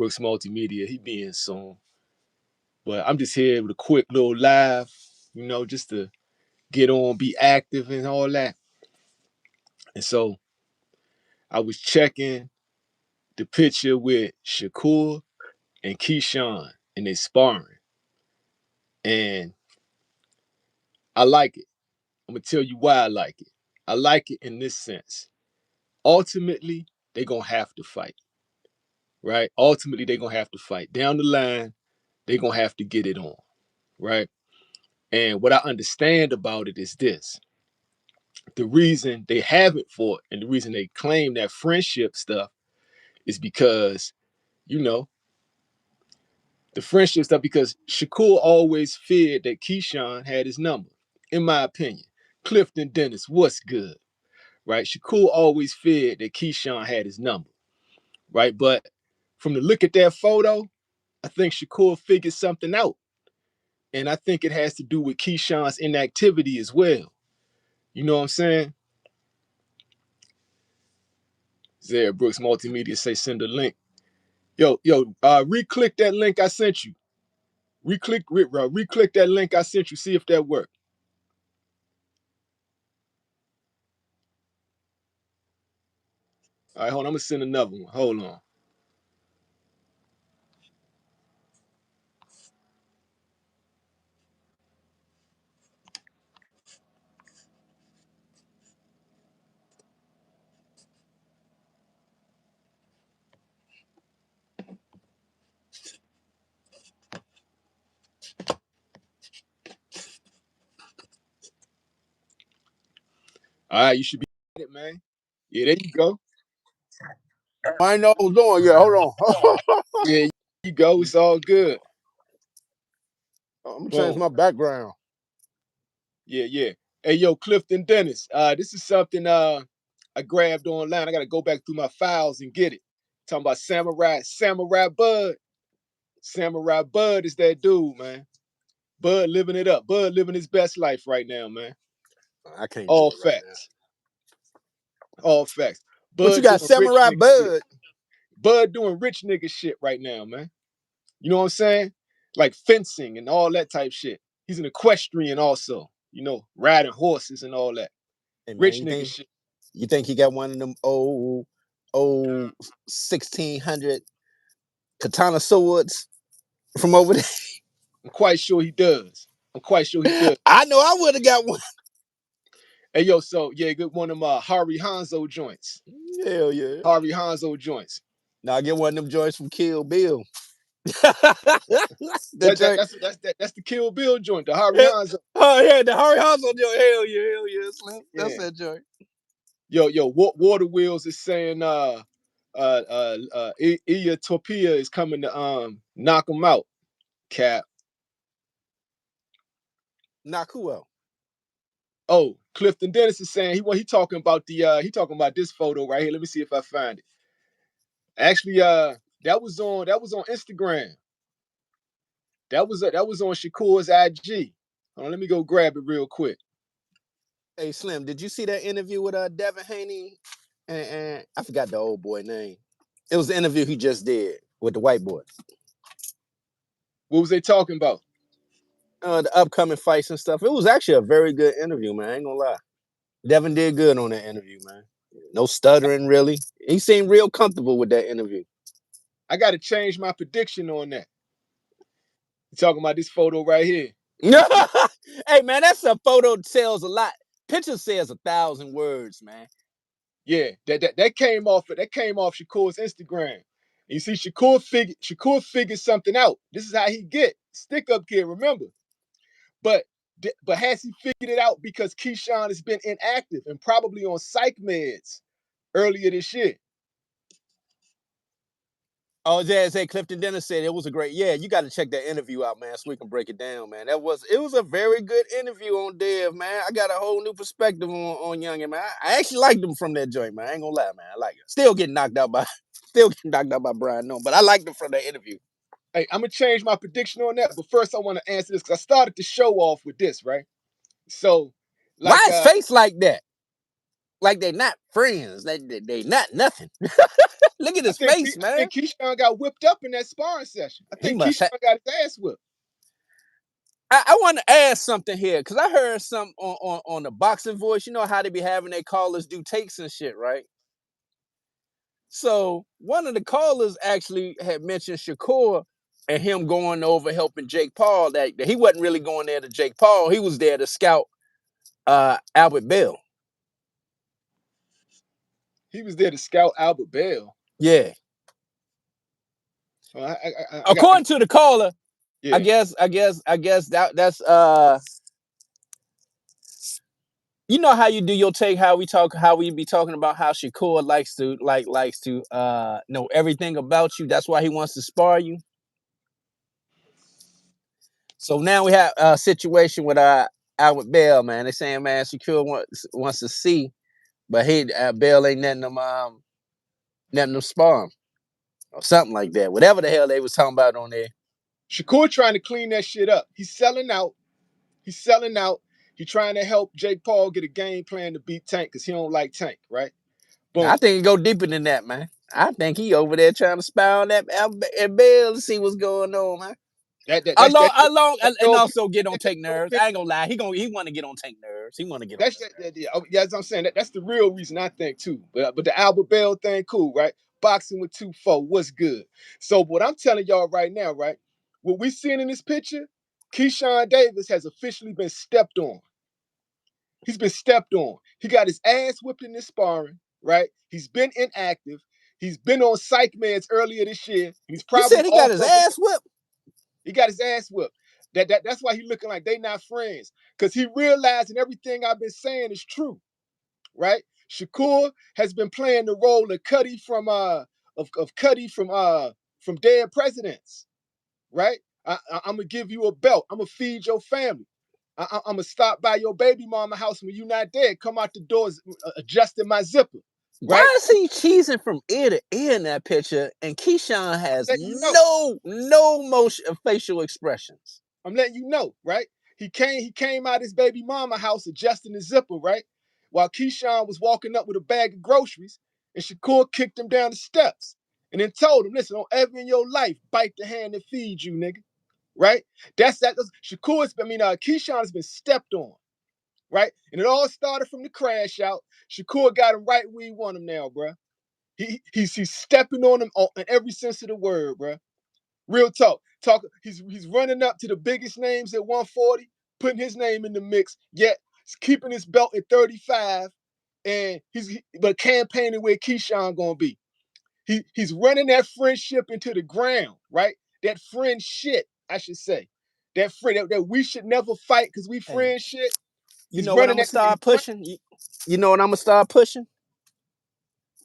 Brooks Multimedia. He being soon. But I'm just here with a quick little live, just to get on, be active and all that. And so I was checking the picture with Shakur and Keyshawn and they sparring. And I like it. I'm going to tell you why I like it. I like it in this sense. Ultimately, they're going to have to fight, right? Ultimately, they're going to have to fight. Down the line, they're going to have to get it on, right? And what I understand about it is this. The reason they haven't fought and the reason they claim that friendship stuff is because, the friendship stuff, because Shakur always feared that Keyshawn had his number, in my opinion. Clifton Dennis, what's good, right? Shakur always feared that Keyshawn had his number, right? But from the look at that photo, I think Shakur figured something out. And I think it has to do with Keyshawn's inactivity as well. You know what I'm saying? Zara Brooks Multimedia say send a link. Re-click that link I sent you. Re-click that link I sent you. See if that worked. All right, hold on. I'm gonna send another one. Hold on. All right, you should be it, man. Yeah, there you go. I know what I was doing. Yeah, hold on. Yeah, there you go. It's all good. I'm gonna change Boom. my background. Yeah. Hey, yo, Clifton Dennis. This is something I grabbed online. I gotta go back through my files and get it. Talking about Samurai Bud. Samurai Bud is that dude, man. Bud living it up. Bud living his best life right now, man. I can't do All it right now. facts. All facts. What you Bud got, doing rich Samurai nigga shit. Bud? Bud doing rich nigga shit right now, man. You know what I'm saying? Like fencing and all that type shit. He's an equestrian also. Riding horses and all that. Hey man, Rich nigga shit. you think he got one of them old 1600 katana swords from over there? I'm quite sure he does. I know I would have got one. Hey, yo, so, yeah, good one of them Harry Hanzo joints. Hell yeah. Harry Hanzo joints. Now I get one of them joints from Kill Bill. That's the Kill Bill joint, the Harry Hanzo. Oh yeah, the Harry Hanzo joint. Hell yeah, Slim. Yeah. That's that joint. Yo, Water Wheels is saying Iya Torpilla is coming to knock him out. Cap. Knock who out? Oh, Clifton Dennis is saying he talking about this photo right here. Let me see if I find it. Actually, that was on Instagram. That was on Shakur's IG. Hold on, let me go grab it real quick. Hey Slim, did you see that interview with Devin Haney and I forgot the old boy name? It was the interview he just did with the white boy. What was they talking about? The upcoming fights and stuff. It was actually a very good interview, man. I ain't gonna lie. Devin did good on that interview, man. No stuttering, really. He seemed real comfortable with that interview. I got to change my prediction on that. You talking about this photo right here? Hey, man, that's a photo that sells a lot. Picture says 1,000 words, man. Yeah, that came off Shakur's Instagram. And you see, Shakur figured something out. This is how he get stick up kid. Remember, but has he figured it out because Keyshawn has been inactive and probably on psych meds earlier this year? Oh, yeah, Clifton Dennis said it was a great. Yeah, you got to check that interview out, man, so we can break it down, man. It was a very good interview on Dev, man. I got a whole new perspective on Youngin, man. I actually liked him from that joint, man. I ain't gonna lie, man. I like it. Still getting knocked out by Brian No, but I liked him from that interview. Hey, I'm gonna change my prediction on that, but first I want to answer this because I started the show off with this, right? So, why his face like that? like they're not friends. They not nothing. Look at his face, I man. think Keyshawn got whipped up in that sparring session. I He think must have. Keyshawn got his ass whipped. I want to ask something here because I heard some on the boxing voice. You know how they be having their callers do takes and shit, right? So one of the callers actually had mentioned Shakur and him going over helping Jake Paul. That he wasn't really going there to Jake Paul. He was there to scout Albert Bell. He was there to scout Albert Bell. Yeah. I got According to the caller, I yeah. guess that's you know how you do your take, how we be talking about how Shakur likes to know everything about you. That's why he wants to spar you. So now we have a situation with Albert Bell, man. They saying, man, Shakur wants to see, but Bell ain't letting them spar him or something like that. Whatever the hell they was talking about on there. Shakur trying to clean that shit up. He's selling out. He's selling out. He's trying to help Jake Paul get a game plan to beat Tank because he don't like Tank, right? I Boom. think it go deeper than that, man. I think he over there trying to spy on that Bell to see what's going on, man. And Your also get on that's Tank your nerves. opinion. I ain't gonna lie. He want to get on Tank nerves. He want to get on That's them nerves. yeah, as I'm saying, that's the real reason I think too. But the Albert Bell thing, cool, right? Boxing with 2-4, what's good? So what I'm telling y'all right now, right? What we seeing in this picture, Keyshawn Davis has officially been stepped on. He's been stepped on. He got his ass whipped in this sparring, right? He's been inactive. He's been on psych meds earlier this year. He's You probably said he got off his of them. ass whipped. He got his ass whipped. That's why he looking like they not friends. Because he realizing everything I've been saying is true, right? Shakur has been playing the role of Cuddy of Cuddy from Dead Presidents, right? I'm gonna give you a belt. I'm gonna feed your family. I'm gonna stop by your baby mama house when you not dead. Come out the doors, adjusting my zipper, right? Why is he cheesing from ear to ear in that picture? And Keyshawn has Letting you know. no motion facial expressions. I'm letting you know, right? He came out his baby mama house adjusting the zipper, right? While Keyshawn was walking up with a bag of groceries, and Shakur kicked him down the steps and then told him, listen, don't ever in your life bite the hand that feeds you, nigga. Right? Keyshawn has been stepped on, right? And it all started from the crash out. Shakur got him right where he want him now, bro. He's stepping on him in every sense of the word, bro. Real talk. He's running up to the biggest names at 140, putting his name in the mix, yet he's keeping his belt at 35, and but campaigning where Keyshawn gonna be. He's running that friendship into the ground, right? That friend shit, I should say. That friend that we should never fight because we Hey, friend shit. you He's know what I'm running gonna that. start pushing? You know what I'm gonna start pushing?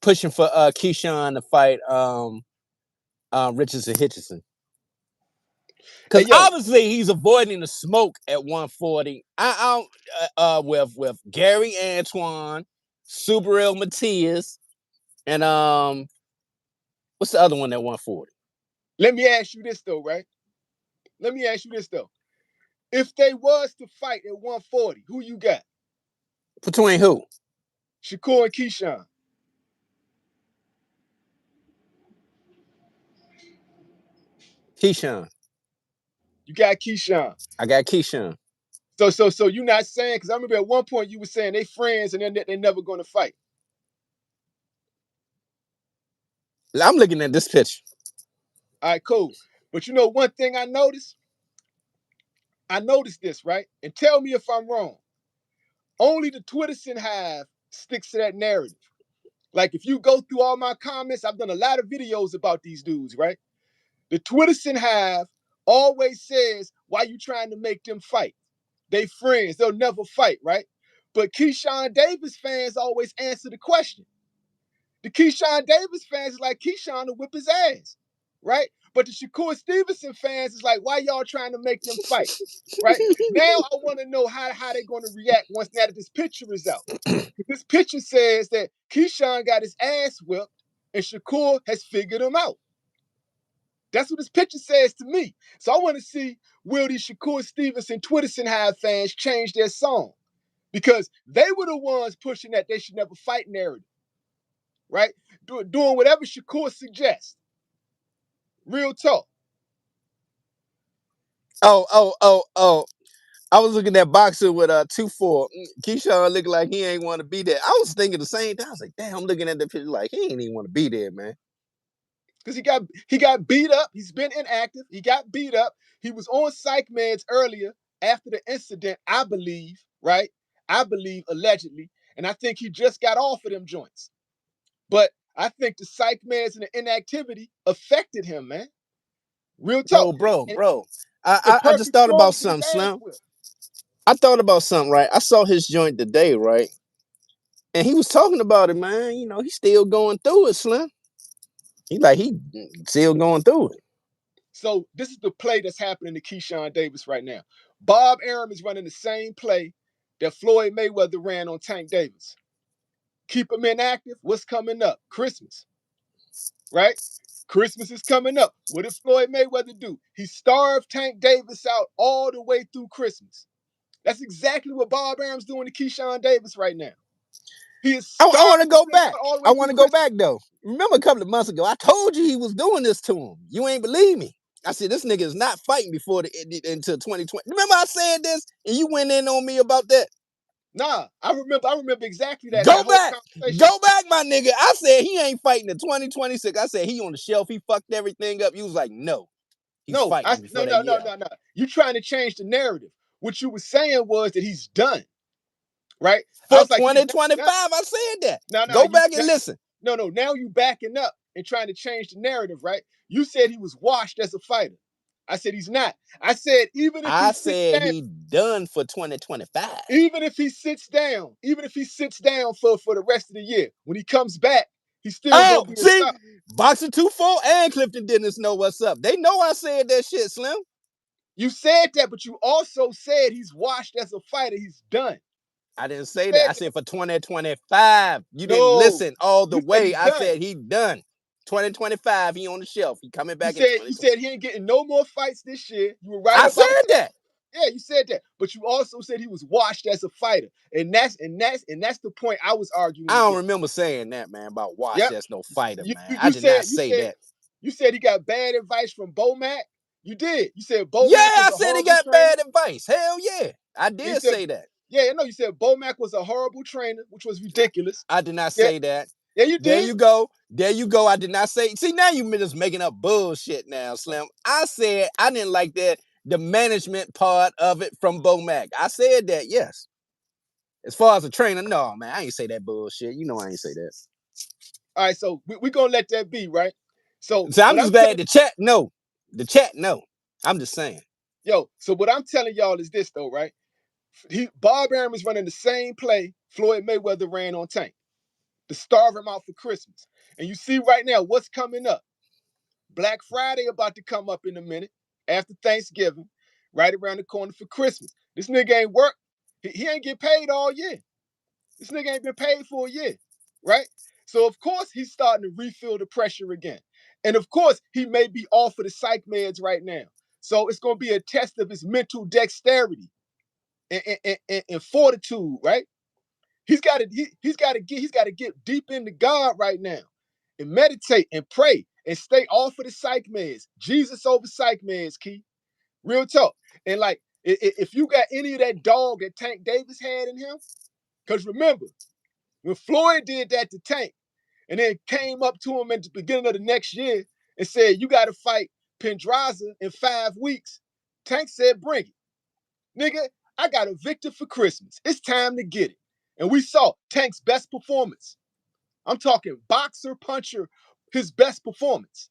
Pushing for Keyshawn to fight Richardson Hitchison. Hey Because yo, obviously he's avoiding the smoke at 140. I with Gary Antoine, Subarel Matias, and what's the other one at 140? let me ask you this though, right? Let me ask you this though. If they was to fight at 140, who you got? Between who? Shakur and Keyshawn. Keyshawn. You got Keyshawn. I got Keyshawn. So you not saying, because I remember at one point you were saying they friends and they're never gonna fight. I'm looking at this picture. All right, cool. But you know one thing I noticed? I noticed this, right? And tell me if I'm wrong. Only the Twitterson hive sticks to that narrative. Like if you go through all my comments, I've done a lot of videos about these dudes, right? The Twitterson hive always says, why you trying to make them fight? They friends, they'll never fight, right? But Keyshawn Davis fans always answer the question. The Keyshawn Davis fans is like Keyshawn to whip his ass, right? But the Shakur Stevenson fans is like, why y'all trying to make them fight, right? Now I want to know how they're going to react once now that this picture is out. This picture says that Keyshawn got his ass whipped and Shakur has figured him out. That's what this picture says to me. So I want to see will these Shakur Stevenson Twitterson Hive fans change their song? because they were the ones pushing that they should never fight narrative, right? Doing whatever Shakur suggests. Real talk. Oh. I was looking at boxer with 2-4. Keyshawn looking like he ain't want to be there. I was thinking the same thing. I was like, damn, I'm looking at the picture like he ain't even want to be there, man. Because he got beat up. He's been inactive. He got beat up. He was on psych meds earlier after the incident, I believe, right? I believe allegedly. And I think he just got off of them joints. But I think the psych meds and the inactivity affected him, man. Real talk. Bro. And the I just perfect thought storm about to get his something, ass Slim. whipped. I thought about something, right? I saw his joint today, right? And he was talking about it, man. You know, he's still going through it, Slim. He still going through it. So this is the play that's happening to Keyshawn Davis right now. Bob Arum is running the same play that Floyd Mayweather ran on Tank Davis. Keep him inactive. What's coming up? Christmas, right? Christmas is coming up. What did Floyd Mayweather do? He starved Tank Davis out all the way through Christmas. That's exactly what Bob Arum's doing to Keyshawn Davis right now. He is I want starving to go this nigga back. out all the I way want through to go Christmas. back though. Remember a couple of months ago, I told you he was doing this to him. You ain't believe me. I said this nigga is not fighting before until 2020. Remember I said this and you went in on me about that. Nah, I remember exactly that Go whole back, conversation. go back, my nigga. I said he ain't fighting in 2026. I said he on the shelf. He fucked everything up. You was like, no, he's No, fighting before no, that no, no, year. no, no. You trying to change the narrative. What you were saying was that he's done, right? Folks like you now, 2025. I said that. now Go you back now, and listen. no, now you backing up and trying to change the narrative, right? You said he was washed as a fighter. I said he's not. I said even if he I sits said down, he done for 2025. even if he sits down for the rest of the year, when he comes back, he's still Oh, gonna be a see, star. Boxer 2-4 and Clifton Dennis know what's up. They know I said that shit, Slim. You said that, but you also said he's washed as a fighter. He's done. I didn't You say that. said I that. said for 2025. You didn't No, listen all the you said way. he's I done. said he done. 2025, he on the shelf. He coming You back in said you 2020. said he ain't getting no more fights this year. You were right I about said that. that. Yeah, you said that. But you also said he was washed as a fighter. And that's the point I was arguing I don't against. remember saying that, man, about Wash Yep. as no fighter, You, man. you, I you did not said you say said that. you said he got bad advice from Bomac. You did. You said Yeah, Bomac was I a said he horrible got trainer. bad advice. Hell yeah. I Yeah, you did said, say that. yeah, no, you said Bomac was a horrible trainer, which was ridiculous. I did not Yeah, say that. yeah, you There did. you go. There you go. I did not say. See, now you just making up bullshit now, Slim. I said I didn't like that, the management part of it from Bomac. I said that, yes. As far as a trainer, no, man, I ain't say that bullshit. You know I ain't say that. All right, so we're gonna let that be, right? So So I'm what I'm just glad telling the chat, no. The chat, no. I'm just saying. so what I'm telling y'all is this though, right? Bob Arum is running the same play Floyd Mayweather ran on Tank to starve him out for Christmas. And you see right now what's coming up. Black Friday about to come up in a minute after Thanksgiving, right around the corner for Christmas. This nigga ain't work. He ain't get paid all year. This nigga ain't been paid for a year, right? So of course he's starting to refill the pressure again. And of course he may be off of the psych meds right now. So it's going to be a test of his mental dexterity and fortitude, right? He's got to get deep into God right now and meditate and pray and stay off of the psych meds. Jesus over psych meds, Key. Real talk. And like, if you got any of that dog that Tank Davis had in him, because remember, when Floyd did that to Tank and then came up to him at the beginning of the next year and said, you got to fight Pendraza in 5 weeks, Tank said, bring it. Nigga, I got a victor for Christmas. It's time to get it. And we saw Tank's best performance. I'm talking boxer, puncher, his best performance,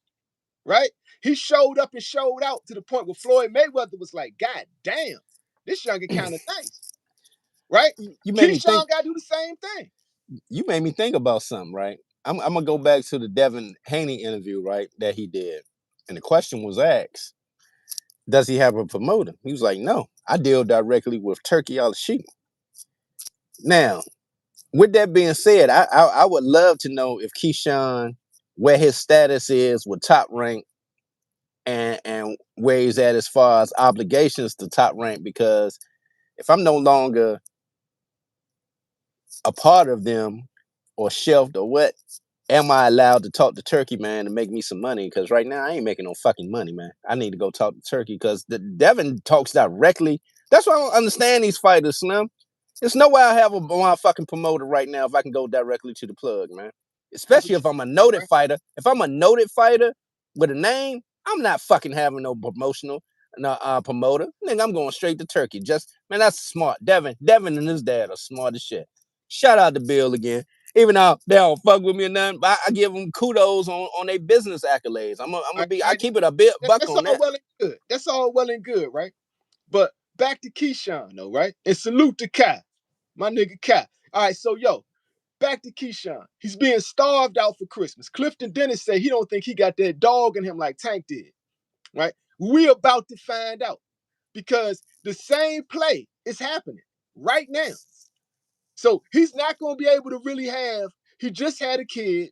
right? He showed up and showed out to the point where Floyd Mayweather was like, God damn, this younger kind of nice, right? You made me think. Keyshawn got to do the same thing. You made me think about something, right? I'm gonna go back to the Devin Haney interview, right? That he did. And the question was asked, does he have a promoter? He was like, no, I deal directly with Turkey Al Sheikh. Now, with that being said, I would love to know if Keyshawn, where his status is with Top Rank and where he's at as far as obligations to Top Rank, because if I'm no longer a part of them or shelved or what, am I allowed to talk to Turkey, man, to make me some money? Because right now I ain't making no fucking money, man. I need to go talk to Turkey because the Devin talks directly. That's why I don't understand these fighters, Slim. There's no way I have my fucking promoter right now if I can go directly to the plug, man. That's Especially what if you I'm a noted right? fighter. If I'm a noted fighter with a name, I'm not fucking having no promotional promoter. Nigga, I'm going straight to Turkey. Just man, that's smart. Devin and his dad are smart as shit. Shout out to Bill again. Even though they don't fuck with me or nothing, but I give them kudos on their business accolades. I Right. keep it a bit buck That's on all that. well and good. That's all well and good, right? But back to Keyshawn, though, right? And salute to Kai, my nigga Kai. All right, so yo, back to Keyshawn. He's being starved out for Christmas. Clifton Dennis said he don't think he got that dog in him like Tank did, right? We about to find out because the same play is happening right now. So he's not going to be able to really have. He just had a kid,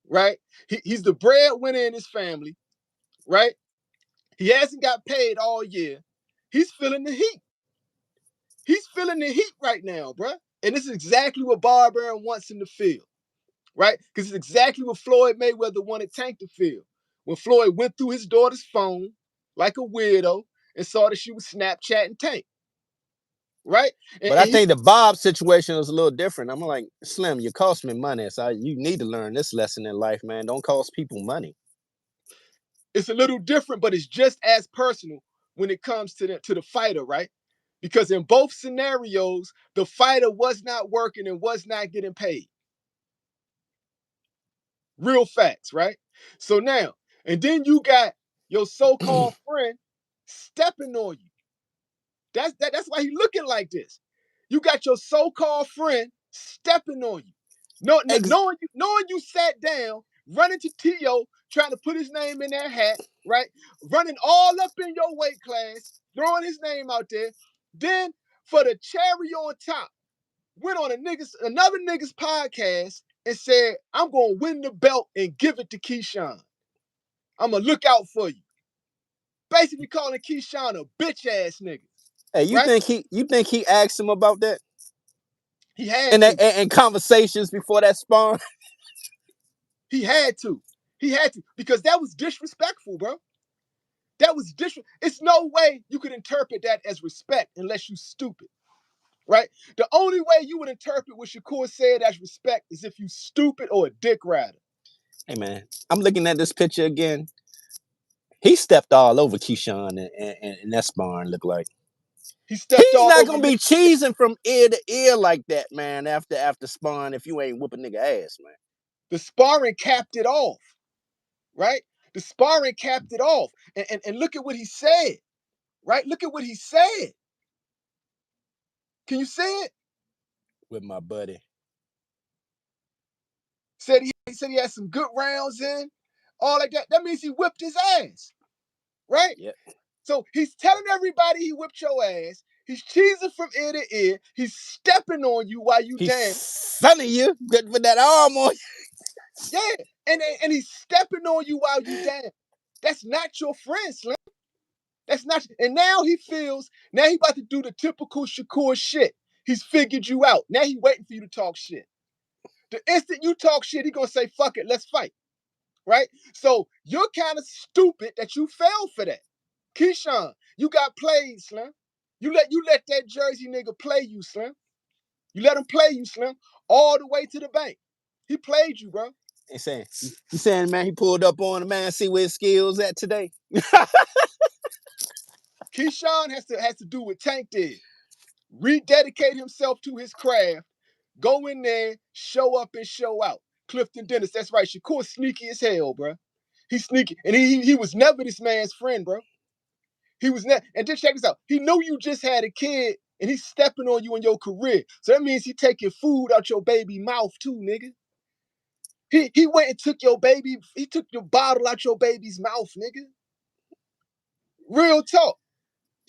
right? He's the breadwinner in his family, right? He hasn't got paid all year. He's feeling the heat. He's feeling the heat right now, bruh. And this is exactly what Barber wants him to feel, right? Because it's exactly what Floyd Mayweather wanted Tank to feel. When Floyd went through his daughter's phone like a weirdo and saw that she was Snapchatting Tank, right? But I think the Bob situation was a little different. I'm like, Slim, you cost me money. So you need to learn this lesson in life, man. Don't cost people money. It's a little different, but it's just as personal when it comes to the fighter, right? Because in both scenarios, the fighter was not working and was not getting paid. Real facts, right? So now, and then you got your so-called friend stepping on you. That's why he looking like this. You got your so-called friend stepping on you. No, no, Ex- knowing you sat down, running to T.O., trying to put his name in that hat, right? Running all up in your weight class, throwing his name out there. Then for the cherry on top, went on another nigga's podcast and said, I'm gonna win the belt and give it to Keyshawn. I'm gonna look out for you. Basically calling Keyshawn a bitch ass nigga, hey, right? you think he asked him about that He had to. in conversations before that spawn? He had to. He had to because that was disrespectful, bro. That was disrespectful. It's no way you could interpret that as respect unless you stupid, right? The only way you would interpret what Shakur said as respect is if you stupid or a dick rider. Hey man, I'm looking at this picture again. He stepped all over Keyshawn and that spawn looked like. He stepped He's all not over gonna him. be cheesing from ear to ear like that, man. After spawn, if you ain't whooping nigga ass, man. The sparring capped it off, right? The sparring capped it off. And look at what he said, right? Look at what he said. Can you see it? With my buddy. He said he had some good rounds in, all like that. That means he whipped his ass, right? Yep. So he's telling everybody he whipped your ass. He's cheesing from ear to ear. He's stepping on you while you He's down. sunning you with that arm on you. Yeah, and he's stepping on you while you down. That's not your friend, Slim. That's not. And now he feels. Now he about to do the typical Shakur shit. He's figured you out. Now he waiting for you to talk shit. The instant you talk shit, he gonna say, "Fuck it, let's fight." Right? So you're kind of stupid that you fell for that. Keyshawn, you got played, Slim. You let that Jersey nigga play you, Slim. You let him play you, Slim, all the way to the bank. He played you, bro. They saying you saying, man, he pulled up on the man, see where his skills at today. Keyshawn has to do what Tank did. Rededicate himself to his craft. Go in there, show up and show out. Clifton Dennis, that's right. Shakur sneaky as hell, bro. He's sneaky, and he was never this man's friend, bro. He was never. And just check this out. He knew you just had a kid, and he's stepping on you in your career. So that means he taking food out your baby mouth too, nigga. He went and took your baby. He took your bottle out your baby's mouth, nigga. Real talk.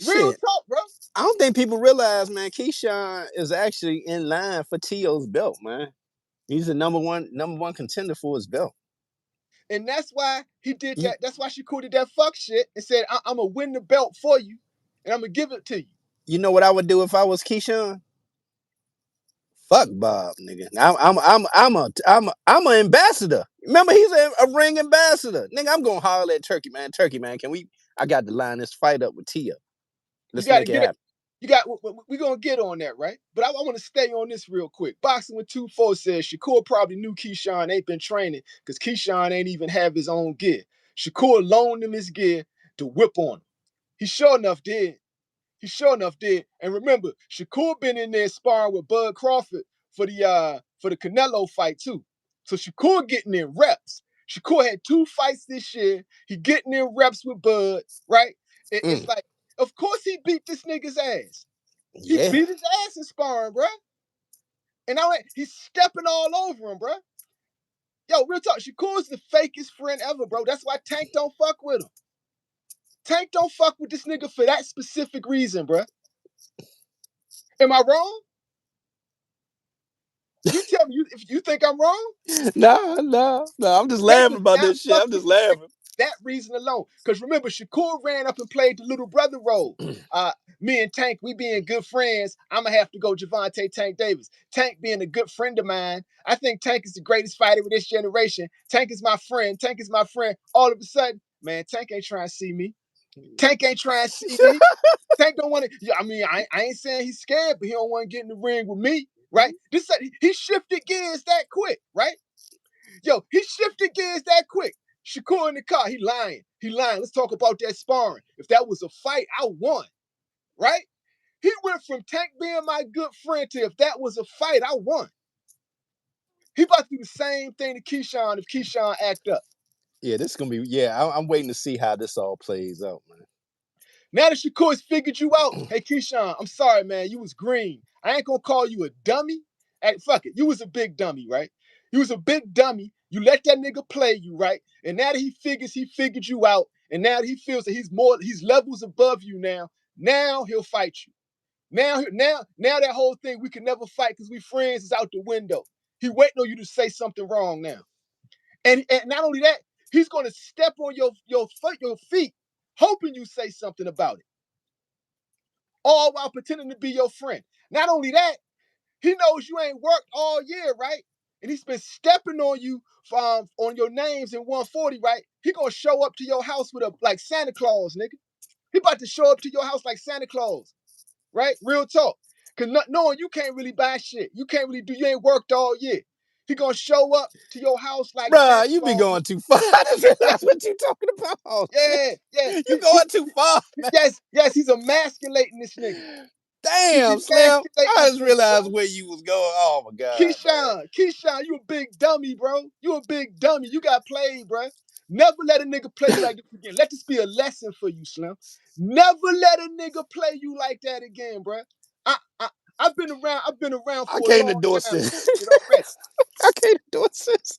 Real Shit. talk, bro. I don't think people realize, man, Keyshawn is actually in line for T.O.'s belt, man. He's the number one contender for his belt. And that's why he did You that. That's why Shakur did that fuck shit and said, I'm gonna win the belt for you, and I'm gonna give it to you. you know what I would do if I was Keyshawn? Fuck Bob, nigga. I'm an ambassador. Remember, he's a ring ambassador. Nigga, I'm gonna holler at Turkey, man. Turkey, man, can we? I got to line this fight up with Tia. You Let's got to make it get. happen. You got. We're gonna get on that, right? But I want to stay on this real quick. Boxing with 2-4 says Shakur probably knew Keyshawn ain't been training because Keyshawn ain't even have his own gear. Shakur loaned him his gear to whip on him. He sure enough did. He sure enough did. And remember, Shakur been in there sparring with Bud Crawford for the Canelo fight too. So Shakur getting in reps. Shakur had 2 fights this year. He getting in reps with Bud, right? It's Mm, like, of course he beat this nigga's ass. He yeah. beat his ass in sparring, bro. And now he's stepping all over him, bro. Yo, real talk. Shakur's the fakest friend ever, bro. That's why Tank don't fuck with him. Tank don't fuck with this nigga for that specific reason, bro. Am I wrong? You tell me if you think I'm wrong. No. I'm just Tank laughing does about not this shit. fuck I'm with just this nigga laughing. for that reason alone. Because remember, Shakur ran up and played the little brother role. Me and Tank, we being good friends. I'm gonna have to go Gervonta Tank Davis. Tank being a good friend of mine. I think Tank is the greatest fighter of this generation. Tank is my friend. Tank is my friend. All of a sudden, man, Tank ain't trying to see me. Tank ain't trying to see me. Tank don't want to. Yeah, I mean, I ain't saying he's scared, but he don't want to get in the ring with me, right? This he shifted gears that quick, right? Yo, he shifted gears that quick. Shakur in the car, he lying. He lying. Let's talk about that sparring. If that was a fight, I won, right? He went from Tank being my good friend to if that was a fight, I won. He about to do the same thing to Keyshawn if Keyshawn act up. Yeah, this is gonna be. Yeah, I'm waiting to see how this all plays out, man. Now that Shakur's figured you out, hey Keyshawn, I'm sorry, man. You was green. I ain't gonna call you a dummy. Hey, fuck it. You was a big dummy, right? You was a big dummy. You let that nigga play you, right? And now that he figured you out, and now that he feels that he's levels above you now he'll fight you. Now that whole thing we can never fight because we friends is out the window. He waiting on you to say something wrong now. And not only that, he's gonna step on your feet, hoping you say something about it all while pretending to be your friend. Not only that, he knows you ain't worked all year, right? And he's been stepping on you on your names in 140, right? He gonna show up to your house with a like Santa Claus, nigga. He about to show up to your house like Santa Claus, right? Real talk. Cause knowing you can't really buy shit, you ain't worked all year. He gonna show up to your house like Santa Bruh, you be Claus. going too far. I just realized what you talking about. Yeah. You going too far. Yes, he's emasculating this nigga. He's Damn, Slim. emasculating I this just nigga, bro. realized where you was going. Oh my god, man. Keyshawn, you a big dummy, bro. You a big dummy. You got played, bro. Never let a nigga play you like this again. Let this be a lesson for you, Slim. Never let a nigga play you like that again, bro. I, I I've been around I for a can't long endorse time. this. It already. I can't endorse this.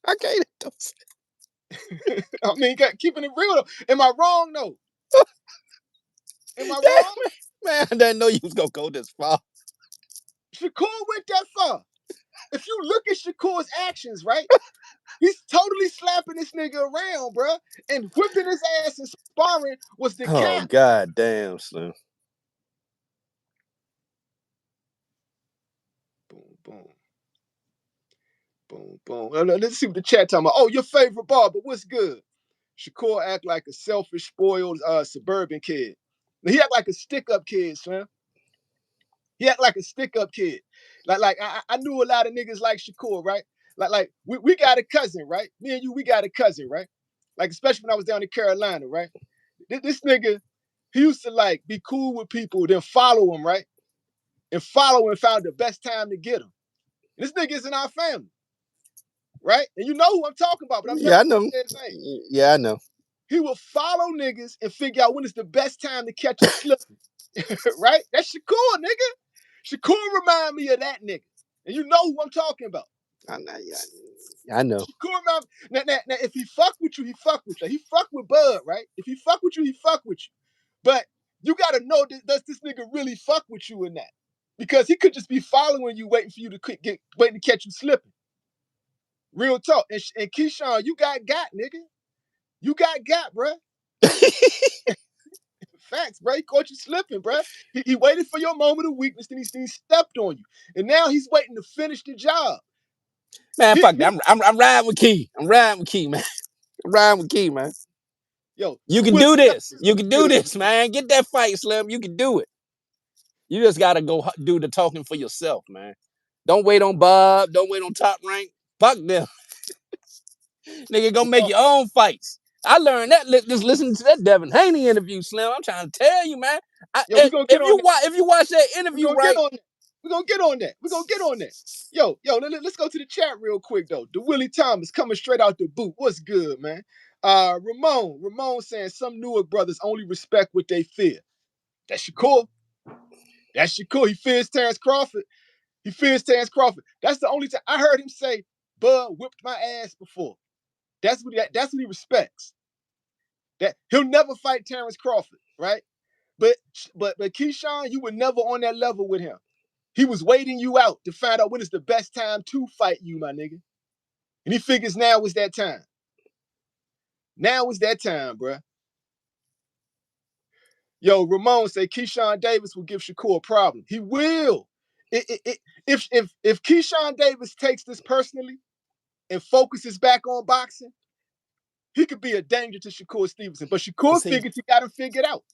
I can't endorse it. I mean, keeping it real though. Am I wrong though? Am I Damn, wrong? man, I didn't know you was gonna go this far. Shakur went that far. If you look at Shakur's actions, right? He's totally slapping this nigga around, bro, and whipping his ass and sparring was the Oh cap. god damn, Slim. Boom, boom, boom, boom. Let's see what the chat talking about. Oh, your favorite barber, what's good? Shakur act like a selfish, spoiled suburban kid. He act like a stick-up kid, son. He act like a stick-up kid. I knew a lot of niggas like Shakur, right? We got a cousin, right? Me and you, we got a cousin, right? Like especially when I was down in Carolina, right? This nigga, he used to like be cool with people, then follow him, right? And follow and found the best time to get him. And this nigga is in our family, right? And you know who I'm talking about, but I'm Yeah, never I gonna know. say his name. Yeah, I know. He will follow niggas and figure out when is the best time to catch them slipping, right? That's Shakur, nigga. Shakur remind me of that nigga. And you know who I'm talking about. I know. Yeah, I know. Shakur remind now, if he fuck with you, he fuck with you. He fuck with Bud, right? If he fuck with you, he fuck with you. But you gotta know, does this nigga really fuck with you in that? Because he could just be following you, waiting for you to waiting to catch you slipping. Real talk. And Keyshawn, you got, nigga. You got, bruh. Facts, bro. He caught you slipping, bro. He waited for your moment of weakness, then he stepped on you. And now he's waiting to finish the job. Man, fuck that. I'm riding with Key. I'm riding with Key, man. I'm riding with Key, man. Yo, You the can Willie do this. Thomas You was can do good, this, man. man. Get that fight, Slim. You can do it. You just gotta go do the talking for yourself, man. Don't wait on Bob. Don't wait on Top Rank. Fuck them. Nigga, go make Well, your own fights. I learned that just listening to that Devin Haney interview, Slim. I'm trying to tell you, man. yo, we gonna get on that. If you watch that We're interview gonna get right, on that. We're gonna get on that. We're gonna get on that. Yo, let's go to the chat real quick though. The Willie Thomas coming straight out the boot. What's good, man? Ramon saying some Newark brothers only respect what they fear. That's Shakur. That's Shakur. He fears Terrence Crawford. He fears Terrence Crawford. That's the only time I heard him say, Bud whipped my ass before. That's what he respects. That he'll never fight Terrence Crawford, right? But Keyshawn, you were never on that level with him. He was waiting you out to find out when is the best time to fight you, my nigga. And he figures now is that time. Now is that time, bruh. Yo, Ramon say Keyshawn Davis will give Shakur a problem. He will. If Keyshawn Davis takes this personally and focuses back on boxing, he could be a danger to Shakur Stevenson. But Shakur figures he got him figured out.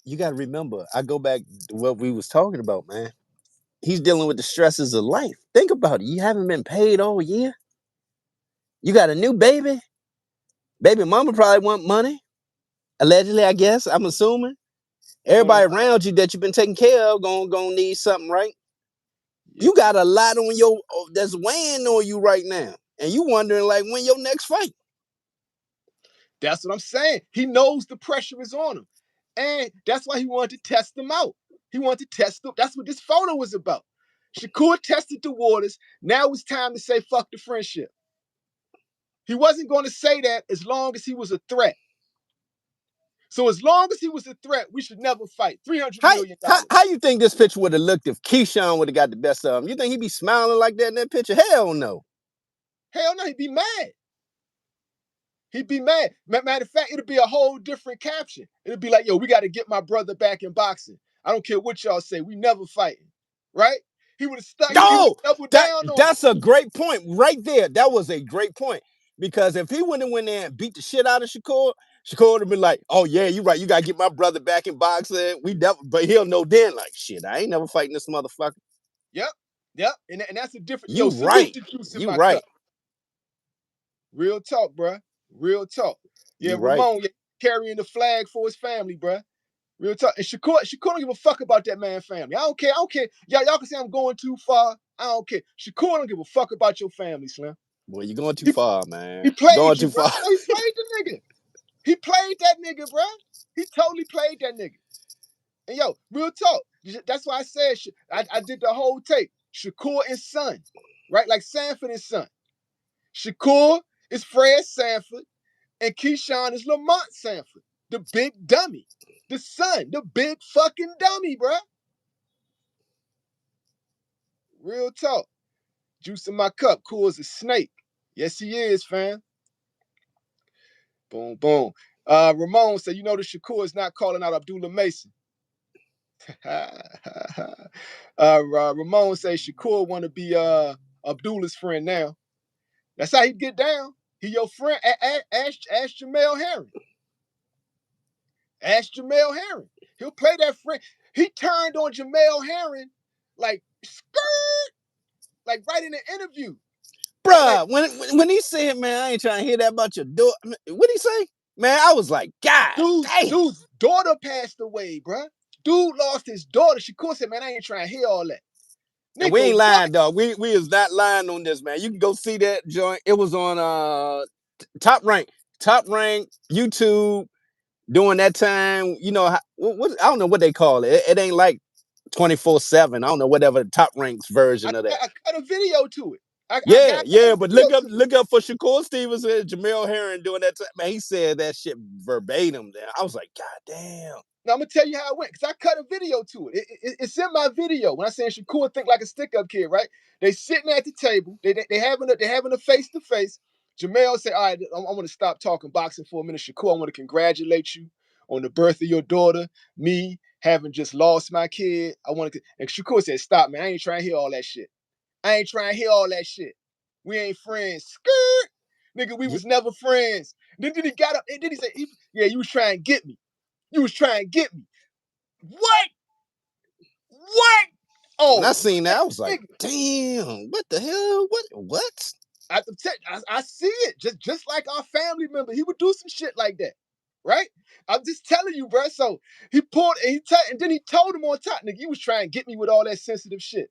You got to remember, I go back to what we was talking about, man. He's dealing with the stresses of life. Think about it. You haven't been paid all year. You got a new baby. Baby mama probably want money. Allegedly, I guess. I'm assuming. Everybody around you that you've been taking care of gonna need something, right? Yeah. You got a lot on your that's weighing on you right now. And you wondering like when your next fight. That's what I'm saying. He knows the pressure is on him. And that's why he wanted to test them out. He wanted to test them. That's what this photo was about. Shakur tested the waters. Now it's time to say fuck the friendship. He wasn't going to say that as long as he was a threat. So as long as he was a threat, we should never fight. $300 million. How you think this picture would have looked if Keyshawn would have got the best of him? You think he'd be smiling like that in that picture? Hell no. Hell no, he'd be mad. He'd be mad. Matter of fact, it'd be a whole different caption. It'd be like, yo, we got to get my brother back in boxing. I don't care what y'all say. We never fighting. Right? He would have stuck. He would have doubled down on that's a great point right there. That was a great point. Because if he wouldn't have went there and beat the shit out of Shakur, Shakur would have been like, oh yeah, you're right. You gotta get my brother back in boxing. But he'll know then, like, shit, I ain't never fighting this motherfucker. Yep. And that's a different. You Yo, salute right. the juice in You my right. cup. Real talk, bruh. Real talk. Yeah, You right. Ramon carrying the flag for his family, bruh. Real talk. And Shakur don't give a fuck about that man's family. I don't care. Y'all can say I'm going too far. I don't care. Shakur don't give a fuck about your family, Slim. Boy, you're going too far, man. He played Going you, too bro. far. No, he played the nigga. He played that nigga, bro. He totally played that nigga. And yo, real talk. That's why I said I did the whole tape. Shakur and son, right? Like Sanford and son. Shakur is Fred Sanford, and Keyshawn is Lamont Sanford, the big dummy, the son, the big fucking dummy, bro. Real talk. Juice in my cup, cool as a snake. Yes, he is, fam. Boom, boom. Ramon said, you know the Shakur is not calling out Abdullah Mason. Ramon says Shakur want to be Abdullah's friend now. That's how he get down. He your friend. Ask Jamel Herring. Ask Jamel Herring. He'll play that friend. He turned on Jamel Herring like skirt, like right in the interview. Bruh, when he said, man, I ain't trying to hear that about your daughter. What'd he say? Man, I was like, God damn. Dude's daughter passed away, bruh. Dude lost his daughter. Shakur said, man, I ain't trying to hear all that. And we Nigga, ain't what? lying, dog. We is not lying on this, man. You can go see that joint. It was on Top Rank YouTube during that time. You know, what I don't know what they call it. It ain't like 24/7. I don't know, whatever the Top Ranks version of that. I cut a video to it. I Yeah, got yeah, a but video to it. look up for Shakur Stevenson and Jamel Herring doing that. Man, he said that shit verbatim. There, I was like, God damn. Now I'm gonna tell you how it went because I cut a video to it. It's in my video when I saying Shakur think like a stick-up kid, right? They sitting at the table. They having a face-to-face. Jamel say, "All right, I want to stop talking boxing for a minute. Shakur, I want to congratulate you on the birth of your daughter, me having just lost my kid. I want to. And Shakur said, "Stop, man. I ain't trying to hear all that shit. I ain't trying to hear all that shit. We ain't friends. Skirt, nigga. We was never friends." Then he got up and then he said, "Yeah, you was trying to get me. You was trying to get me. What? What? When I Oh, seen that, I was like, nigga, damn, what the hell? What? I see it. Just like our family member, he would do some shit like that, right? I'm just telling you, bro. So he pulled and then he told him on top, nigga, you was trying to get me with all that sensitive shit.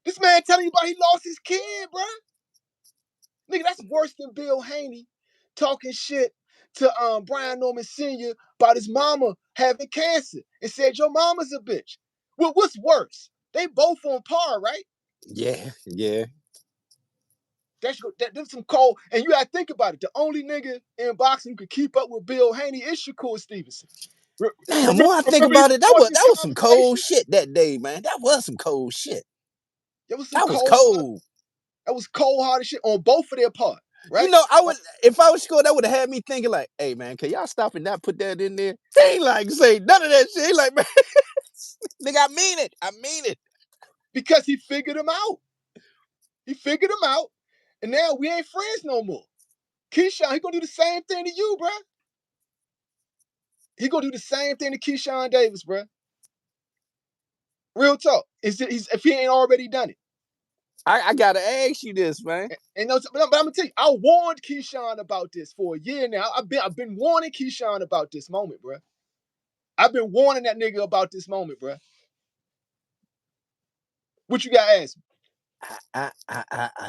This man telling you about he lost his kid, bro. Nigga, that's worse than Bill Haney talking shit to Brian Norman Sr. about his mama having cancer and said your mama's a bitch. Well, what's worse? They both on par, right? Yeah. That's some cold. And you gotta think about it. The only nigga in boxing who could keep up with Bill Haney is Shakur Stevenson. Damn, Remember, more I think remember he about it, that fought was this that was some cold conversation? shit that day, man. That was some cold shit. There was some That was cold. cold. That was cold hearted shit on both of their part, You right? know, I would if I was scored, that would have had me thinking like, hey man, can y'all stop and not put that in there? He ain't like say none of that shit. He like, man, nigga, I mean it. I mean it. Because he figured him out. He figured him out, and now we ain't friends no more. Keyshawn, he gonna do the same thing to you, bro. He gonna do the same thing to Keyshawn Davis, bro. Real talk. If he ain't already done it. I gotta ask you this, man. And no, but I'm gonna tell you, I warned Keyshawn about this for a year now. I've been warning Keyshawn about this moment, bro. I've been warning that nigga about this moment, bro. What you got to ask me? I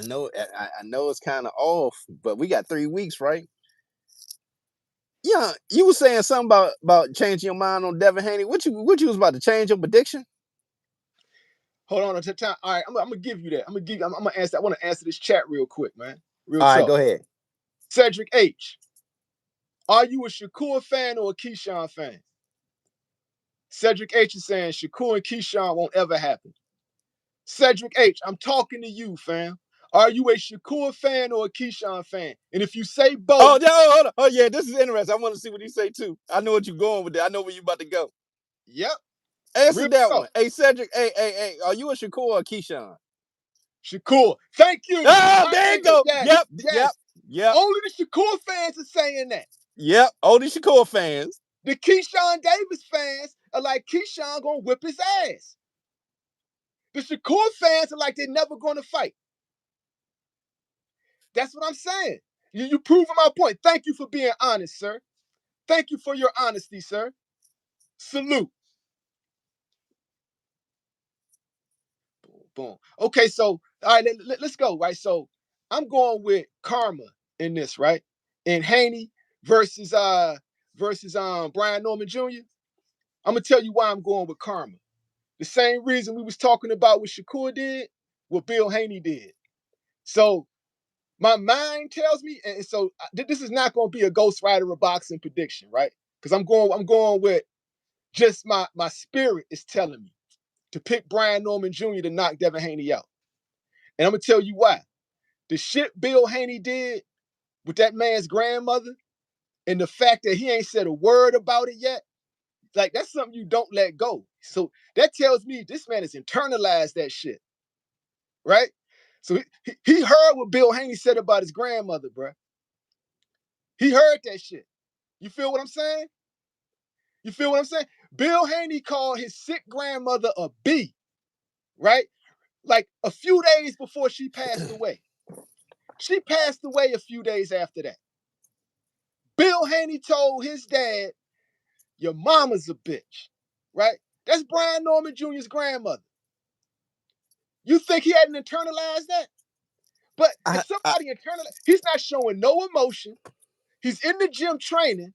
know I know it's kind of off, but we got 3 weeks, right? Yeah, you were saying something about changing your mind on Devin Haney. What you was about to change your prediction? Hold on to time. All right, I'm gonna give you that. I'm gonna answer. I want to answer this chat real quick, man. Real All right, talk. go ahead. Cedric H. Are you a Shakur fan or a Keyshawn fan? Cedric H is saying Shakur and Keyshawn won't ever happen. Cedric H, I'm talking to you, fam. Are you a Shakur fan or a Keyshawn fan? And if you say Oh, both, yeah, hold on. Oh, yeah, this is interesting. I want to see what he say too. I know what you're going with that. I know where you about to go. yep, Answer real that talk. one. Hey, Cedric. Hey. Are you a Shakur or a Keyshawn? Shakur, thank you, Oh, my there you nigga. go. Yes, Yep. yes. Yep. Only the Shakur fans are saying that. Yep. Only Shakur fans. The Keyshawn Davis fans are like Keyshawn gonna whip his ass. The Shakur fans are like they're never gonna fight. That's what I'm saying. You proving my point. Thank you for being honest, sir. Thank you for your honesty, sir. Salute. Boom, boom. Okay, so all right, let's go. Right, so I'm going with Karma in this, right? And Haney versus Brian Norman Jr. I'm gonna tell you why I'm going with Karma. The same reason we was talking about what Shakur did, what Bill Haney did. So my mind tells me, and so this is not going to be a Ghost Rider or boxing prediction, right? Because I'm going with just my spirit is telling me to pick Brian Norman Jr. to knock Devin Haney out, and I'm gonna tell you why. The shit Bill Haney did with that man's grandmother, and the fact that he ain't said a word about it yet, like that's something you don't let go. So that tells me this man has internalized that shit, right? So he heard what Bill Haney said about his grandmother, bro. He heard that shit. You feel what I'm saying? You feel what I'm saying? Bill Haney called his sick grandmother a B, right? Like a few days before she passed away. She passed away a few days after that. Bill Haney told his dad, your mama's a bitch, right? That's Brian Norman Jr.'s grandmother. You think he hadn't internalized that? But if I somebody internalized, he's not showing no emotion. He's in the gym training.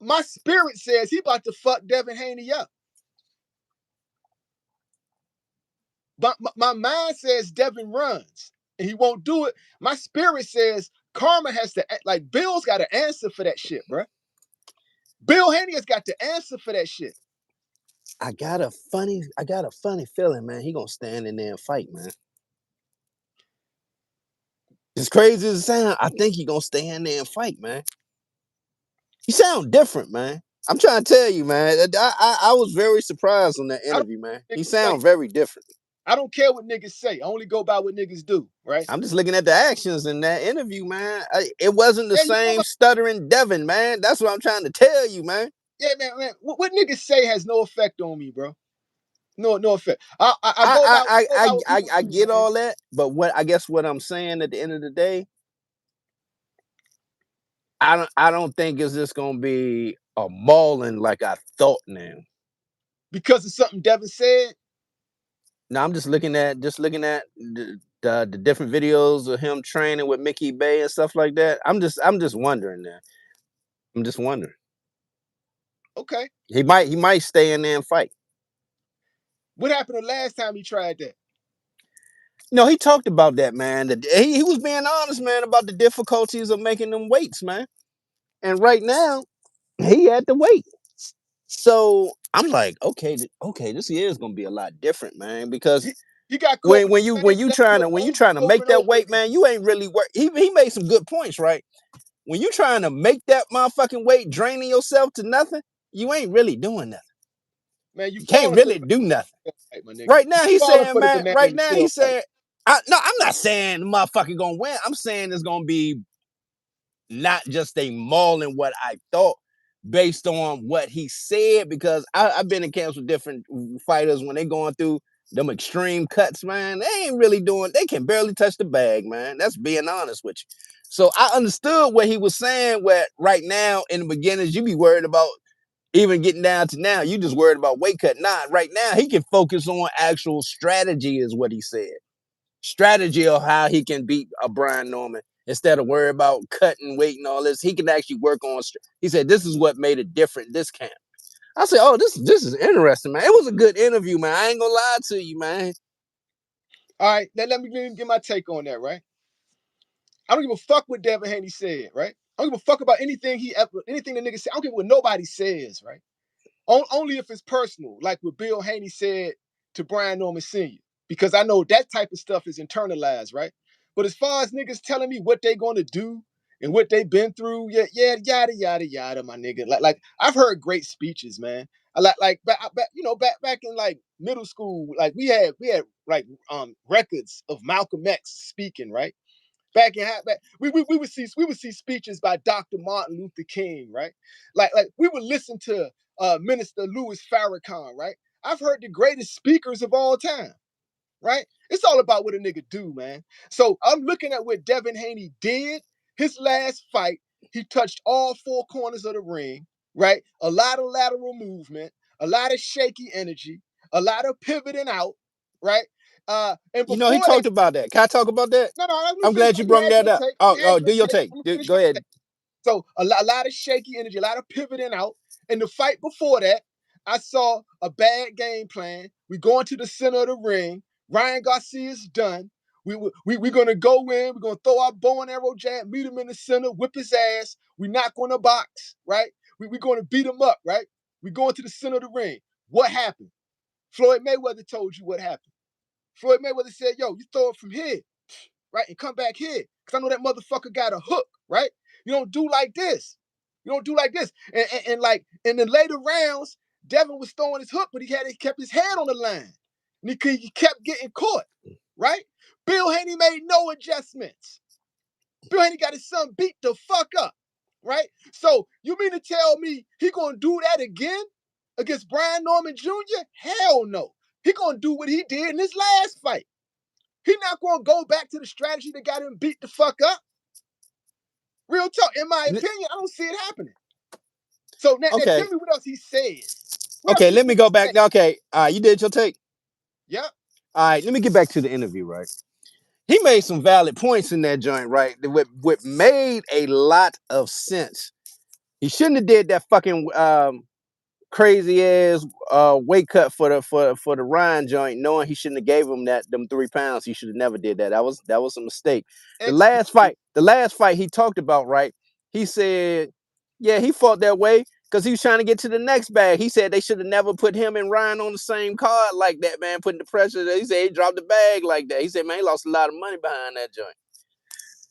My spirit says he about to fuck Devin Haney up. But my mind says Devin runs and he won't do it. My spirit says Karma has to, like, Bill's got to answer for that shit, bro. Bill Haney has got to answer for that shit. I got a funny feeling, man. He gonna stand in there and fight, man. As crazy as it sounds, I think he gonna stand there and fight, man. He sound different, man. I'm trying to tell you, man. I was very surprised on that I don't interview, man. He like. sounds very different. I don't care what niggas say. I only go by what niggas do. Right? I'm just looking at the actions in that interview, man. It wasn't the Yeah, you go same by. stuttering Devin, man. That's what I'm trying to tell you, man. Yeah, man. What niggas say has no effect on me, bro. No effect. I go by what people I do, get man. all that, but what I'm saying at the end of the day, I don't think it's just gonna be a mauling like I thought now. Because of something Devin said. Now I'm just looking at the different videos of him training with Mickey Bay and stuff like that. I'm just wondering now. I'm just wondering. Okay. He might stay in there and fight. What happened the last time he tried that? No, he talked about that, man. He was being honest, man, about the difficulties of making them weights, man. And right now, he had to wait. So I'm like, okay, this year is gonna be a lot different, man. Because He, he got caught with the same thing when you over trying to and over make and that over weight, again. man, you ain't really work. He made some good points, right? When you trying to make that motherfucking weight, draining yourself to nothing, you ain't really doing nothing. Man, you You can't falling for really the do nothing. fight, my nigga. Right now, You he's falling saying, for the man. banana Right in the now, shell he's fight. saying, no, I'm not saying the motherfucker gonna win. I'm saying it's gonna be not just a mauling what I thought based on what he said, because I've been in camps with different fighters when they going through them extreme cuts, man. They ain't really doing, they can barely touch the bag, man. That's being honest with you. So I understood what he was saying, where right now in the beginnings, you be worried about even getting down to now, you just worried about weight cut. Nah, right now he can focus on actual strategy, is what he said. Strategy of how he can beat a Brian Norman instead of worry about cutting weight and all this. He can actually work on. He said this is what made it different this camp. I said, oh, this is interesting, man. It was a good interview, man. I ain't gonna lie to you, man. All right, let me get my take on that, right? I don't give a fuck what Devin Haney said, right? I don't give a fuck about anything anything the nigga said. I don't give what nobody says, right? Only if it's personal, like what Bill Haney said to Brian Norman Sr., because I know that type of stuff is internalized, right? But as far as niggas telling me what they gonna do and what they've been through, yada yada, my nigga. Like I've heard great speeches, man. I like back in like middle school, like we had like records of Malcolm X speaking, right? Back we would see speeches by Dr. Martin Luther King, right? Like we would listen to Minister Louis Farrakhan, right? I've heard the greatest speakers of all time, right? It's all about what a nigga do, man. So I'm looking at what Devin Haney did. His last fight, he touched all four corners of the ring, right? A lot of lateral movement, a lot of shaky energy, a lot of pivoting out, right? And You know, he before that, talked about that. Can I talk about that? no, let me I'm finish. glad you You brought had that your up. take. Oh, You had your do your take. take. Let me finish Go my ahead. take. So a lot of shaky energy, a lot of pivoting out. In the fight before that, I saw a bad game plan. We going to the center of the ring. Ryan Garcia's done. We're gonna go in. We're gonna throw our bow and arrow jab, meet him in the center, whip his ass. We're not gonna box, right? We're gonna beat him up, right? We're going to the center of the ring. What happened? Floyd Mayweather told you what happened. Floyd Mayweather said, "Yo, you throw it from here, right, and come back here, because I know that motherfucker got a hook, right? You don't do like this. You don't do like this." And like in the later rounds, Devin was throwing his hook, but he kept his head on the line, and he kept getting caught, right? Bill Haney made no adjustments. Bill Haney got his son beat the fuck up, right? So you mean to tell me he gonna do that again against Brian Norman Jr.? Hell no. He gonna do what he did in his last fight. He not gonna go back to the strategy that got him beat the fuck up. Real talk. In my opinion, I don't see it happening. So now Okay. tell me what else he said. What else Okay, this let me nigga go back. say? Okay. You did your take. Yep. All right, let me get back to the interview, right? He made some valid points in that joint, right? What made a lot of sense. He shouldn't have did that fucking crazy ass weight cut for the Ryan joint, knowing he shouldn't have gave him them 3 pounds. He should have never did that. That was a mistake. Execute. The last fight he talked about, right? He said, yeah, he fought that way because he was trying to get to the next bag. He said they should have never put him and Ryan on the same card like that, man, putting the pressure. He said he dropped the bag like that. He said, man, he lost a lot of money behind that joint.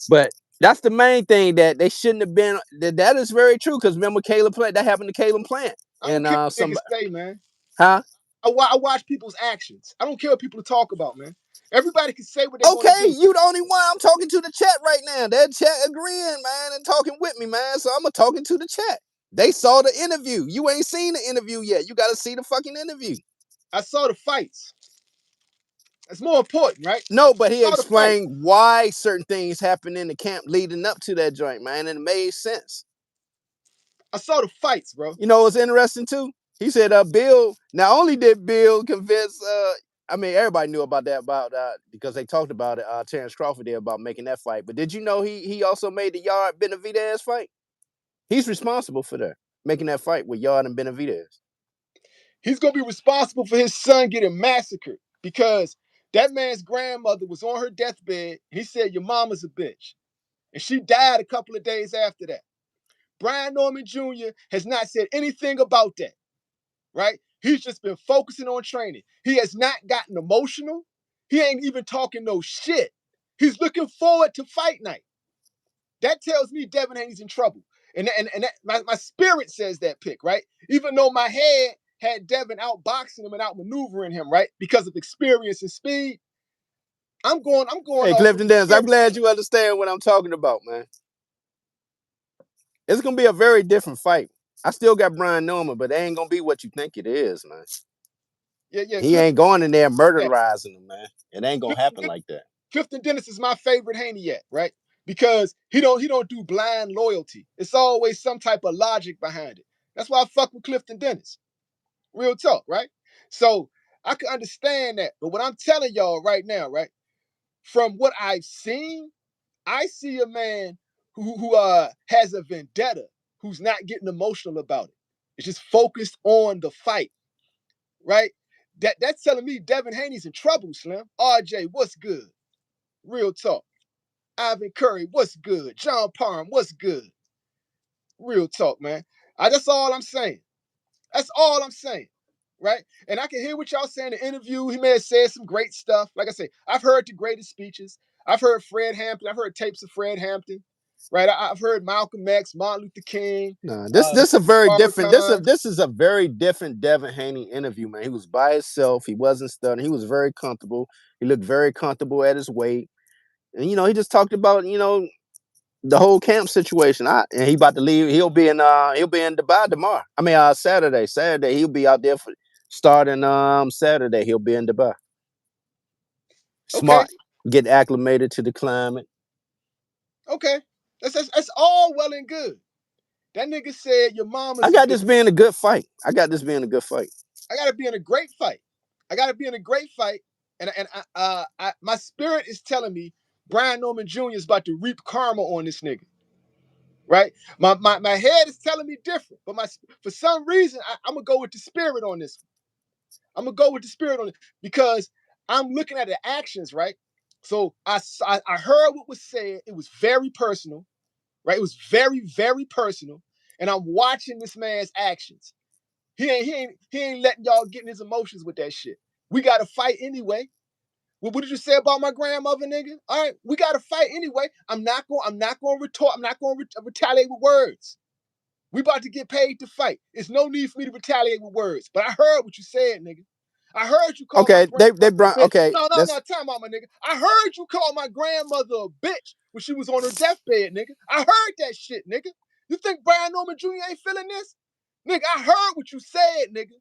But That's the main thing that they shouldn't have been. That is very true because remember Caleb Plant. That happened to Caleb Plant I don't and care what some niggas say, man. huh. I watch people's actions. I don't care what people talk about, man. Everybody can say what they're gonna Okay, do. you the only one. I'm talking to the chat right now. That chat agreeing, man, and talking with me, man. So I'm talking to the chat. They saw the interview. You ain't seen the interview yet. You got to see the fucking interview. I saw the fights. That's more important, right? No, but he I saw the fight. explained why certain things happened in the camp leading up to that joint, man, and it made sense. I saw the fights, bro. You know what's interesting too? He said, Bill, not only did Bill convince, I mean, everybody knew about that, because they talked about it, Terrence Crawford there about making that fight. But did you know he also made the Yard Benavidez fight? He's responsible for that, making that fight with Yard and Benavidez. He's gonna be responsible for his son getting massacred because that man's grandmother was on her deathbed. He said, "Your mama's a bitch," and she died a couple of days after that. Brian Norman Jr. has not said anything about that, right? He's just been focusing on training. He has not gotten emotional. He ain't even talking no shit. He's looking forward to fight night. That tells me Devin Haney's in trouble. And that, my spirit says that pick, right? Even though my head had Devin outboxing him and outmaneuvering him, right? Because of experience and speed. I'm going Hey, off of Clifton Dance, I'm spirit. glad you understand what I'm talking about, man. It's gonna be a very different fight. I still got Brian Norman, but it ain't gonna be what you think it is, man. Yeah. He ain't going in there Yeah. murderizing them, man. It ain't gonna Clifton, happen like that. Clifton Dennis is my favorite Haney yet, right? Because he don't do blind loyalty. It's always some type of logic behind it. That's why I fuck with Clifton Dennis. Real talk, right? So I can understand that. But what I'm telling y'all right now, right? From what I've seen, I see a man who has a vendetta, who's not getting emotional about it. It's just focused on the fight, right? That's telling me Devin Haney's in trouble, Slim. RJ, what's good? Real talk. Ivan Curry, what's good? John Parham, what's good? Real talk, man. That's all I'm saying. That's all I'm saying. Right? And I can hear what y'all saying in the interview. He may have said some great stuff. Like I say, I've heard the greatest speeches. I've heard Fred Hampton. I've heard tapes of Fred Hampton. Right? I've heard Malcolm X, Martin Luther King, Nah, this a very different. Farrakhan. This is a very different Devin Haney interview, man. He was by himself. He wasn't studying. He was very comfortable. He looked very comfortable at his weight, and he just talked about the whole camp situation. And he about to leave. He'll be in Dubai tomorrow. I mean, Saturday. Saturday he'll be out there for starting. Saturday he'll be in Dubai. Okay, Smart, get acclimated to the climate. okay. That's all well and good. That nigga said your I mama's a got bitch. this being a good fight. I got this being a good fight. I gotta be in a great fight. I gotta be in a great fight. And my spirit is telling me Brian Norman Jr. is about to reap karma on this nigga. Right? My head is telling me different, but for some reason I'm gonna go with the spirit on this. I'm gonna go with the spirit on it because I'm looking at the actions, right? So I heard what was said. It was very personal, right? It was very personal, and I'm watching this man's actions. He ain't letting y'all get in his emotions with that shit. We got to fight anyway. What did you say about my grandmother, nigga? All right, we got to fight anyway. I'm not going to retort. I'm not going to retaliate with words. We about to get paid to fight. It's no need for me to retaliate with words. But I heard what you said, nigga. I heard you call my Okay, they grandmother a brought bitch. okay. No, That's time out, my nigga. I heard you call my grandmother a bitch when she was on her deathbed, nigga. I heard that shit, nigga. You think Brian Norman Jr. ain't feeling this? Nigga, I heard what you said, nigga.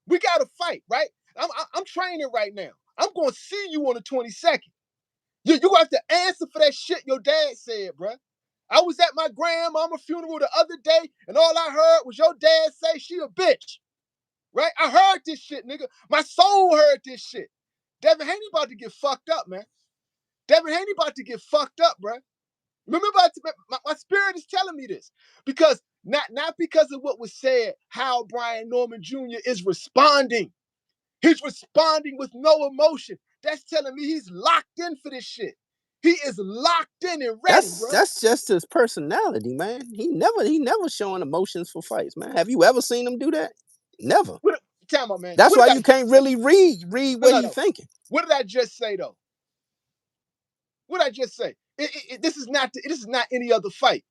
We got to fight, right? I'm training right now. I'm going to see you on the 22nd. You going to have to answer for that shit your dad said, bruh. I was at my grandmama's funeral the other day, and all I heard was your dad say she a bitch. Right? I heard this shit, nigga. My soul heard this shit. Devin Haney about to get fucked up, man. Devin Haney about to get fucked up, bruh. Remember, my spirit is telling me this because not because of what was said, how Brian Norman Jr. is responding. He's responding with no emotion. That's telling me he's locked in for this shit. He is locked in and ready, bro. that's just his personality, man. He never showing emotions for fights, man. Have you ever seen him do that? Never. Time out, man. That's What why did I you can't just say? really read No, what no, he's no. thinking. What did I just say though? What did I just say? This is not any other fight,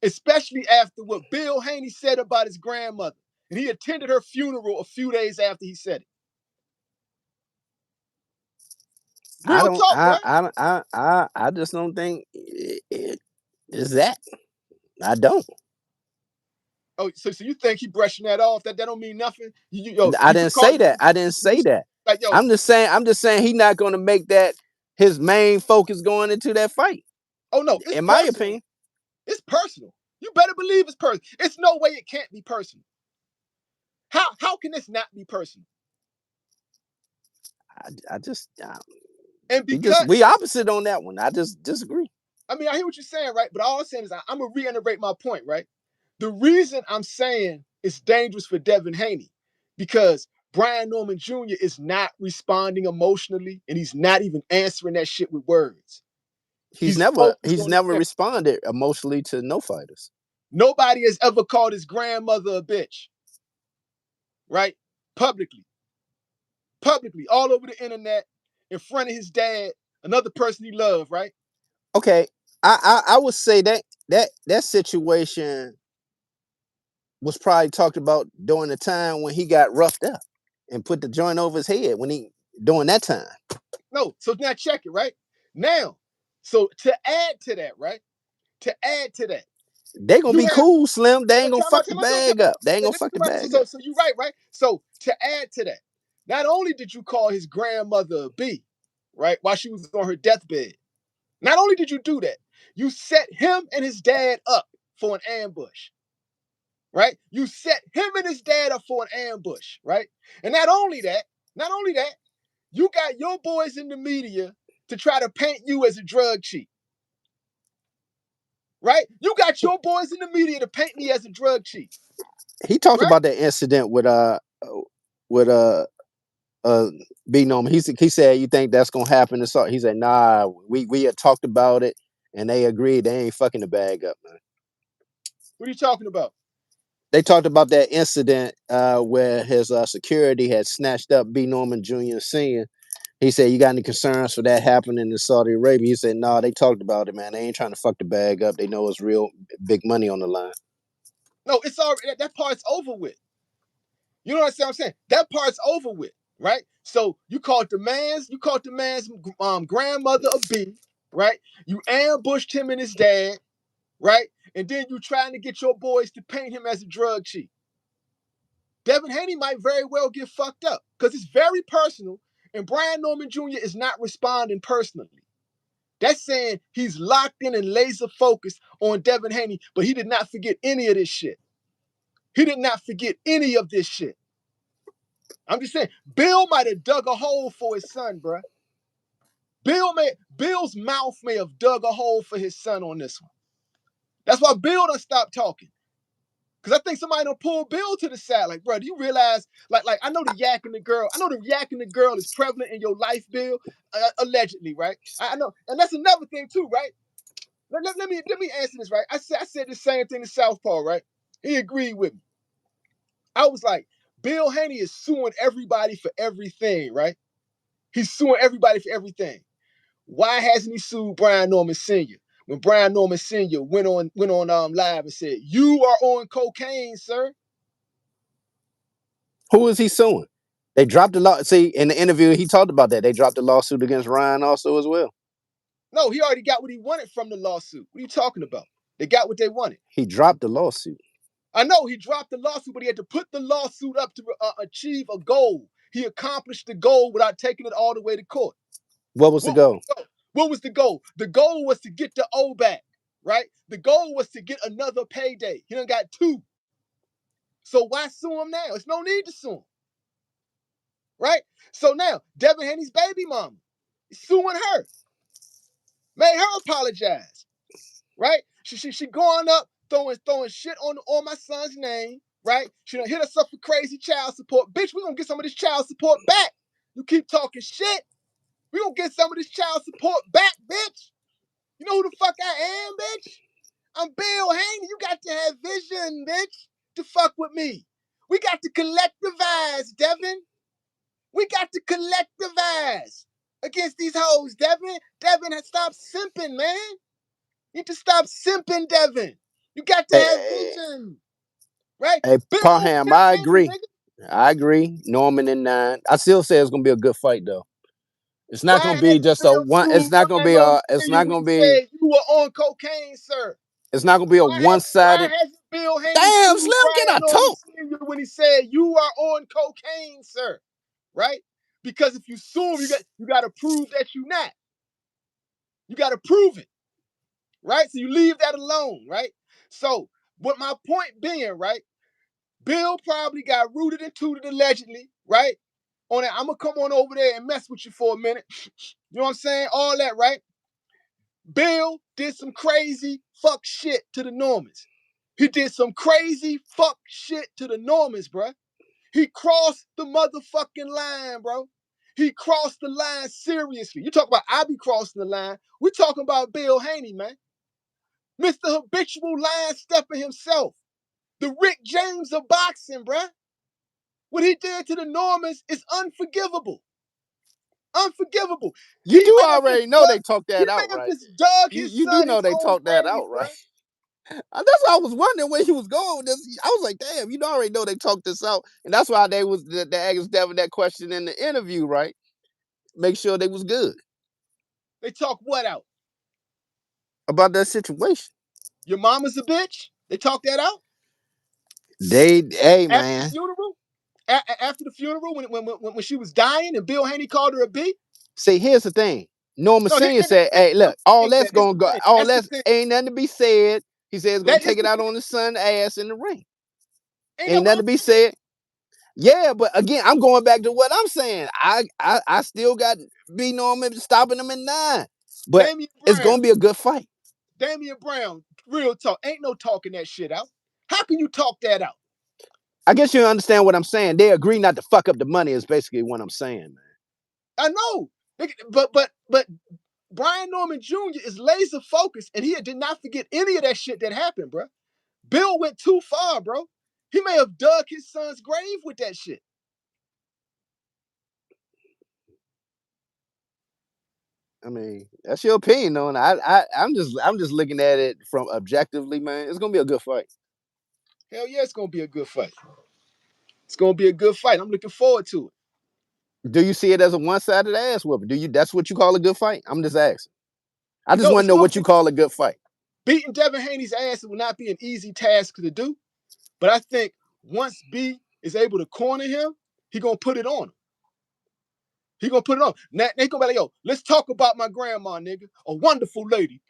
especially after what Bill Haney said about his grandmother, and he attended her funeral a few days after he said it. I Real don't. talk, bro. I just don't think it is that. I don't. Oh, so you think he brushing that off? That don't mean nothing. I You could didn't call say that. I didn't say that. like yo. I'm just saying. I'm just saying he's not going to make that his main focus going into that fight. Oh no, it's In my personal. opinion, It's personal. You better believe it's personal. It's no way it can't be personal. How can this not be personal? I just And because we opposite on that one. I just disagree. I mean I hear what you're saying, right? But all I'm saying is I'm gonna reiterate my point, right? The reason I'm saying it's dangerous for Devin Haney because Brian Norman Jr. is not responding emotionally and he's not even answering that shit with words. He's focused He's on his never image. responded emotionally to no fighters. Nobody has ever called his grandmother a bitch, right? Publicly, all over the internet, in front of his dad, another person he loved, right? Okay, I would say that situation was probably talked about during the time when he got roughed up and put the joint over his head when he during that time. No, so now check it, right? Now, so to add to that, right? To add to that, They gonna you be have cool, Slim. They ain't gonna time out, fuck the time out, time out, time bag out. up. They ain't gonna Listen fuck to the my bag up. so you're right, right? So to add to that, not only did you call his grandmother a B, right, while she was on her deathbed, not only did you do that, you set him and his dad up for an ambush, right? You set him and his dad up for an ambush, right? And not only that, you got your boys in the media to try to paint you as a drug cheat, right? You got your boys in the media to paint me as a drug cheat, He talked right? about that incident with uh being on. He said, "You think that's gonna happen?" So he said, "Nah, we had talked about it, and they agreed they ain't fucking the bag up, man." What are you talking about? They talked about that incident where his security had snatched up B. Norman Jr. Sr. He said, "You got any concerns for that happening in Saudi Arabia?" He said, "No, they talked about it, man. They ain't trying to fuck the bag up. They know it's real big money on the line." No, it's already that part's over with. You know what I'm saying? That part's over with, right? So you called the man's grandmother a B, right? You ambushed him and his dad, right? And then you trying to get your boys to paint him as a drug cheat. Devin Haney might very well get fucked up because it's very personal, and Brian Norman Jr. is not responding personally. That's saying he's locked in and laser focused on Devin Haney, but he did not forget any of this shit. He did not forget any of this shit. I'm just saying, Bill might have dug a hole for his son, bruh. Bill's mouth may have dug a hole for his son on this one. That's why Bill done stopped talking. Cause I think somebody done pull Bill to the side. Like, bro, do you realize? Like I know the yak and the girl. I know the yak and the girl is prevalent in your life, Bill. Allegedly, right? I know, and that's another thing too, right? Let me answer this, right? I said the same thing to Southpaw, right? He agreed with me. I was like, Bill Haney is suing everybody for everything, right? He's suing everybody for everything. Why hasn't he sued Brian Norman Sr.? When Brian Norman Sr. went on live and said, "You are on cocaine, sir." Who is he suing? They dropped the law. See, in the interview, he talked about that. They dropped the lawsuit against Ryan also as well. No, he already got what he wanted from the lawsuit. What are you talking about? They got what they wanted. He dropped the lawsuit. I know he dropped the lawsuit, but he had to put the lawsuit up to achieve a goal. He accomplished the goal without taking it all the way to court. What was the What was goal? the goal? What was the goal? The goal was to get the O back, right? The goal was to get another payday. He done got two. So why sue him now? There's no need to sue him, right? So now, Devin Haney's baby mama is suing her, made her apologize, right? She going up throwing shit on my son's name, right? She done hit us up for crazy child support. Bitch, we gonna get some of this child support back. You keep talking shit, we gonna get some of this child support back, bitch. You know who the fuck I am, bitch? I'm Bill Haney. You got to have vision, bitch, to fuck with me. We got to collectivize, Devin. We got to collectivize against these hoes, Devin. Devin, stop simping, man. You need to stop simping, Devin. You got to have Hey, vision, right? hey, Bill Parham, kept I Haney, agree. nigga. I agree. Norman in 9. I still say it's gonna be a good fight though. It's not Why gonna be hadn't just a Bill one. It's sued not gonna Brian be Norman a. It's Jr. not when gonna he be. said you were on cocaine, sir? It's not gonna be a Why one-sided. hasn't Bill Haney Damn, sued Slim, can Brian I Norman talk? Sr. when he said you are on cocaine, sir? Right? Because if you sue him, you got to prove that you're not. You got to prove it, right? So you leave that alone, right? So, what my point being, right? Bill probably got rooted and tooted allegedly, right? On that, I'm gonna come on over there and mess with you for a minute. You know what I'm saying? All that, right? Bill did some crazy fuck shit to the Normans. He did some crazy fuck shit to the Normans, bro. He crossed the motherfucking line, bro. He crossed the line seriously. You talk about I be crossing the line. We're talking about Bill Haney, man. Mr. Habitual line stepper himself. The Rick James of boxing, bro. What he did to the Normans is unforgivable. Unforgivable. You He do may have just already know dug, they talked he that may out, have right? just dug his You do son know his they own talked that grave, out, bro. right? That's why I was wondering where he was going with this. I was like, damn, you already know they talked this out, and that's why they was the asked Devin that question in the interview, right? Make sure they was good They talk what out? about that situation. Your mama's a bitch? They talk that out? Hey After the man, funeral? After the funeral, when she was dying and Bill Haney called her a B? see, here's the thing. Norma No, Senior said, "Hey, I'm look, just all saying that's that. It's gonna the go. thing. All That's the that's thing. ain't nothing to be said." He said it's gonna That is take it the out thing. on his son's ass in the ring. Ain't Ain't nothing nothing wrong to with be said. Yeah, but again, I'm going back to what I'm saying. I still got B Norman stopping him in 9, but Damian it's Brown. gonna be a good fight. Damian Brown, real talk. Ain't no talking that shit out. How can you talk that out? I guess you understand what I'm saying. They agree not to fuck up the money is basically what I'm saying, man. I know. But Brian Norman Jr. is laser focused and he did not forget any of that shit that happened, bro. Bill went too far, bro. He may have dug his son's grave with that shit. I mean, that's your opinion, though. And I'm just looking at it from objectively, man. It's gonna be a good fight. Hell yeah, it's gonna be a good fight. It's gonna be a good fight. I'm looking forward to it. Do you see it as a one-sided ass whooping? Do you? That's what you call a good fight? I'm just asking. I just No, want it's to know gonna what you call a good fight. beating Devin Haney's ass will not be an easy task to do. But I think once B is able to corner him, he gonna put it on him. He gonna put it on. Now they gonna be like, yo, let's talk about my grandma, nigga. A wonderful lady.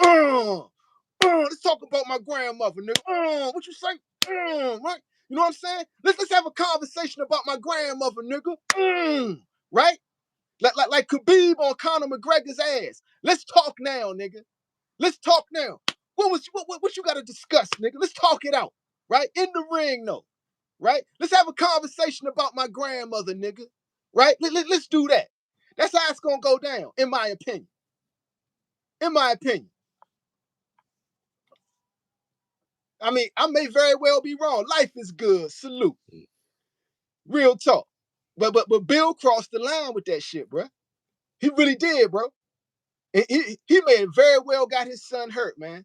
Let's talk about my grandmother, nigga. What you say? Right? You know what I'm saying? Let's have a conversation about my grandmother, nigga. Right? Like Khabib on Conor McGregor's ass. Let's talk now, nigga. Let's talk now. What you got to discuss, nigga? Let's talk it out, right? In the ring, though, right? Let's have a conversation about my grandmother, nigga, right? Let's do that. That's how it's gonna go down, in my opinion. In my opinion. I mean, I may very well be wrong. Life is good. Salute. Real talk. But Bill crossed the line with that shit, bro. He really did, bro. And he may have very well got his son hurt, man.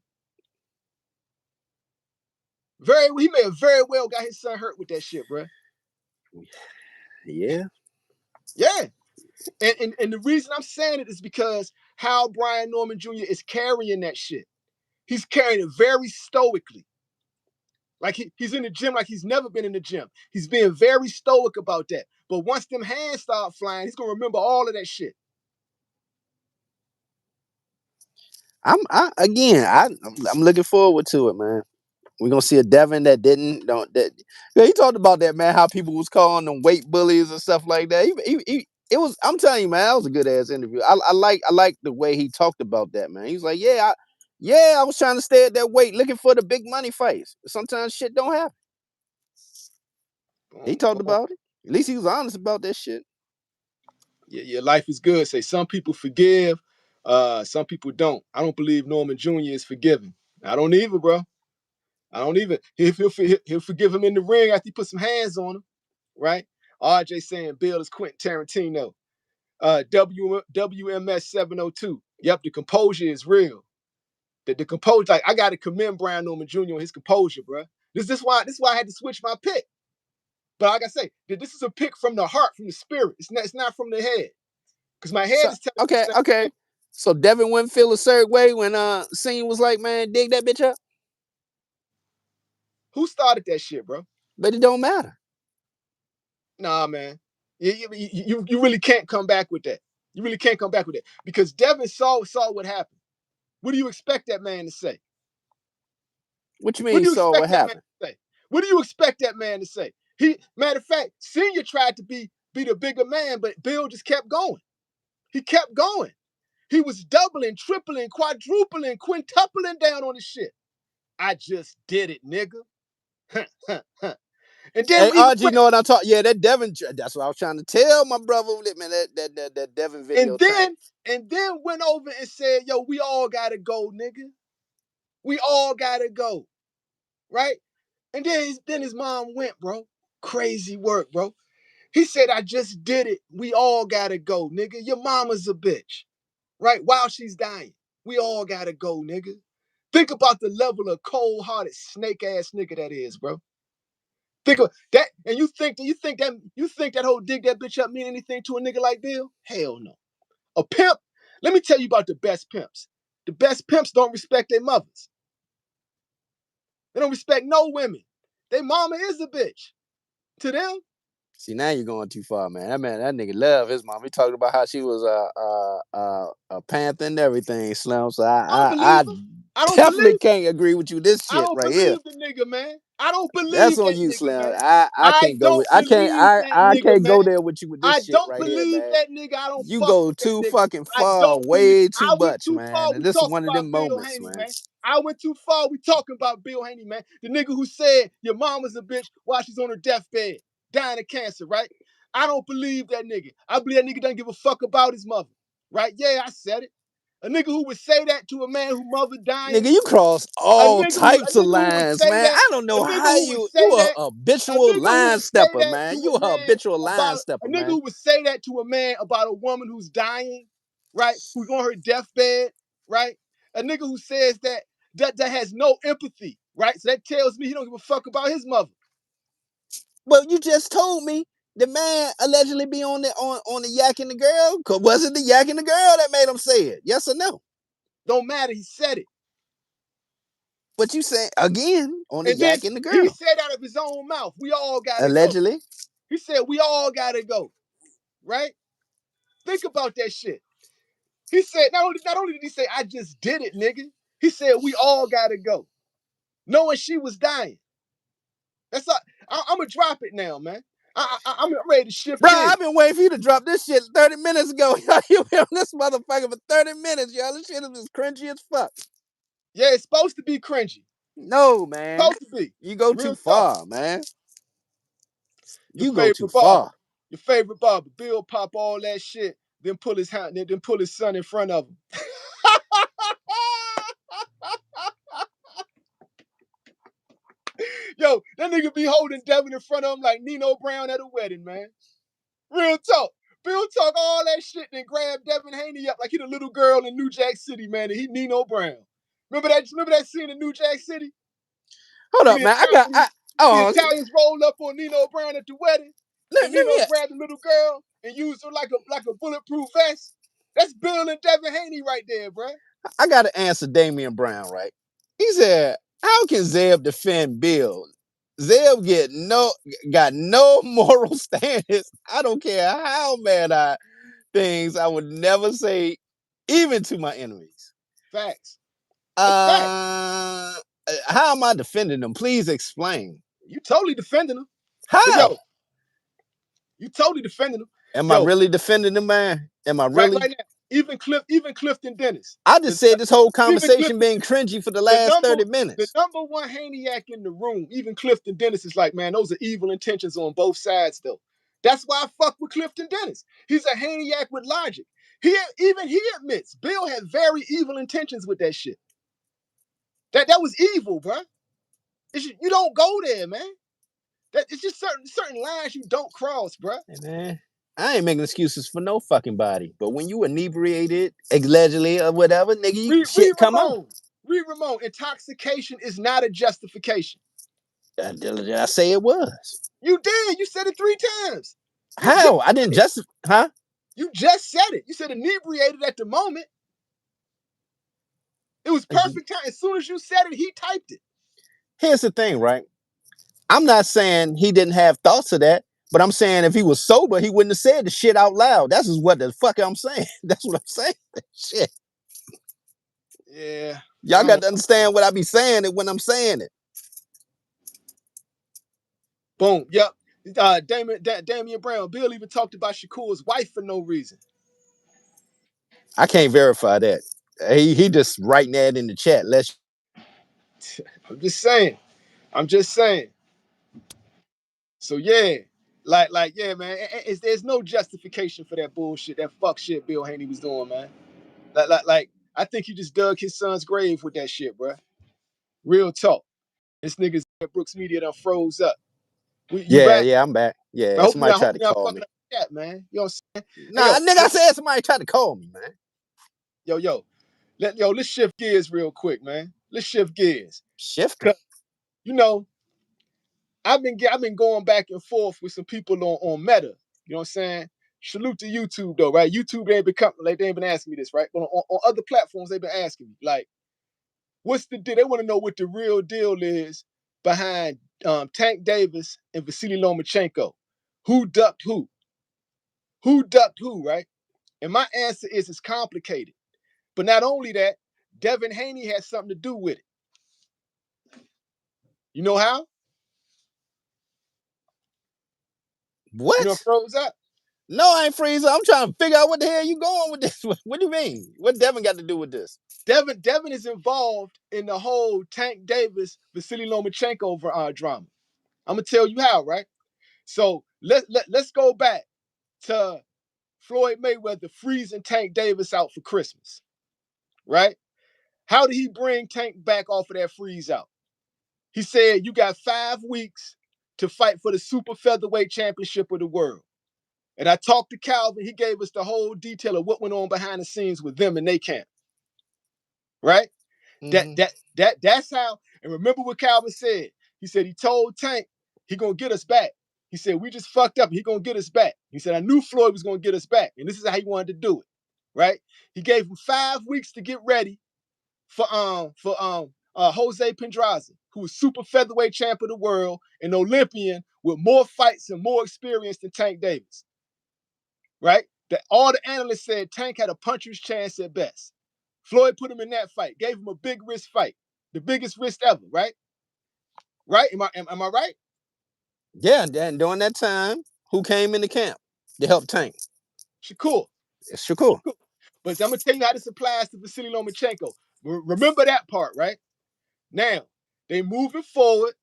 He may have very well got his son hurt with that shit, bro. Yeah. Yeah. And the reason I'm saying it is because how Brian Norman Jr. is carrying that shit. He's carrying it very stoically. Like he's in the gym like he's never been in the gym. He's being very stoic about that. But once them hands start flying, he's gonna remember all of that shit. I'm looking forward to it, man. We're gonna see a Devin that didn't don't that yeah, he talked about that, man, how people was calling them weight bullies and stuff like that. It was, I'm telling you, man, that was a good ass interview. I like the way he talked about that, man. He was like, I was trying to stay at that weight looking for the big money fights. Sometimes shit don't happen. He Boom, talked boom. about it. At least he was honest about that shit. Yeah, life is good. Say some people forgive, some people don't. I don't believe Norman Jr. is forgiving. I don't either, bro. I don't even. He'll forgive him in the ring after he put some hands on him, right? RJ saying Bill is Quentin Tarantino. WMS 702. Yep, the composure is real. The composure, like I got to commend Brian Norman Jr. on his composure, bro. This why I had to switch my pick. But like I say, this is a pick from the heart, from the spirit. It's not from the head. Because my head So is telling me okay. So Devin wouldn't feel a certain way when Scene was like, man, dig that bitch up. Who started that shit, bro? But it don't matter. Nah, man. You really can't come back with that. You really can't come back with that. Because Devin saw what happened. What do you expect that man to say? What you What mean do you saw what expect that man happened? to say? What do you expect that man to say? Matter of fact, Senior tried to be the bigger man, but Bill just kept going. He kept going. He was doubling, tripling, quadrupling, quintupling down on the shit. I just did it, nigga. And then Hey, we RG, know what I'm talking? Yeah, that Devin. That's what I was trying to tell my brother. Man, that Devin video. and then went over and said, "Yo, we all gotta go, nigga. We all gotta go, right?" And then his mom went, bro. Crazy work, bro. He said, "I just did it. We all gotta go, nigga. Your mama's a bitch, right? While she's dying, we all gotta go, nigga." Think about the level of cold-hearted snake ass nigga that is, bro. Think of that, and you think that whole dig that bitch up mean anything to a nigga like Bill? Hell no. A pimp. Let me tell you about the best pimps. The best pimps don't respect their mothers. They don't respect no women. Their mama is a bitch. To them, See, now you're going too far, man. That nigga love his mom. He talking about how she was a panther and everything, Slim. So I don't I believe him. I don't definitely believe. can't agree with you. This I shit don't right here. believe the nigga, man. I don't That's believe on that you, nigga, Slim. man. I I can't go with. don't believe that I nigga, can't man. go there with you with this I shit don't right here, believe man. that nigga. I don't You fuck go with that too nigga. fucking I far, don't believe. way too I went much, too man. far. And We this is talking one of about them Bill moments, Haney, man. man. I went too far. We talking about Bill Haney, man. The nigga who said your mama's a bitch while she's on her deathbed, dying of cancer, right? I don't believe that nigga. I believe that nigga doesn't give a fuck about his mother, right? Yeah, I said it. A nigga who would say that to a man whose mother dying, Nigga, you cross all a types of nigga who would lines, say man. that, I don't a know nigga how who would you say a that, a habitual nigga who line would say stepper, that man. to You a a man habitual line about stepper, a nigga man. who would say that to a man about a woman who's dying, right? Who's on her deathbed, right? A nigga who says that has no empathy, right? So that tells me he don't give a fuck about his mother. But you just told me the man allegedly be on the yak and the girl. Cause was it the yak and the girl that made him say it? Yes or no? Don't matter, he said it. But you saying again on the And then yak and the he girl. said out of his own mouth, we all gotta go. Allegedly. He said, we all gotta go, right? Think about that shit. He said, not only did he say, I just did it, nigga. He said, we all gotta go. Knowing she was dying. That's all. I'm gonna drop it now, man. I'm ready to shift Bro, gears. I've been waiting for you to drop this shit 30 minutes ago. You been on this motherfucker for 30 minutes, y'all. This shit is just cringy as fuck. Yeah, it's supposed to be cringy. No, man. Supposed to be. You go too Real talk. far, man. Your You go too favorite barber. far. Your favorite barber. Bill pop all that shit, then pull his hand, then pull his son in front of him. Yo, that nigga be holding Devin in front of him like Nino Brown at a wedding, man. Real talk. Bill talk all that shit, then grab Devin Haney up like he the little girl in New Jack City, man, and he Nino Brown. Remember that scene in New Jack City? Hold When up, the, man. when the Oh, Italians roll up on Nino Brown at the wedding, let and Nino me. grabbed the little girl and used her like a bulletproof vest. That's Bill and Devin Haney right there, bruh. I got to answer Damian Brown, right? He said, "How can Zeb defend Bill? Zeb got no moral standards. I don't care how mad I would never say, even to my enemies. Facts. That's facts. Uh, how am I defending them? Please explain. You totally defending him. But How? yo, you totally defending him. Am I Yo, really defending them, man? Am I right, really? right now, even Clifton Dennis, I just said this whole even conversation Clifton, being cringy for the the last number 30 the minutes. number one Haniac in the room, even Clifton Dennis is like, man, those are evil intentions on both sides, though. That's why I fuck with Clifton Dennis. He's a Haniac with logic. He admits Bill had very evil intentions with that shit. That was evil, bro. You don't go there, man. It's just certain lines you don't cross, bro. Hey, man, I ain't making excuses for no fucking body. But when you inebriated, allegedly or whatever, nigga, Read shit come out. Ramon. Read Ramon, intoxication is not a justification. Did I say it was? You did. You said it 3 times. You just How? I didn't just, huh? you just said it. You said inebriated at the moment. It was perfect time. As soon as you said it, he typed it. Here's the thing, right? I'm not saying he didn't have thoughts of that, but I'm saying if he was sober, he wouldn't have said the shit out loud. That's just what the fuck I'm saying. That's what I'm saying. Shit. Yeah. Y'all got to understand what I be saying it when I'm saying it. Boom. Yep. Damian Brown. Bill even talked about Shakur's wife for no reason. I can't verify that. He just writing that in the chat. I'm just saying. I'm just saying. So yeah, yeah, man. There's no justification for that bullshit, that fuck shit Bill Haney was doing, man. Like, I think he just dug his son's grave with that shit, bro. Real talk. This nigga's at Brooks Media done froze up. You Yeah, back? yeah, I'm back. I Yeah, hope somebody tried to you're not call fucking me. up the chat, man. You know what I'm saying? Hey, Nah, nigga, I said somebody tried to call me, man. Yo, let's shift gears real quick, man. Let's shift gears. Shifter. You know, I've been going back and forth with some people on Meta. You know what I'm saying? Salute to YouTube though, right? YouTube they ain't been asking me this, right? But on other platforms they've been asking me, like, what's the deal? They want to know what the real deal is behind Tank Davis and Vasiliy Lomachenko. Who ducked who? Who ducked who, right? And my answer is it's complicated. But not only that, Devin Haney has something to do with it. You know how? You know, What? froze up. No, I ain't freezing. I'm trying to figure out what the hell you going with this. What do you mean? What Devin got to do with this? Devin is involved in the whole Tank Davis, Vasiliy Lomachenko drama. I'm gonna tell you how, right? So let's go back to Floyd Mayweather freezing Tank Davis out for Christmas, right? How did he bring Tank back off of that freeze out? He said, you got 5 weeks to fight for the super featherweight championship of the world. And I talked to Calvin. He gave us the whole detail of what went on behind the scenes with them and they camp, right? Mm-hmm. That's how. And remember what Calvin said. He said he told Tank he gonna get us back. He said we just fucked up. He gonna get us back. He said I knew Floyd was gonna get us back, and this is how he wanted to do it, right? He gave him 5 weeks to get ready for Jose Pedraza, who was super featherweight champ of the world, an Olympian with more fights and more experience than Tank Davis, right? That all the analysts said Tank had a puncher's chance at best. Floyd put him in that fight, gave him a big risk fight, the biggest risk ever, right? Right? Am I right? Yeah, and during that time, who came in the camp to help Tank? Shakur. It's Shakur. But I'm gonna tell you how this applies to Vasiliy Lomachenko. Remember that part, right? Now they moving forward.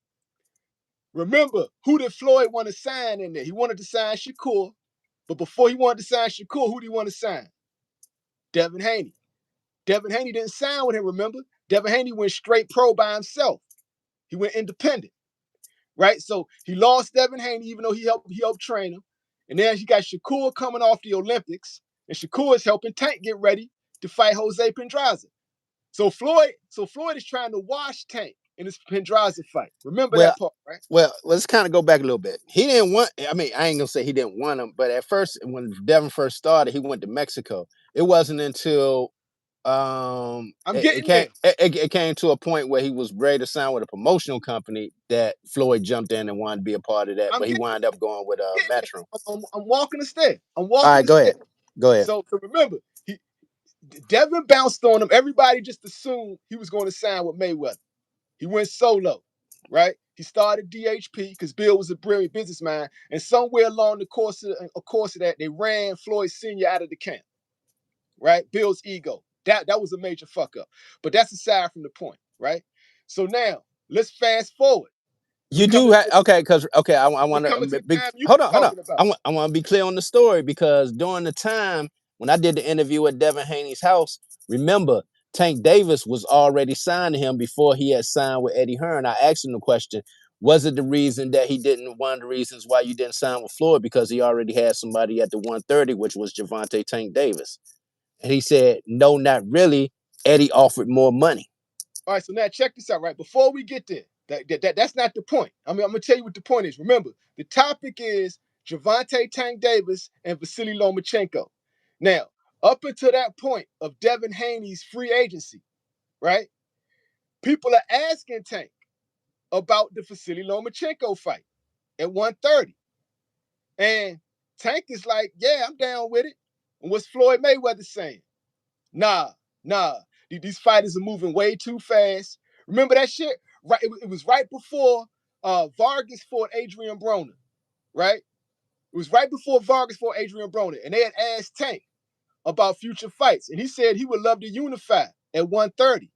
Remember who did Floyd want to sign in there? He wanted to sign Shakur, but before he wanted to sign Shakur, who did he want to sign? Devin Haney. Devin Haney didn't sign with him. Remember, Devin Haney went straight pro by himself. He went independent. Right? So he lost Devin Haney, even though he helped train him. And then he got Shakur coming off the Olympics, and Shakur is helping Tank get ready to fight Jose Pedraza. So Floyd is trying to wash Tank in this Pedraza fight. Remember Well, that part, right? well, let's kind of go back a little bit. He didn't want. I mean, I ain't gonna say he didn't want him, but at first, when Devin first started, he went to Mexico. It wasn't until I'm getting there. it came to a point where he was ready to sign with a promotional company that Floyd jumped in and wanted to be a part of that, I'm but he getting, wound up going with getting there. Metro. I'm walking the step. I'm All walking right, the go step. ahead. Go ahead. So remember, Devin bounced on him. Everybody just assumed he was going to sign with Mayweather. He went solo, right? He started DHP because Bill was a brilliant businessman, and somewhere along the course of that, they ran Floyd Sr. out of the camp, right? Bill's ego. That was a major fuck up. But that's aside from the point, right? So now let's fast forward. You do have okay, because okay, I We're want coming to to the time you hold on, hold on. talking about. I want to be clear on the story because during the time when I did the interview at Devin Haney's house, remember Tank Davis was already signed to him before he had signed with Eddie Hearn. I asked him the question: was it the reason that he didn't? One of the reasons why you didn't sign with Floyd because he already had somebody at the 130, which was Gervonta Tank Davis, and he said, "No, not really. Eddie offered more money." All right, so now check this out, right? Before we get there, that's not the point. I'm gonna tell you what the point is. Remember, the topic is Gervonta Tank Davis and Vasiliy Lomachenko. Now, up until that point of Devin Haney's free agency, right? People are asking Tank about the Vasiliy Lomachenko fight at 130. And Tank is like, yeah, I'm down with it. And what's Floyd Mayweather saying? Nah, nah. These fighters are moving way too fast. Remember that shit? Right, it was right before Vargas fought Adrian Broner, right? It was right before Vargas fought Adrian Broner, and they had asked Tank about future fights, and he said he would love to unify at 130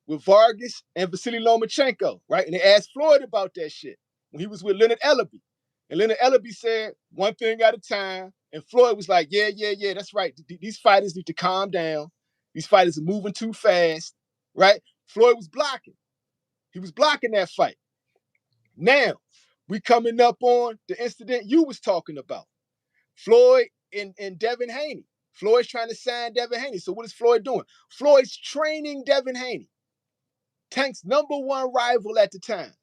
with Vargas and Vasiliy Lomachenko, right? And they asked Floyd about that shit when he was with Leonard Ellaby. And Leonard Ellaby said, one thing at a time. And Floyd was like, yeah, that's right. These fighters need to calm down. These fighters are moving too fast, right? Floyd was blocking. He was blocking that fight. Now, we coming up on the incident you was talking about. Floyd and Devin Haney. Floyd's trying to sign Devin Haney. So what is Floyd doing? Floyd's training Devin Haney, Tank's number one rival at the time.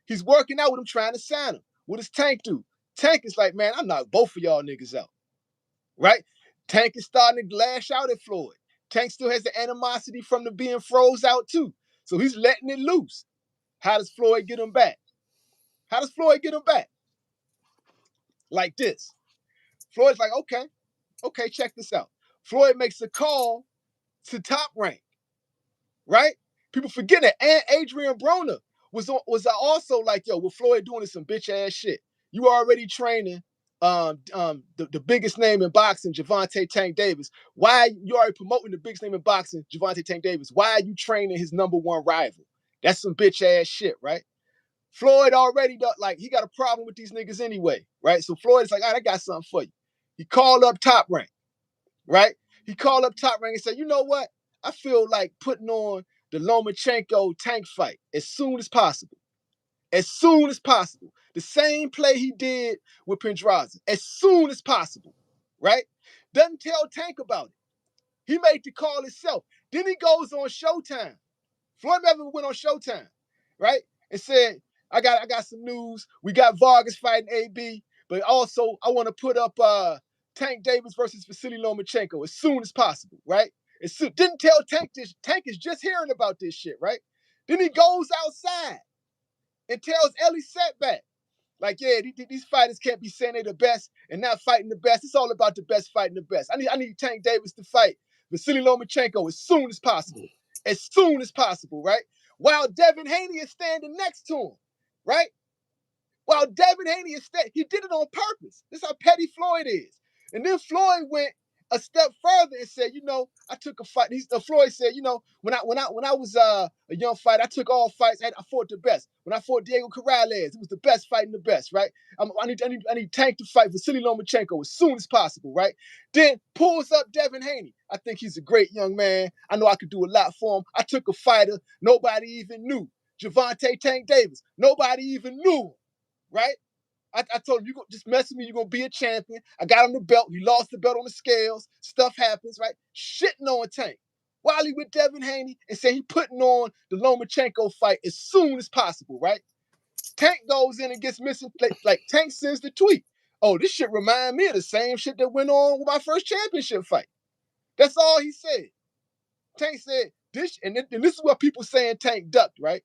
He's working out with him, trying to sign him. What does Tank do? Tank is like, man, I'm knocking both of y'all niggas out, right? Tank is starting to lash out at Floyd. Tank still has the animosity from the being froze out too. So he's letting it loose. How does Floyd get him back? How does Floyd get him back? Like this. Floyd's like, okay, check this out. Floyd makes a call to Top Rank, right? People forget that. And Adrian Broner was also like, yo, what Floyd doing is some bitch ass shit. You already training the biggest name in boxing, Gervonta Tank Davis. Why you already promoting the biggest name in boxing, Gervonta Tank Davis? Why are you training his number one rival? That's some bitch ass shit, right? Floyd already like he got a problem with these niggas anyway, right? So Floyd is like, all right, I got something for you. He called up Top Rank, right? He called up Top Rank and said, you know what? I feel like putting on the Lomachenko Tank fight as soon as possible. As soon as possible. The same play he did with Pendraza. As soon as possible, right? Doesn't tell Tank about it. He made the call himself. Then he goes on Showtime. Floyd Mayweather went on Showtime, right? And said, I got some news. We got Vargas fighting AB, but also I want to put up Tank Davis versus Vasiliy Lomachenko as soon as possible, right? Didn't tell Tank this. Tank is just hearing about this shit, right? Then he goes outside and tells Ellie Setback, like, yeah, these fighters can't be saying they're the best and not fighting the best. It's all about the best fighting the best. I need Tank Davis to fight Vasiliy Lomachenko as soon as possible. As soon as possible, right? While Devin Haney is standing next to him, right? While Devin Haney is standing, he did it on purpose. This is how petty Floyd is. And then Floyd went a step further and said, you know, I took a fight. Floyd said, you know, when I was a young fighter, I took all fights. I fought the best. When I fought Diego Corrales, it was the best fighting the best, right? I need Tank to fight Vasiliy Lomachenko as soon as possible, right? Then pulls up Devin Haney. I think he's a great young man. I know I could do a lot for him. I took a fighter nobody even knew. Gervonta Tank Davis. Nobody even knew him, right? I told him, you just mess with me, you're going to be a champion. I got him the belt. He lost the belt on the scales. Stuff happens, right? Shitting on Tank. While he with Devin Haney and saying he putting on the Lomachenko fight as soon as possible, right? Tank goes in and gets missing. Like Tank sends the tweet. Oh, this shit remind me of the same shit that went on with my first championship fight. That's all he said. Tank said, this, and this is what people saying Tank ducked, right?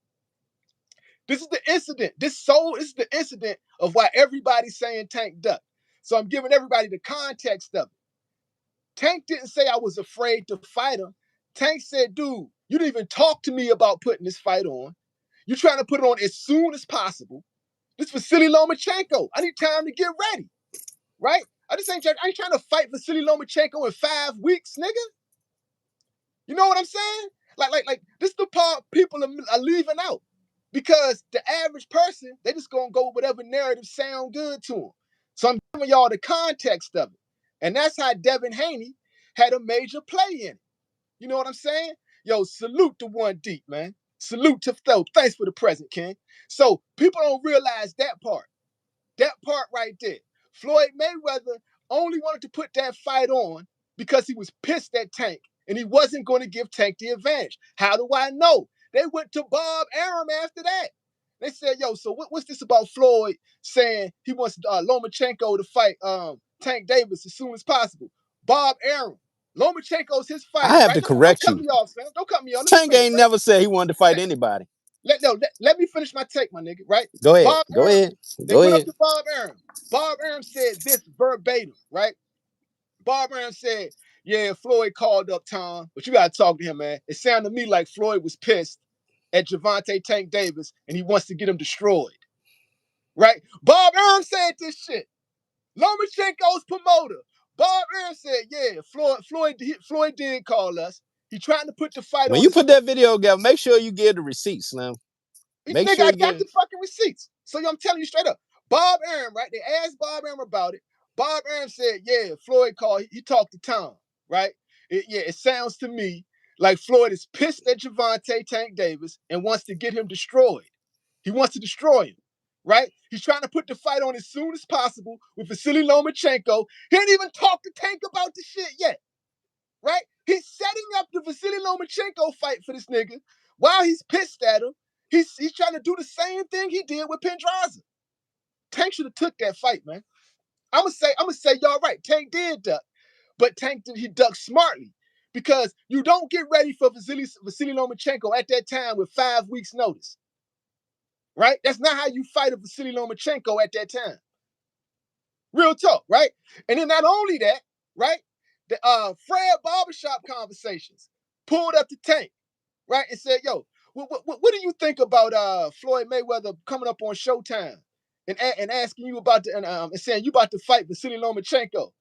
This is the incident. This is the incident of why everybody's saying Tank ducked. So I'm giving everybody the context of it. Tank didn't say I was afraid to fight him. Tank said, dude, you didn't even talk to me about putting this fight on. You're trying to put it on as soon as possible. This Vasiliy Lomachenko. I need time to get ready, right? I ain't trying to fight Vasiliy Lomachenko in 5 weeks, nigga. You know what I'm saying? Like this is the part people are leaving out. Because the average person, they just gonna go with whatever narrative sound good to them. So I'm giving y'all the context of it. And that's how Devin Haney had a major play in it. You know what I'm saying? Yo, salute to One Deep, man. Salute to Phil. Thanks for the present, King. So people don't realize that part. That part right there. Floyd Mayweather only wanted to put that fight on because he was pissed at Tank and he wasn't going to give Tank the advantage. How do I know? They went to Bob Arum after that. They said, yo, so what's this about Floyd saying he wants Lomachenko to fight Tank Davis as soon as possible? Bob Arum. Lomachenko's his fighter, I have right? to Don't correct cut you. me off, man. Don't cut me off. Let me Tank finish, ain't right? never said he wanted to fight anybody. Let me finish my take, my nigga, right? Go ahead. Bob Go Arum, ahead. they Go went up ahead. to Bob Arum. Bob Arum said this verbatim, right? Bob Arum said, yeah, Floyd called up Tom, but you got to talk to him, man. It sounded to me like Floyd was pissed at Gervonta Tank Davis and he wants to get him destroyed, right? Bob Arum said this shit. Lomachenko's promoter. Bob Arum said, yeah, Floyd did call us. He trying to put the fight When on you us. put that video together, make sure you give the receipts, Slim. Make Nigga, sure I you got get. the fucking receipts. So I'm telling you straight up. Bob Arum, right? They asked Bob Arum about it. Bob Arum said, yeah, Floyd called. He talked to Tom, right? It sounds to me like Floyd is pissed at Gervonta Tank Davis and wants to get him destroyed. He wants to destroy him, right? He's trying to put the fight on as soon as possible with Vasiliy Lomachenko. He ain't even talked to Tank about the shit yet, right? He's setting up the Vasiliy Lomachenko fight for this nigga while he's pissed at him. He's trying to do the same thing he did with Pendraza. Tank should have took that fight, man. I'm gonna say y'all right. Tank did duck, but he ducked smartly because you don't get ready for Vasiliy Lomachenko at that time with 5 weeks notice, right? That's not how you fight a Vasiliy Lomachenko at that time. Real talk, right? And then not only that, right? The Fred barbershop conversations pulled up the Tank, right, and said, "Yo, what do you think about Floyd Mayweather coming up on Showtime and asking you about and saying you about to fight Vasiliy Lomachenko?"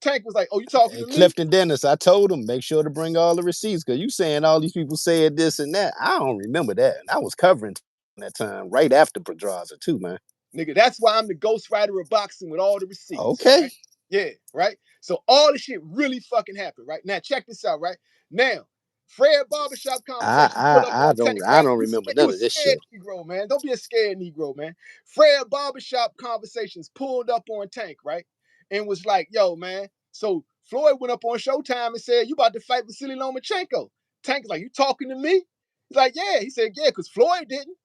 Tank was like, "Oh, you talking Hey, to me?" Clifton Dennis, I told him make sure to bring all the receipts because you saying all these people said this and that. I don't remember that. And I was covering that time right after Pedraza too, man. Nigga, that's why I'm the ghostwriter of boxing with all the receipts, Okay. right? Yeah, right? So all this shit really fucking happened, right? Now check this out, right? Now, Fred Barbershop conversation pull up on Tank, I right? don't remember You none a of this scared shit. Negro, man. Don't be a scared Negro, man. Fred Barbershop conversations pulled up on Tank, right? And was like, yo, man. So Floyd went up on Showtime and said, you about to fight Vasiliy Lomachenko. Tank's like, you talking to me? He's like, yeah. He said, yeah, because Floyd didn't.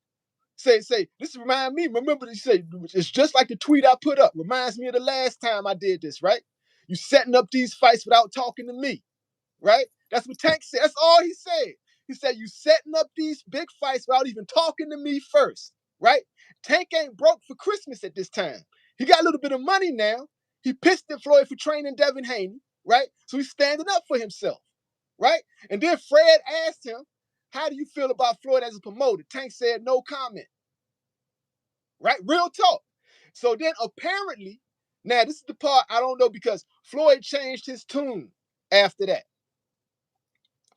Say, this remind me, remember he said, it's just like the tweet I put up. Reminds me of the last time I did this, right? You setting up these fights without talking to me, right? That's what Tank said. That's all he said. He said, you setting up these big fights without even talking to me first, right? Tank ain't broke for Christmas at this time. He got a little bit of money now. He pissed at Floyd for training Devin Haney, right? So he's standing up for himself, right? And then Fred asked him, how do you feel about Floyd as a promoter? Tank said, no comment, right? Real talk. So then apparently, now this is the part I don't know because Floyd changed his tune after that.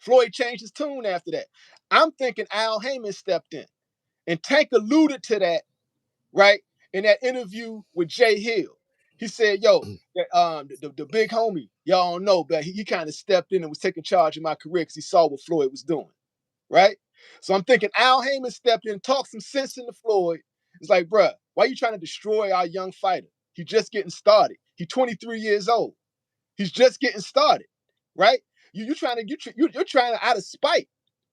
Floyd changed his tune after that. I'm thinking Al Haymon stepped in. And Tank alluded to that, right, in that interview with Jay Hill. He said, yo, the big homie, y'all don't know, but he kind of stepped in and was taking charge of my career because he saw what Floyd was doing, right? So I'm thinking Al Haymon stepped in, talked some sense into Floyd. It's like, bruh, why are you trying to destroy our young fighter? He's just getting started. He's 23 years old. He's just getting started, right? You're trying to out of spite,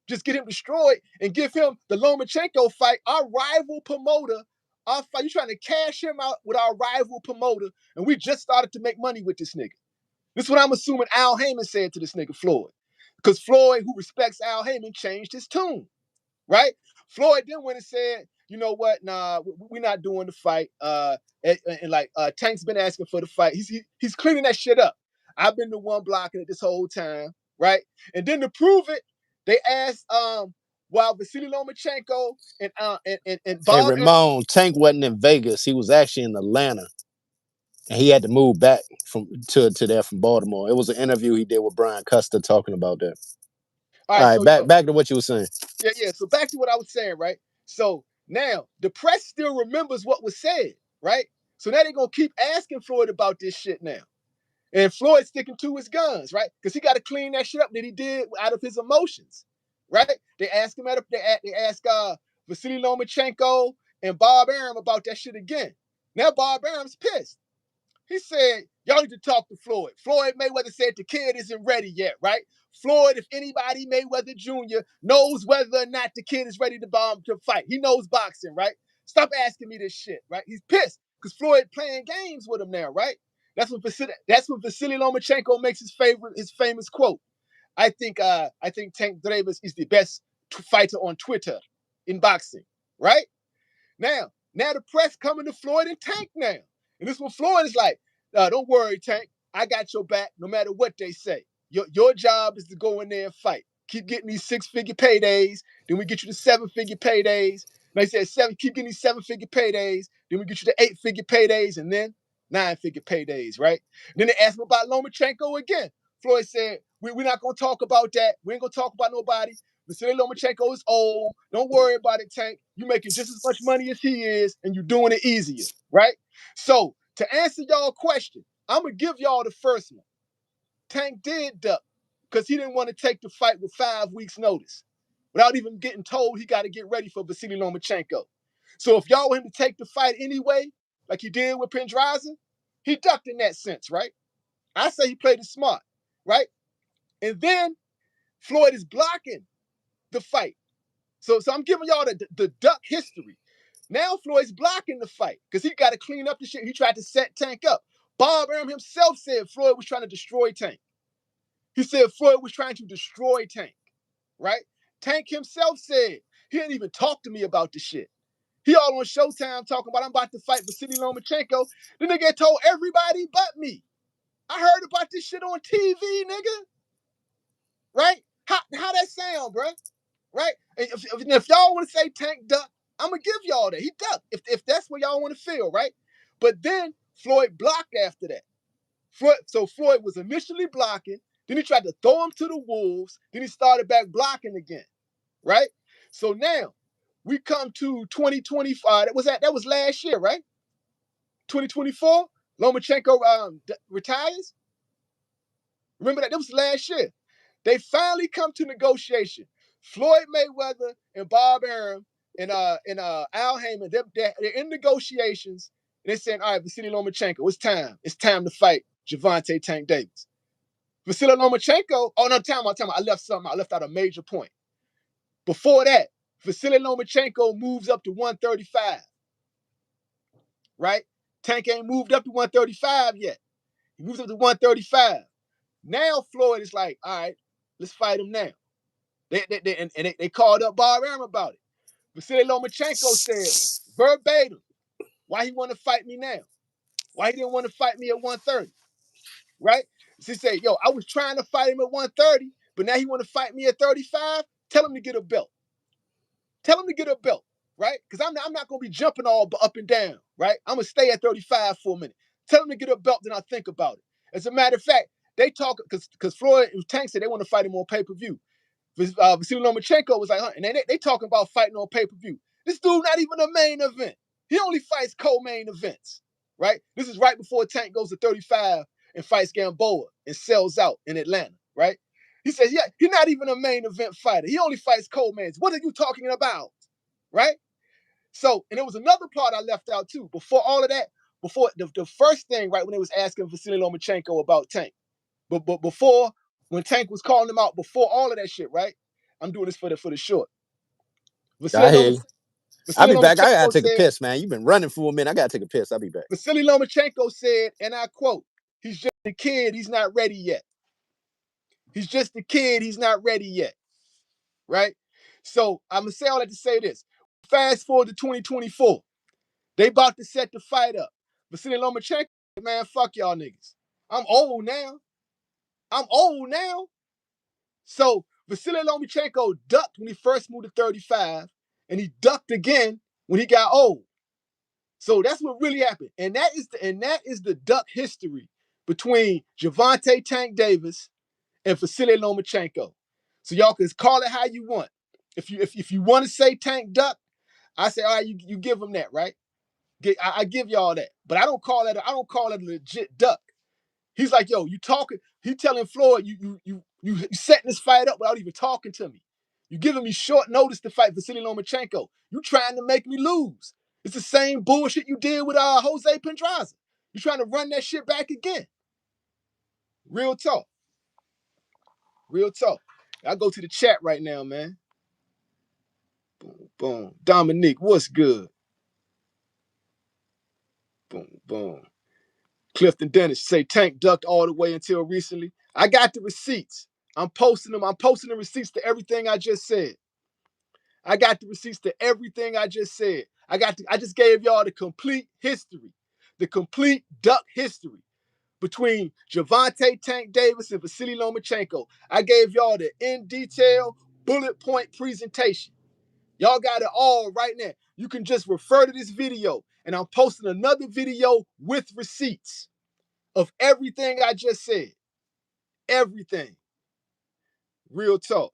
just get him destroyed and give him the Lomachenko fight, our rival promoter. Our fight, you're trying to cash him out with our rival promoter, and we just started to make money with this nigga. This is what I'm assuming Al Haymon said to this nigga Floyd, because Floyd, who respects Al Haymon, changed his tune, right? Floyd then went and said, you know what? Nah, we're not doing the fight. And like Tank's been asking for the fight. He's cleaning that shit up. I've been the one blocking it this whole time, right? And then to prove it, they asked while Vasiliy Lomachenko and Hey, Bob Arum. Ramon, Tank wasn't in Vegas. He was actually in Atlanta. And he had to move back to there from Baltimore. It was an interview he did with Brian Custer talking about that. All All right, right, so yo, back to what you were saying. yeah. So back to what I was saying, right? So now the press still remembers what was said, right? So now they're gonna keep asking Floyd about this shit now. And Floyd sticking to his guns, right? Because he got to clean that shit up that he did out of his emotions, right? They asked him they asked Vasiliy Lomachenko and Bob Arum about that shit again. Now Bob Arum's pissed. He said, y'all need to talk to Floyd. Floyd Mayweather said the kid isn't ready yet, right? Floyd, if anybody, Mayweather Jr., knows whether or not the kid is ready to fight. He knows boxing, right? Stop asking me this shit, right? He's pissed because Floyd playing games with him now, right? That's what Vasiliy Lomachenko makes his famous quote. I think Tank Davis is the best fighter on Twitter in boxing, right? Now the press coming to Floyd and Tank now. And this is what Floyd is like, don't worry, Tank. I got your back no matter what they say. Your job is to go in there and fight. Keep getting these 6-figure paydays. Then we get you the 7-figure paydays. And they said keep getting these 7-figure paydays. Then we get you the 8-figure paydays and then 9-figure paydays, right? And then they asked him about Lomachenko again. Floyd said, we're not going to talk about that. We ain't going to talk about nobody. Vasiliy Lomachenko is old. Don't worry about it, Tank. You're making just as much money as he is, and you're doing it easier, right? So, to answer y'all question, I'm going to give y'all the first one. Tank did duck because he didn't want to take the fight with 5 weeks' notice without even getting told he got to get ready for Vasiliy Lomachenko. So, if y'all want him to take the fight anyway, like he did with Pendraza, he ducked in that sense, right? I say he played it smart, right? And then Floyd is blocking the fight. So I'm giving y'all the duck history. Now Floyd's blocking the fight because he got to clean up the shit. He tried to set Tank up. Barber himself said Floyd was trying to destroy Tank. He said Floyd was trying to destroy Tank, right? Tank himself said he didn't even talk to me about the shit. He all on Showtime talking about I'm about to fight Vasiliy Lomachenko. Then they get told everybody but me. I heard about this shit on TV, nigga. Right? How that sound, bro? Right? And if y'all want to say Tank duck, I'm gonna give y'all that. He ducked. If that's what y'all want to feel, right? But then Floyd blocked after that. Floyd was initially blocking, then he tried to throw him to the wolves, then he started back blocking again, right? So now we come to 2025. That was last year, right? 2024, Lomachenko retires. Remember that was last year. They finally come to negotiation. Floyd Mayweather and Barber and Al Haymon, they're in negotiations. And they're saying, all right, Vasiliy Lomachenko, it's time. It's time to fight Gervonta Tank Davis. Vasiliy Lomachenko, oh no, time out. I left something. I left out a major point. Before that, Vasiliy Lomachenko moves up to 135. Right? Tank ain't moved up to 135 yet. He moves up to 135. Now Floyd is like, all right, let's fight him now. They called up Barber about it. Vasiliy Lomachenko said verbatim, why he want to fight me now? Why he didn't want to fight me at 130? Right? She said, yo, I was trying to fight him at 130, but now he want to fight me at 35. Tell him to get a belt. Tell him to get a belt, right? Because I'm not going to be jumping all up and down, right? I'm going to stay at 35 for a minute. Tell him to get a belt, then I'll think about it. As a matter of fact, they talk, because Floyd and Tank said they want to fight him on pay-per-view. Vasiliy Lomachenko was like, huh? And they talking about fighting on pay-per-view. This dude not even a main event. He only fights co-main events, right? This is right before Tank goes to 35 and fights Gamboa and sells out in Atlanta, right? He says, yeah, he's not even a main event fighter. He only fights co-mains. What are you talking about, right? So, and there was another part I left out too. Before all of that, before the first thing, right, when they was asking Vasiliy Lomachenko about Tank, but before, when Tank was calling him out, before all of that shit, right? I'm doing this for the short. I hear Vasiliy you. I'll be back. I gotta Lomachenko take a said, piss, man. You've been running for a minute. I gotta take a piss. I'll be back. Vasiliy Lomachenko said, and I quote, he's just a kid, he's not ready yet. He's just a kid, he's not ready yet. Right? So I'm gonna say all that to say this. Fast forward to 2024. They about to set the fight up. Vasiliy Lomachenko, man, fuck y'all niggas. I'm old now. So Vasiliy Lomachenko ducked when he first moved to 35, and he ducked again when he got old. So that's what really happened. And that is the duck history between Gervonta Tank Davis and Vasiliy Lomachenko. So y'all can call it how you want. If you want to say Tank duck, I say, all right, you give him that, right? I give y'all that. But I don't call that a legit duck. He's like, yo, you talking, he telling Floyd, you setting this fight up without even talking to me. You giving me short notice to fight Vasiliy Lomachenko. You trying to make me lose. It's the same bullshit you did with Jose Pedraza. You're trying to run that shit back again. Real talk. Real talk. I go to the chat right now, man. Boom, boom. Dominique, what's good? Boom, boom. Clifton Dennis say Tank ducked all the way until recently. I got the receipts. I'm posting them. I'm posting the receipts to everything I just said. I got the receipts to everything I just said. I just gave y'all the complete history, the complete duck history between Gervonta Tank Davis and Vasiliy Lomachenko. I gave y'all the in detail bullet point presentation. Y'all got it all right now. You can just refer to this video, and I'm posting another video with receipts of everything I just said. Everything. Real talk.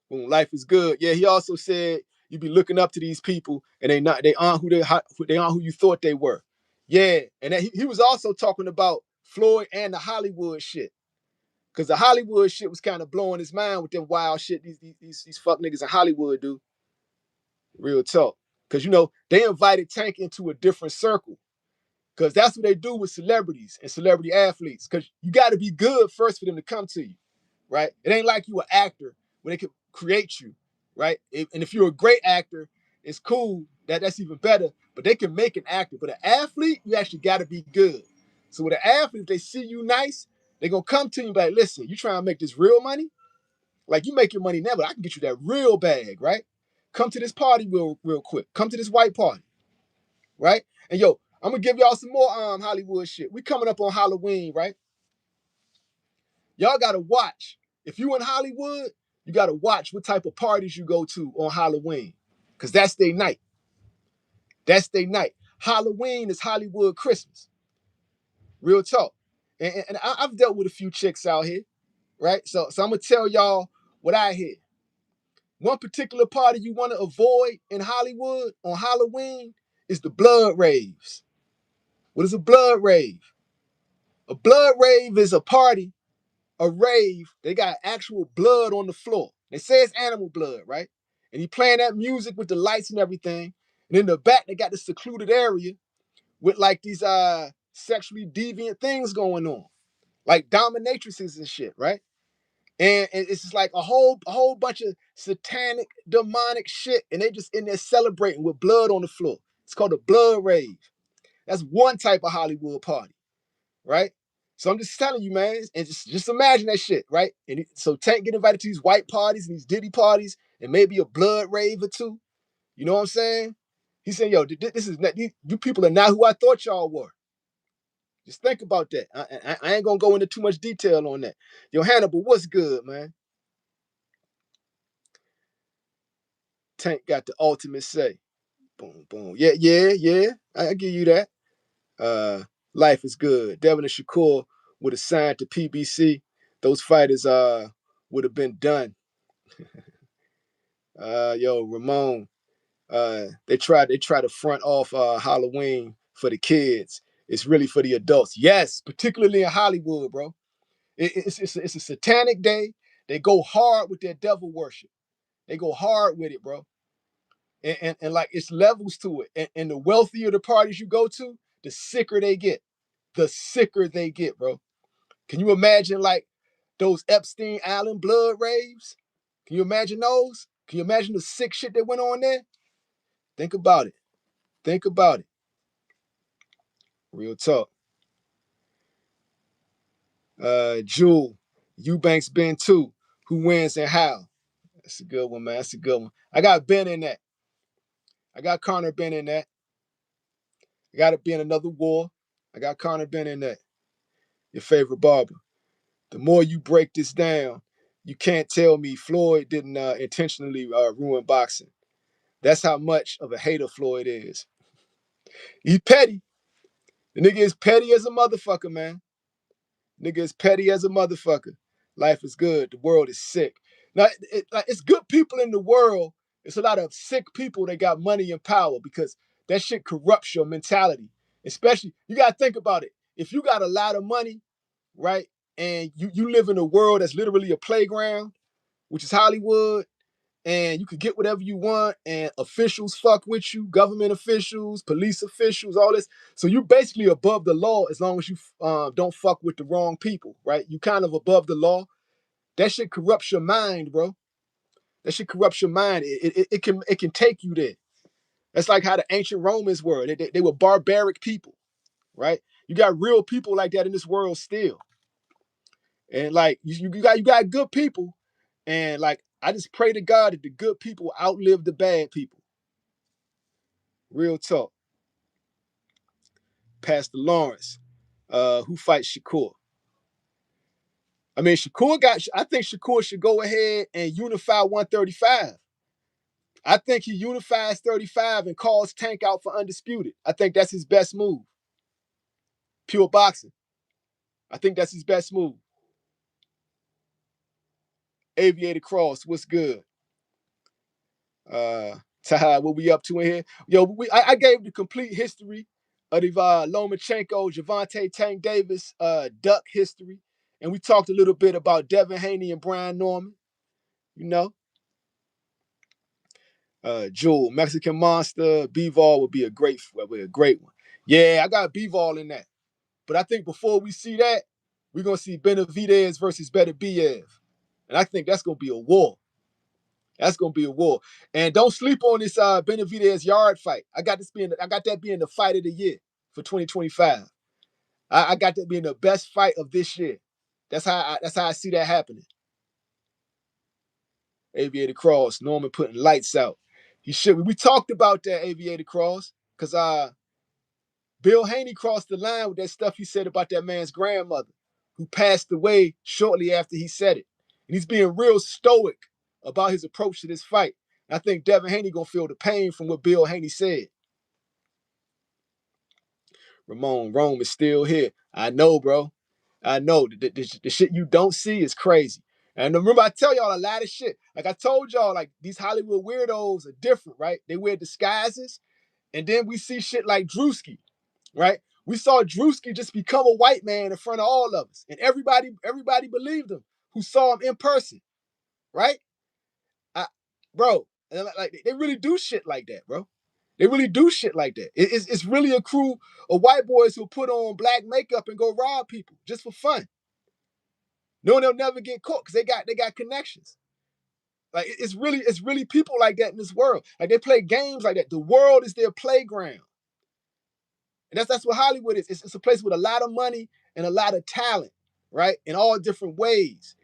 Boom, life is good. Yeah, he also said you be looking up to these people and they aren't who you thought they were. Yeah, and he was also talking about Floyd and the Hollywood shit. Cause the Hollywood shit was kind of blowing his mind with them wild shit these fuck niggas in Hollywood do. Real talk. Cause they invited Tank into a different circle. Cause that's what they do with celebrities and celebrity athletes. Cause you got to be good first for them to come to you, right? It ain't like you an actor where they can create you, right? And if you're a great actor, it's cool. That's even better. But they can make an actor. But an athlete, you actually got to be good. So with an athlete, if they see you nice, they're gonna come to you and be like, listen, you trying to make this real money? Like you make your money now, but I can get you that real bag, right? Come to this party real quick. Come to this white party, right? And yo, I'm gonna give y'all some more Hollywood shit. We coming up on Halloween, right? Y'all gotta watch. If you in Hollywood, you gotta watch what type of parties you go to on Halloween. Cause that's their night. That's their night. Halloween is Hollywood Christmas. Real talk. And I've dealt with a few chicks out here, right? So I'm gonna tell y'all what I hear. One particular party you want to avoid in Hollywood on Halloween is the blood raves. What is a blood rave? A blood rave is a party, a rave. They got actual blood on the floor. They say it's animal blood, right? And you playing that music with the lights and everything. And in the back, they got this secluded area with like these sexually deviant things going on, like dominatrices and shit, right? And it's just like a whole bunch of satanic, demonic shit, and they just in there celebrating with blood on the floor. It's called a blood rave. That's one type of Hollywood party, right? So I'm just telling you, man, and just imagine that shit, right? And so Tank get invited to these white parties and these Diddy parties, and maybe a blood rave or two. You know what I'm saying? He said, "Yo, this is not, you people are not who I thought y'all were." Just think about that. I ain't gonna go into too much detail on that. Yo, Hannibal, what's good, man? Tank got the ultimate say. Boom, boom. Yeah. I give you that. Uh, life is good. Devin and Shakur would have signed to PBC. Those fighters would have been done. Yo, Ramon. They try to front off Halloween for the kids. It's really for the adults. Yes, particularly in Hollywood, bro. It's a satanic day. They go hard with their devil worship. They go hard with it, bro. And like it's levels to it. And the wealthier the parties you go to, the sicker they get. The sicker they get, bro. Can you imagine like those Epstein Island blood raves? Can you imagine those? Can you imagine the sick shit that went on there? Think about it. Think about it. Real talk. Jewel, Eubanks Ben 2. Who wins and how? That's a good one, man. That's a good one. I got Ben in that. I got Connor Ben in that. I got to be in another war. I got Connor Ben in that. Your favorite barber. The more you break this down, you can't tell me Floyd didn't intentionally ruin boxing. That's how much of a hater Floyd is. He's petty. The nigga is petty as a motherfucker, man. Nigga is petty as a motherfucker. Life is good. The world is sick. Now, it's good people in the world. It's a lot of sick people that got money and power because that shit corrupts your mentality. Especially, you got to think about it. If you got a lot of money, right, and you live in a world that's literally a playground, which is Hollywood, and you could get whatever you want, and officials fuck with you, government officials, police officials, all this. So you're basically above the law as long as you don't fuck with the wrong people, right? You kind of above the law. That shit corrupts your mind, bro. That shit corrupts your mind. It can take you there. That's like how the ancient Romans were. They were barbaric people, right? You got real people like that in this world still. And like you got good people, and like I just pray to God that the good people outlive the bad people. Real talk. Pastor Lawrence, who fights Shakur. I mean, I think Shakur should go ahead and unify 135. I think he unifies 35 and calls Tank out for undisputed. I think that's his best move. Pure boxing. I think that's his best move. Aviator Cross, what's good? Tahad, what we up to in here? Yo, I gave the complete history of the Lomachenko, Gervonta Tank Davis duck history. And we talked a little bit about Devin Haney and Brian Norman, you know. Jewel, Mexican Monster, B-Vol would be a great one. Yeah, I got B-Vol in that. But I think before we see that, we're going to see Benavidez versus Beterbiev. And I think that's going to be a war. That's gonna be a war. And don't sleep on this Benavidez yard fight. I got that being the fight of the year for 2025. I got that being the best fight of this year. That's how I see that happening. Aviator Cross, Norman putting lights out. He should. We talked about that, Aviator Cross, because Bill Haney crossed the line with that stuff he said about that man's grandmother, who passed away shortly after he said it. And he's being real stoic about his approach to this fight. I think Devin Haney gonna feel the pain from what Bill Haney said. Ramon Rome is still here. I know, bro. I know. The shit you don't see is crazy. And remember, I tell y'all a lot of shit. Like I told y'all, like these Hollywood weirdos are different, right? They wear disguises. And then we see shit like Drewski, right? We saw Drewski just become a white man in front of all of us. And everybody believed him who saw him in person, right? Bro, like they really do shit like that, bro. They really do shit like that. It's really a crew of white boys who put on black makeup and go rob people just for fun. No, they'll never get caught because they got connections. Like it's really people like that in this world. Like they play games like that. The world is their playground, and that's what Hollywood is. It's a place with a lot of money and a lot of talent, right? In all different ways.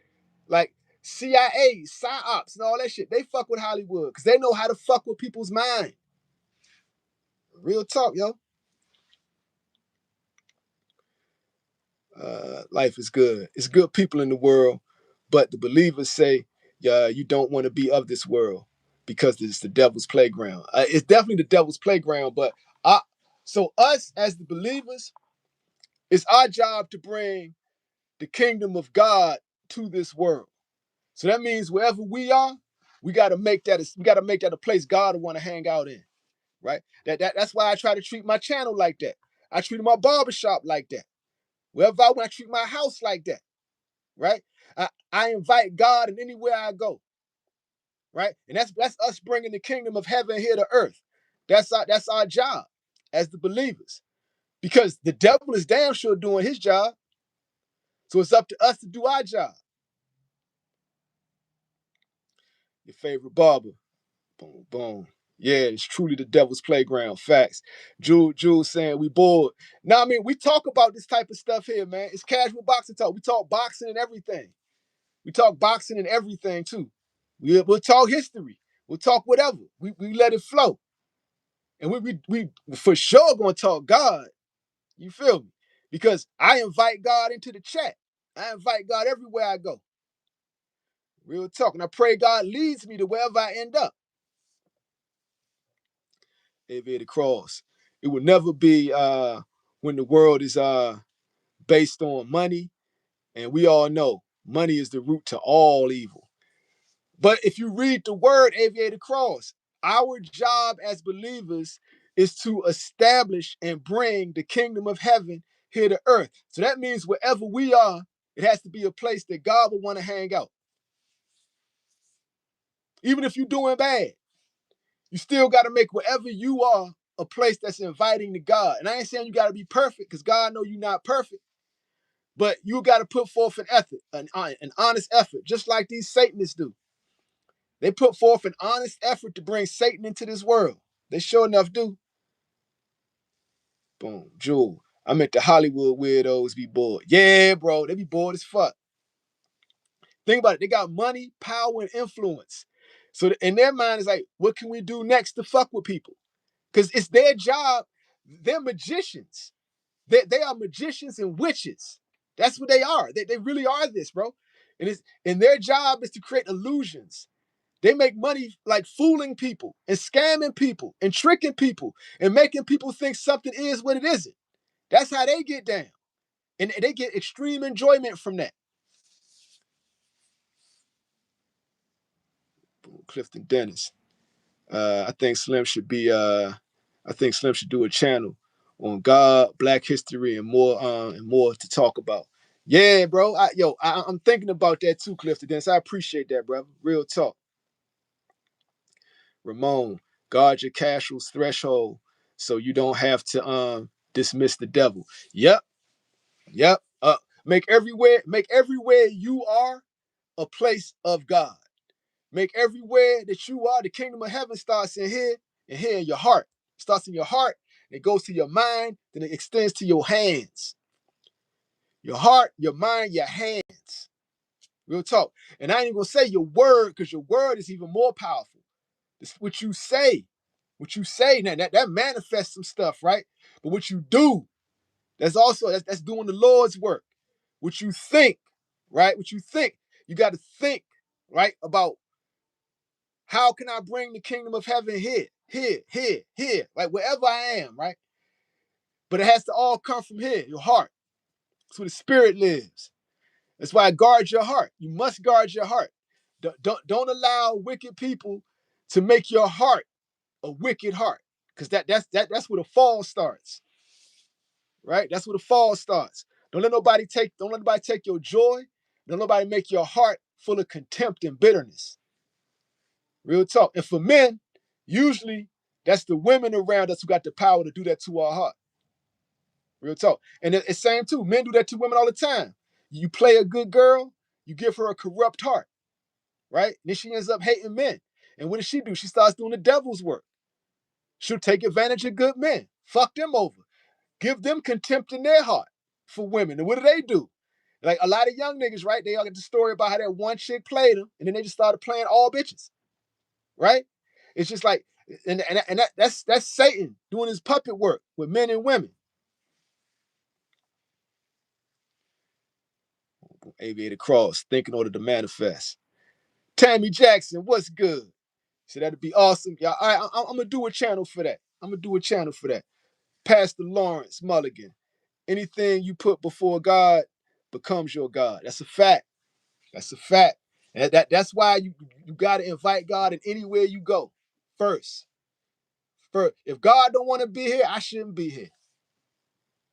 Like CIA, PsyOps, and all that shit. They fuck with Hollywood because they know how to fuck with people's mind. Real talk, yo. Life is good. It's good people in the world, but the believers say, yeah, you don't want to be of this world because it's the devil's playground. It's definitely the devil's playground, but so us as the believers, it's our job to bring the kingdom of God to this world. So that means wherever we are, we got to make that a place God will want to hang out in, right? That's why I try to treat my channel like that. I treat my barbershop like that. Wherever I want to treat my house like that, right? I invite God in anywhere I go, right? And that's us bringing the kingdom of heaven here to earth. That's our job as the believers, because the devil is damn sure doing his job. So it's up to us to do our job. Your favorite barber, boom, boom. Yeah, it's truly the devil's playground. Facts. Jules saying we bored. Now, I mean, we talk about this type of stuff here, man. It's casual boxing talk. We talk boxing and everything. We talk boxing and everything too. We'll talk history. We'll talk whatever. We let it flow. And we for sure gonna talk God. You feel me? Because I invite God into the chat. I invite God everywhere I go. Real talk. And I pray God leads me to wherever I end up. Aviator Cross. It will never be when the world is based on money. And we all know money is the root to all evil. But if you read the word Aviator Cross, our job as believers is to establish and bring the kingdom of heaven here to earth. So that means wherever we are, it has to be a place that God will want to hang out. Even if you're doing bad, you still got to make wherever you are a place that's inviting to God. And I ain't saying you got to be perfect, because God know you're not perfect. But you got to put forth an effort, an honest effort, just like these Satanists do. They put forth an honest effort to bring Satan into this world. They sure enough do. Boom, Jewel. I meant the Hollywood weirdos be bored. Yeah, bro, they be bored as fuck. Think about it. They got money, power, and influence. So in their mind, it's like, what can we do next to fuck with people? Because it's their job. They're magicians. They are magicians and witches. That's what they are. They really are this, bro. And their job is to create illusions. They make money like fooling people and scamming people and tricking people and making people think something is what it isn't. That's how they get down. And they get extreme enjoyment from that. Clifton Dennis. I think Slim should do a channel on God, Black history, and more to talk about. Yeah, bro. I'm thinking about that too, Clifton Dennis. I appreciate that, brother. Real talk. Ramon, guard your casual's threshold so you don't have to dismiss the devil. Yep. Yep. Make everywhere you are a place of God. Make everywhere that you are, the kingdom of heaven starts in here, and here in your heart. It starts in your heart, it goes to your mind, then it extends to your hands. Your heart, your mind, your hands. Real talk. And I ain't even gonna say your word, because your word is even more powerful. It's what you say. What you say, now that manifests some stuff, right? But what you do, that's doing the Lord's work. What you think, right? What you think, you got to think, right, about how can I bring the kingdom of heaven here, like wherever I am, right? But it has to all come from here, your heart. That's where the spirit lives. That's why I guard your heart. You must guard your heart. Don't allow wicked people to make your heart a wicked heart, because that's where the fall starts, right? That's where the fall starts. Don't let nobody take your joy. Don't nobody make your heart full of contempt and bitterness. Real talk. And for men, usually that's the women around us who got the power to do that to our heart. Real talk. And it's same too. Men do that to women all the time. You play a good girl, you give her a corrupt heart, right? And then she ends up hating men. And what does she do? She starts doing the devil's work. She'll take advantage of good men, fuck them over, give them contempt in their heart for women. And what do? Like a lot of young niggas, right? They all get the story about how that one chick played them, and then they just started playing all bitches, right? It's just like, that's Satan doing his puppet work with men and women. Aviator Cross, think in order to manifest. Tammy Jackson, what's good? So that'd be awesome. Yeah, all right, I'm gonna do a channel for that. Pastor Lawrence Mulligan. Anything you put before God becomes your God. That's a fact. That's a fact. And that's why you gotta invite God in anywhere you go. First. If God don't want to be here, I shouldn't be here.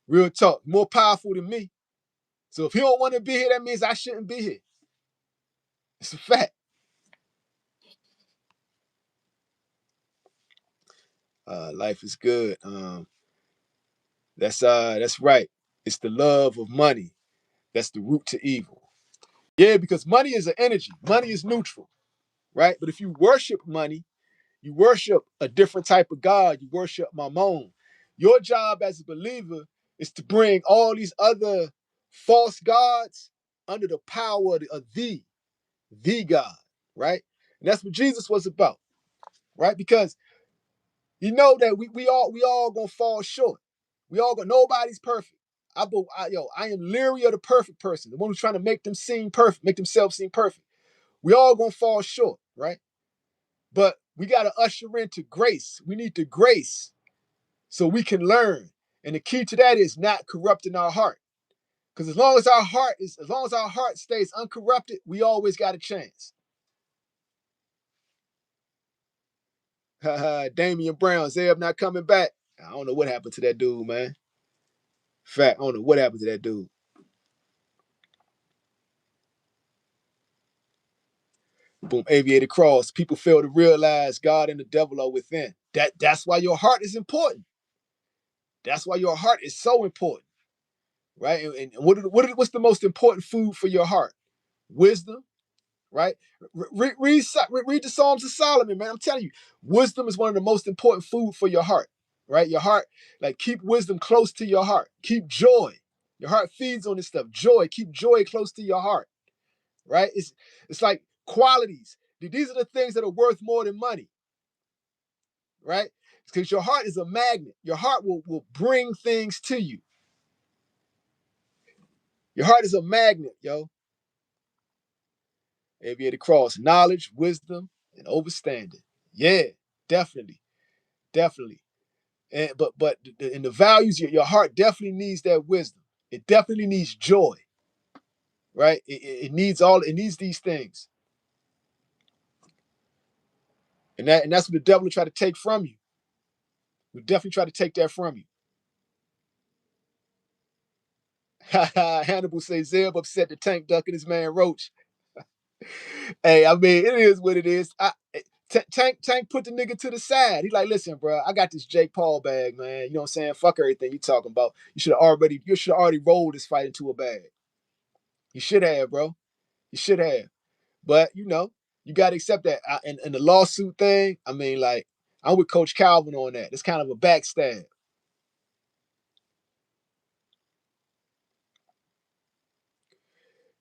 Real talk. More powerful than me. So if he don't want to be here, that means I shouldn't be here. It's a fact. Life is good. That's right. It's the love of money that's the root to evil. Yeah, because money is an energy. Money is neutral, right? But if you worship money, you worship a different type of God. You worship Mammon. Your job as a believer is to bring all these other false gods under the power of the God, right? And that's what Jesus was about, right? Because you know that we all gonna fall short. Nobody's perfect. I am leery of the perfect person, the one who's trying to make them seem perfect, make themselves seem perfect. We all gonna fall short, right? But we gotta usher into grace. We need the grace so we can learn. And the key to that is not corrupting our heart. Because as long as our heart stays uncorrupted, we always got a chance. Damian Brown, Zeb not coming back. I don't know what happened to that dude, man. Fact, I don't know what happened to that dude. Boom, aviator cross. People fail to realize God and the devil are within. That's why your heart is important. That's why your heart is so important, right? And what's the most important food for your heart? Wisdom, right? Read the Psalms of Solomon, man. I'm telling you, wisdom is one of the most important food for your heart, right? Your heart, like keep wisdom close to your heart. Keep joy. Your heart feeds on this stuff. Joy, keep joy close to your heart, right? It's like qualities. These are the things that are worth more than money, right? Because your heart is a magnet. Your heart will bring things to you. Your heart is a magnet, yo. Aviator cross, knowledge, wisdom, and understanding. Yeah, definitely, definitely. And but in the values, your heart definitely needs that wisdom. It definitely needs joy, right? It needs it needs these things, and that's what the devil will try to take from you. We definitely try to take that from you. Hannibal says Zeb upset the tank ducking his man Roach. Hey, I mean, it is what it is. Tank put the nigga to the side. He like, listen, bro, I got this Jake Paul bag, man. You know what I'm saying? Fuck everything you talking about. You should have already rolled this fight into a bag. You should have, bro. You should have. But you got to accept that. And the lawsuit thing, I mean, like, I'm with Coach Calvin on that. It's kind of a backstab.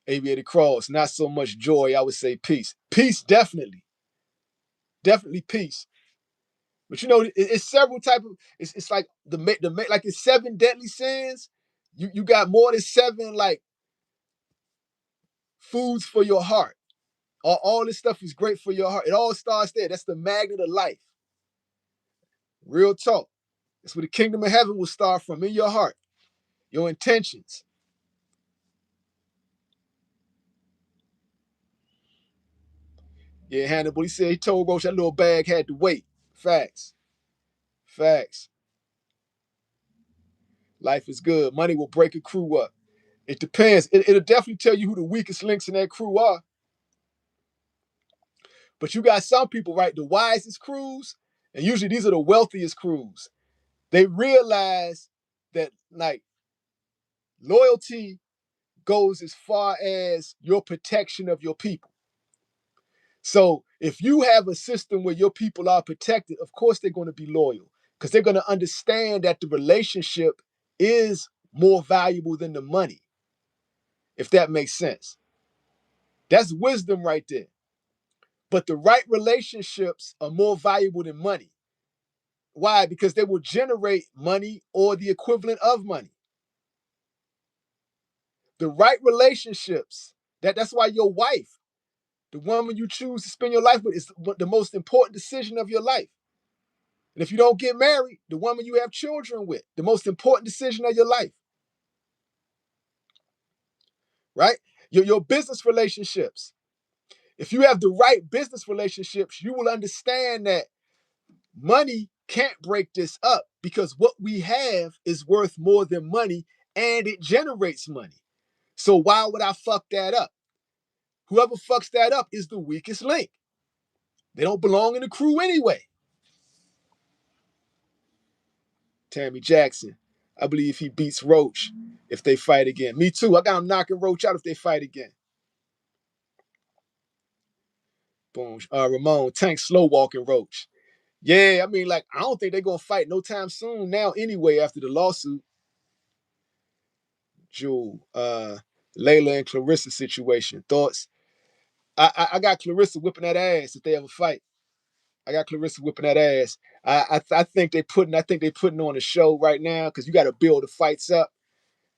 Aviator cross, not so much joy. I would say peace. Peace, definitely, definitely peace. But it's several type of. It's like like it's 7 deadly sins. You got more than 7 like foods for your heart. All this stuff is great for your heart. It all starts there. That's the magnet of life. Real talk. That's where the kingdom of heaven will start from, in your heart, your intentions. Yeah, Hannibal. He said he told Roach that little bag had to wait. Facts. Facts. Life is good. Money will break a crew up. It depends. It'll definitely tell you who the weakest links in that crew are. But you got some people, right? The wisest crews, and usually these are the wealthiest crews. They realize that like loyalty goes as far as your protection of your people. So if you have a system where your people are protected, of course they're going to be loyal because they're going to understand that the relationship is more valuable than the money, if that makes sense. That's wisdom right there. But the right relationships are more valuable than money. Why? Because they will generate money or the equivalent of money. The right relationships, that's why your wife, the woman you choose to spend your life with, is the most important decision of your life. And if you don't get married, the woman you have children with, the most important decision of your life, right? Your business relationships. If you have the right business relationships, you will understand that money can't break this up because what we have is worth more than money and it generates money. So why would I fuck that up? Whoever fucks that up is the weakest link. They don't belong in the crew anyway. Tammy Jackson. I believe he beats Roach if they fight again. Me too. I got him knocking Roach out if they fight again. Boom. Ramon, Tank slow walking Roach. Yeah, I mean, like, I don't think they're gonna fight no time soon now anyway after the lawsuit. Jewel, Layla and Clarissa situation. Thoughts? I got Clarissa whipping that ass if they ever fight. I got Clarissa whipping that ass. I think they putting on a show right now because you got to build the fights up,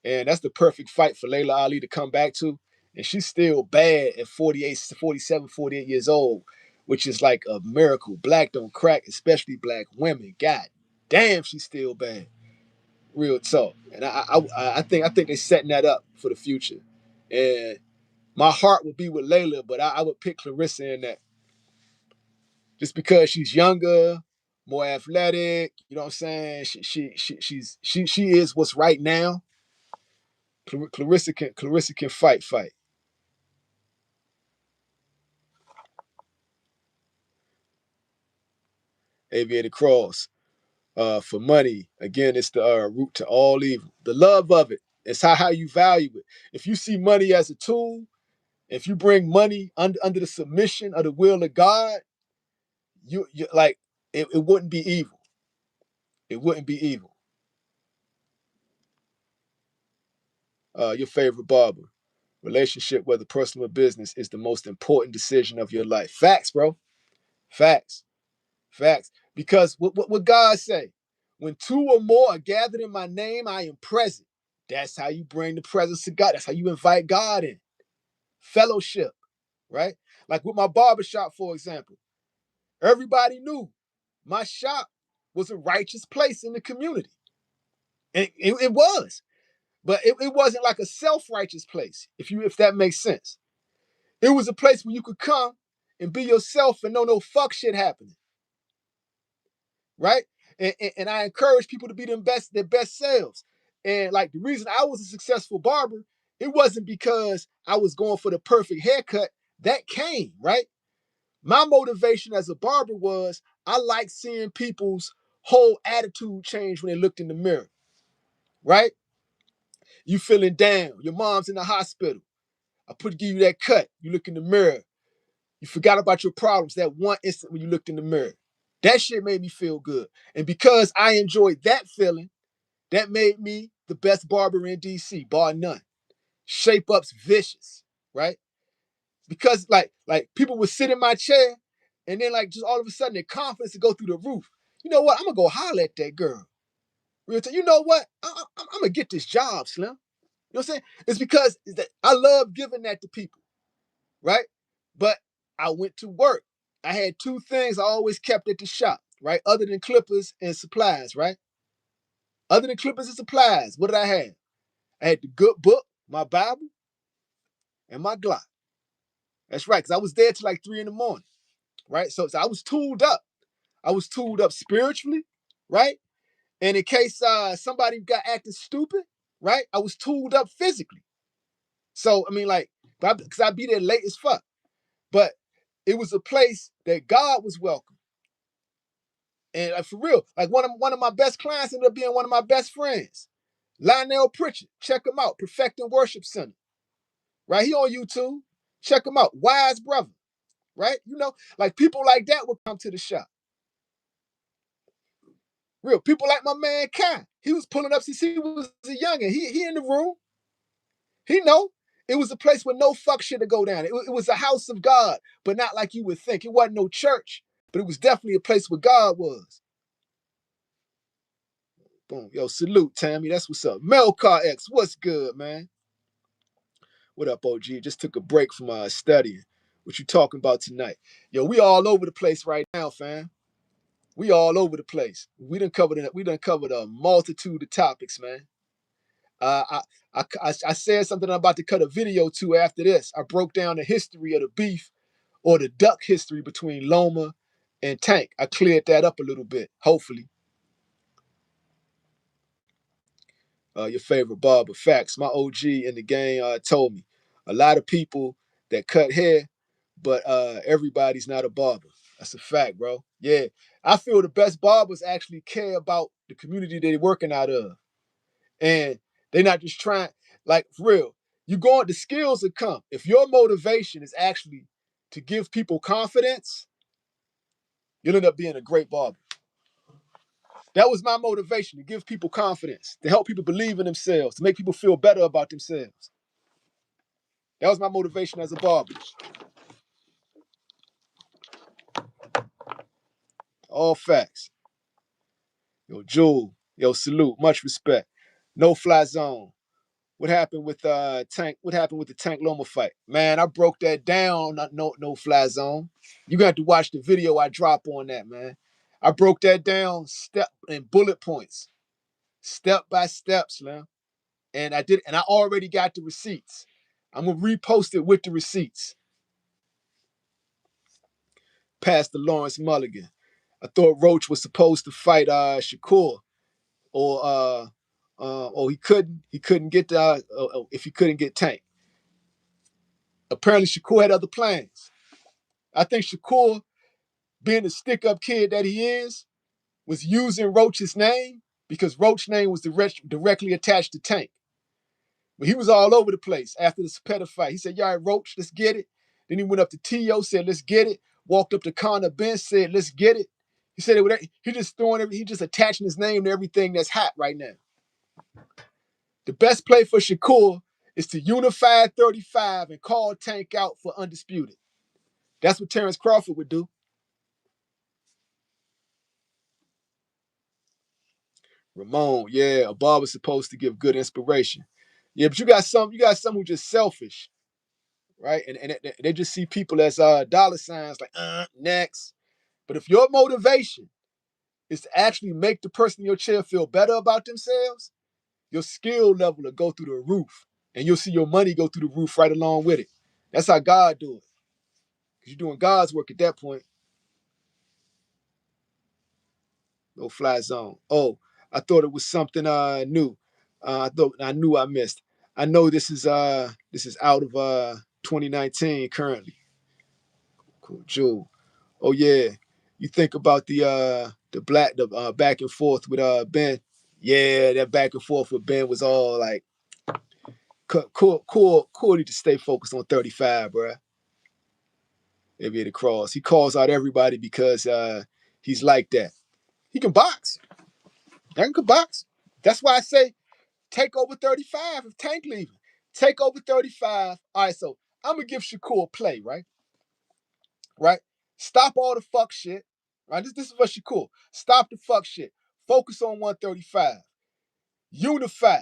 and that's the perfect fight for Layla Ali to come back to. And she's still bad at 48, 47, 48 years old, which is like a miracle. Black don't crack, especially black women. God damn, she's still bad. Real talk. And I think they're setting that up for the future. And my heart would be with Layla, but I would pick Clarissa in that just because she's younger, more athletic. You know what I'm saying? She is what's right now. Clarissa can fight. aviator cross. For money, again, it's the root to all evil. The love of it, it's how you value it. If you see money as a tool, if you bring money under the submission of the will of God, you like it wouldn't be evil. It wouldn't be evil. Your favorite barber. Relationship, whether personal or business, is the most important decision of your life. Facts, bro. Facts. Facts. Because what God say? When two or more are gathered in my name, I am present. That's how you bring the presence of God. That's how you invite God in. Fellowship, right? Like with my barbershop, for example. Everybody knew my shop was a righteous place in the community. And it was. But it wasn't like a self-righteous place, if that makes sense. It was a place where you could come and be yourself and no fuck shit happening. Right? And I encourage people to be their best selves. And like the reason I was a successful barber, it wasn't because I was going for the perfect haircut. That came, right? My motivation as a barber was I like seeing people's whole attitude change when they looked in the mirror, right? You feeling down, your mom's in the hospital. Give you that cut. You look in the mirror. You forgot about your problems that one instant when you looked in the mirror. That shit made me feel good. And because I enjoyed that feeling, that made me the best barber in DC, bar none. Shape ups vicious, right? Because like people would sit in my chair and then like just all of a sudden their confidence would go through the roof. You know what? I'm gonna go holler at that girl. You know what? I'm gonna get this job, Slim. You know what I'm saying? It's because I love giving that to people, right? But I went to work. I had two things I always kept at the shop, right? Other than clippers and supplies, right? Other than clippers and supplies, what did I have? I had the good book, my Bible, and my Glock. That's right, because I was there till like 3 a.m, right? So I was tooled up. I was tooled up spiritually, right? And in case somebody got acting stupid, right? I was tooled up physically. So, I mean, like, because I'd be there late as fuck. But it was a place that God was welcome. And for real, like one of my best clients ended up being one of my best friends. Lionel Pritchard, check him out. Perfecting Worship Center, right? He on YouTube. Check him out. Wise brother, right? You know, like people like that would come to the shop. Real people like my man Kai. He was pulling up since he was a youngin. He in the room. He know it was a place where no fuck shit to go down. It was a house of God, but not like you would think. It wasn't no church, but it was definitely a place where God was. Boom. Yo, salute, Tammy. That's what's up. Melcar X, what's good, man? What up, OG? Just took a break from studying. What you talking about tonight? Yo, we all over the place right now, fam. We all over the place. We done covered a multitude of topics, man. I said something I'm about to cut a video to after this. I broke down the history of the beef or the duck history between Loma and Tank. I cleared that up a little bit, hopefully. Your favorite barber. Facts. My OG in the game told me a lot of people that cut hair, but everybody's not a barber. That's a fact, bro. Yeah. I feel the best barbers actually care about the community they're working out of. And they're not just trying, like, for real, the skills that come. If your motivation is actually to give people confidence, you'll end up being a great barber. That was my motivation, to give people confidence, to help people believe in themselves, to make people feel better about themselves. That was my motivation as a barber. All facts. Yo, Jewel. Yo, salute. Much respect. No fly zone. What happened with Tank? What happened with the Tank Loma fight? Man, I broke that down. No fly zone. You got to watch the video I drop on that, man. I broke that down step and bullet points, step by step, Slim. And I already got the receipts. I'm gonna repost it with the receipts. Pastor Lawrence Mulligan. I thought Roach was supposed to fight Shakur, or he couldn't get if he couldn't get Tank. Apparently Shakur had other plans. I think Shakur being the stick-up kid that he is, was using Roach's name because Roach's name was directly attached to Tank. But he was all over the place after the Zapata fight. He said, "All right, Roach, let's get it." Then he went up to T.O., said, "Let's get it." Walked up to Conor Bench, said, "Let's get it." He said, he just he just attaching his name to everything that's hot right now. The best play for Shakur is to unify 35 and call Tank out for undisputed. That's what Terrence Crawford would do. Ramon, yeah, a barber's supposed to give good inspiration. Yeah, but you got some who just selfish, right? And they just see people as dollar signs, like next. But if your motivation is to actually make the person in your chair feel better about themselves, your skill level will go through the roof, and you'll see your money go through the roof right along with it. That's how God do it. Because you're doing God's work at that point. No fly zone. Oh, I thought it was something new. I knew I missed. I know this is out of 2019 currently. Cool, Jewel. Oh yeah, you think about the back and forth with Ben. Yeah, that back and forth with Ben was all like cool to stay focused on 35, bro. Maybe at the cross. He calls out everybody because he's like that. He can box. Tank can box. That's why I say take over 35 if Tank leaving. Take over 35. All right, so I'm gonna give Shakur a play, right? Right? Stop all the fuck shit. Right? This is for Shakur. Stop the fuck shit. Focus on 135. Unify.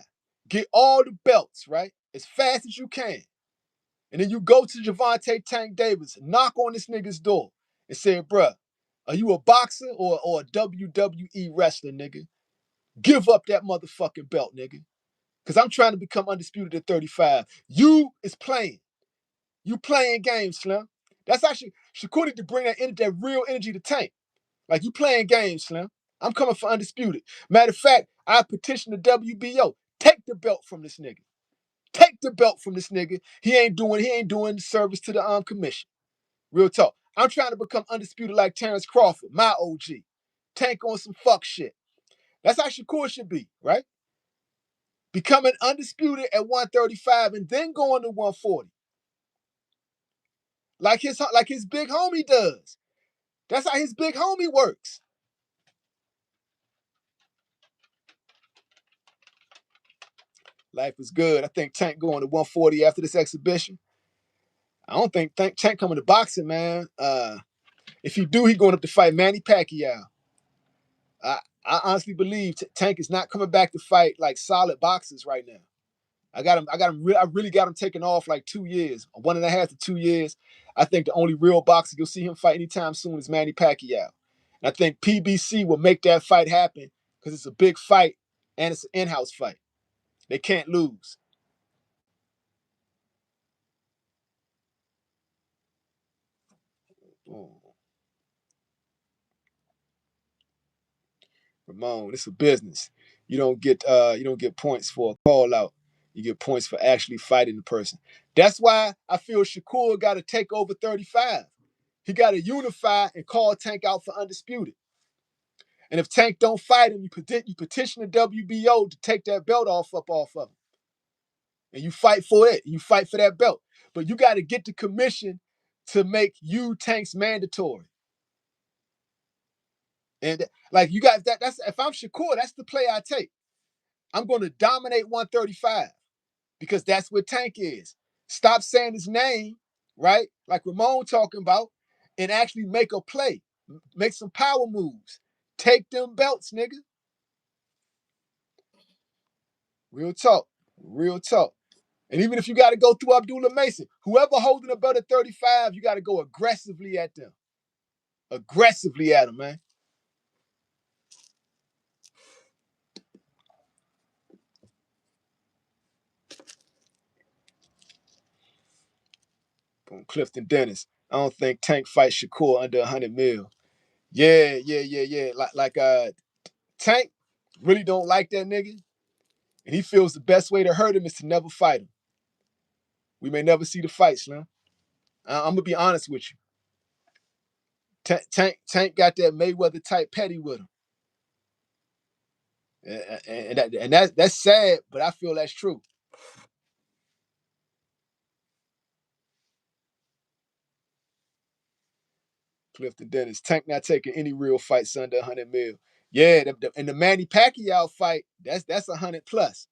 Get all the belts, right? As fast as you can. And then you go to Gervonta Tank Davis, knock on this nigga's door, and say, bruh, are you a boxer or a WWE wrestler, nigga? Give up that motherfucking belt, nigga. Because I'm trying to become undisputed at 35. You is playing. You playing games, Slim. That's actually Shakur need to bring that real energy to Tank. Like, you playing games, Slim. I'm coming for undisputed. Matter of fact, I petitioned the WBO. Take the belt from this nigga. Take the belt from this nigga. He ain't doing service to the commission. Real talk. I'm trying to become undisputed like Terrence Crawford, my OG. Tank on some fuck shit. That's how Shakur should be, right? Becoming undisputed at 135 and then going to 140. Like his big homie does. That's how his big homie works. Life is good. I think Tank going to 140 after this exhibition. I don't think Tank coming to boxing, man. If he do, he going up to fight Manny Pacquiao. I honestly believe Tank is not coming back to fight like solid boxers right now. I really got him taken off like 2 years, 1.5 to 2 years. I think the only real boxer you'll see him fight anytime soon is Manny Pacquiao. And I think PBC will make that fight happen because it's a big fight and it's an in-house fight. They can't lose. Ramon, it's a business. You don't get points for a call out. You get points for actually fighting the person. That's why I feel Shakur got to take over 35. He got to unify and call Tank out for undisputed. And if Tank don't fight him, you petition the WBO to take that belt off of him. And you fight for it. You fight for that belt. But you got to get the commission to make you Tanks mandatory. And like you got that. That's if I'm Shakur, that's the play I take. I'm going to dominate 135 because that's what Tank is. Stop saying his name, right? Like Ramon talking about, and actually make a play. Make some power moves. Take them belts, nigga. Real talk. Real talk. And even if you got to go through Abdullah Mason, whoever holding a belt at 35, you got to go aggressively at them. Aggressively at them, man. Boom, Clifton Dennis. I don't think Tank fights Shakur under 100 mil. Yeah. Like Tank really don't like that nigga. And he feels the best way to hurt him is to never fight him. We may never see the fight, Slim. I'm going to be honest with you. Tank got that Mayweather type petty with him. And that's sad, but I feel that's true. Clifton Dennis. Tank not taking any real fights under 100 mil. Yeah, and the Manny Pacquiao fight, that's 100 plus.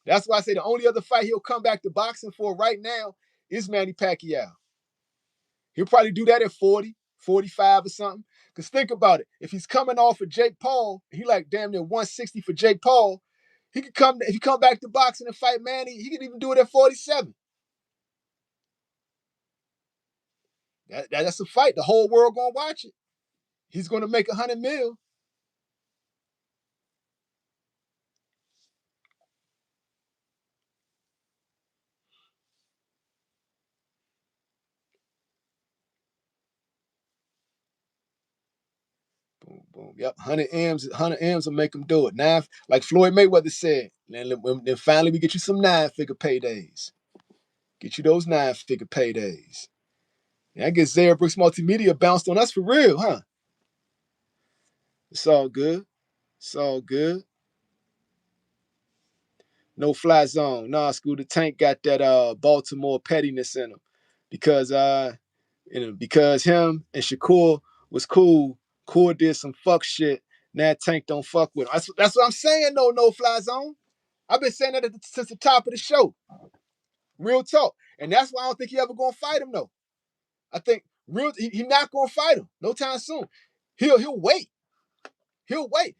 That's why I say the only other fight he'll come back to boxing for right now is Manny Pacquiao. He'll probably do that at 40, 45 or something. Because think about it. If he's coming off of Jake Paul, he like damn near 160 for Jake Paul. He could come, if he come back to boxing and fight Manny, he could even do it at 47. That's a fight. The whole world gonna watch it. He's gonna make 100 mil. Boom, boom. Yep, 100 M's will make him do it. Now, like Floyd Mayweather said, then finally we get you some 9-figure paydays. Get you those 9-figure paydays. And I guess Zara Brooks Multimedia bounced on us for real, huh? It's all good. It's all good. No fly zone. Nah, Scooter Tank got that Baltimore pettiness in him. Because him and Shakur was cool. Core did some fuck shit. Now Tank don't fuck with him. That's what I'm saying, no fly zone. I've been saying that since the top of the show. Real talk. And that's why I don't think he ever gonna fight him though. I think he not gonna fight him no time soon. He'll wait. He'll wait.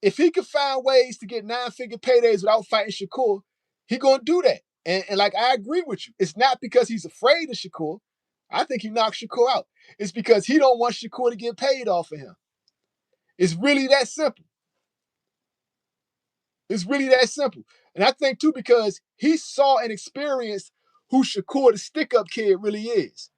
If he can find ways to get 9-figure paydays without fighting Shakur, he gonna do that. And like I agree with you. It's not because he's afraid of Shakur. I think he knocked Shakur out. It's because he don't want Shakur to get paid off of him. It's really that simple. It's really that simple. And I think too, because he saw and experienced who Shakur, the stick-up kid, really is.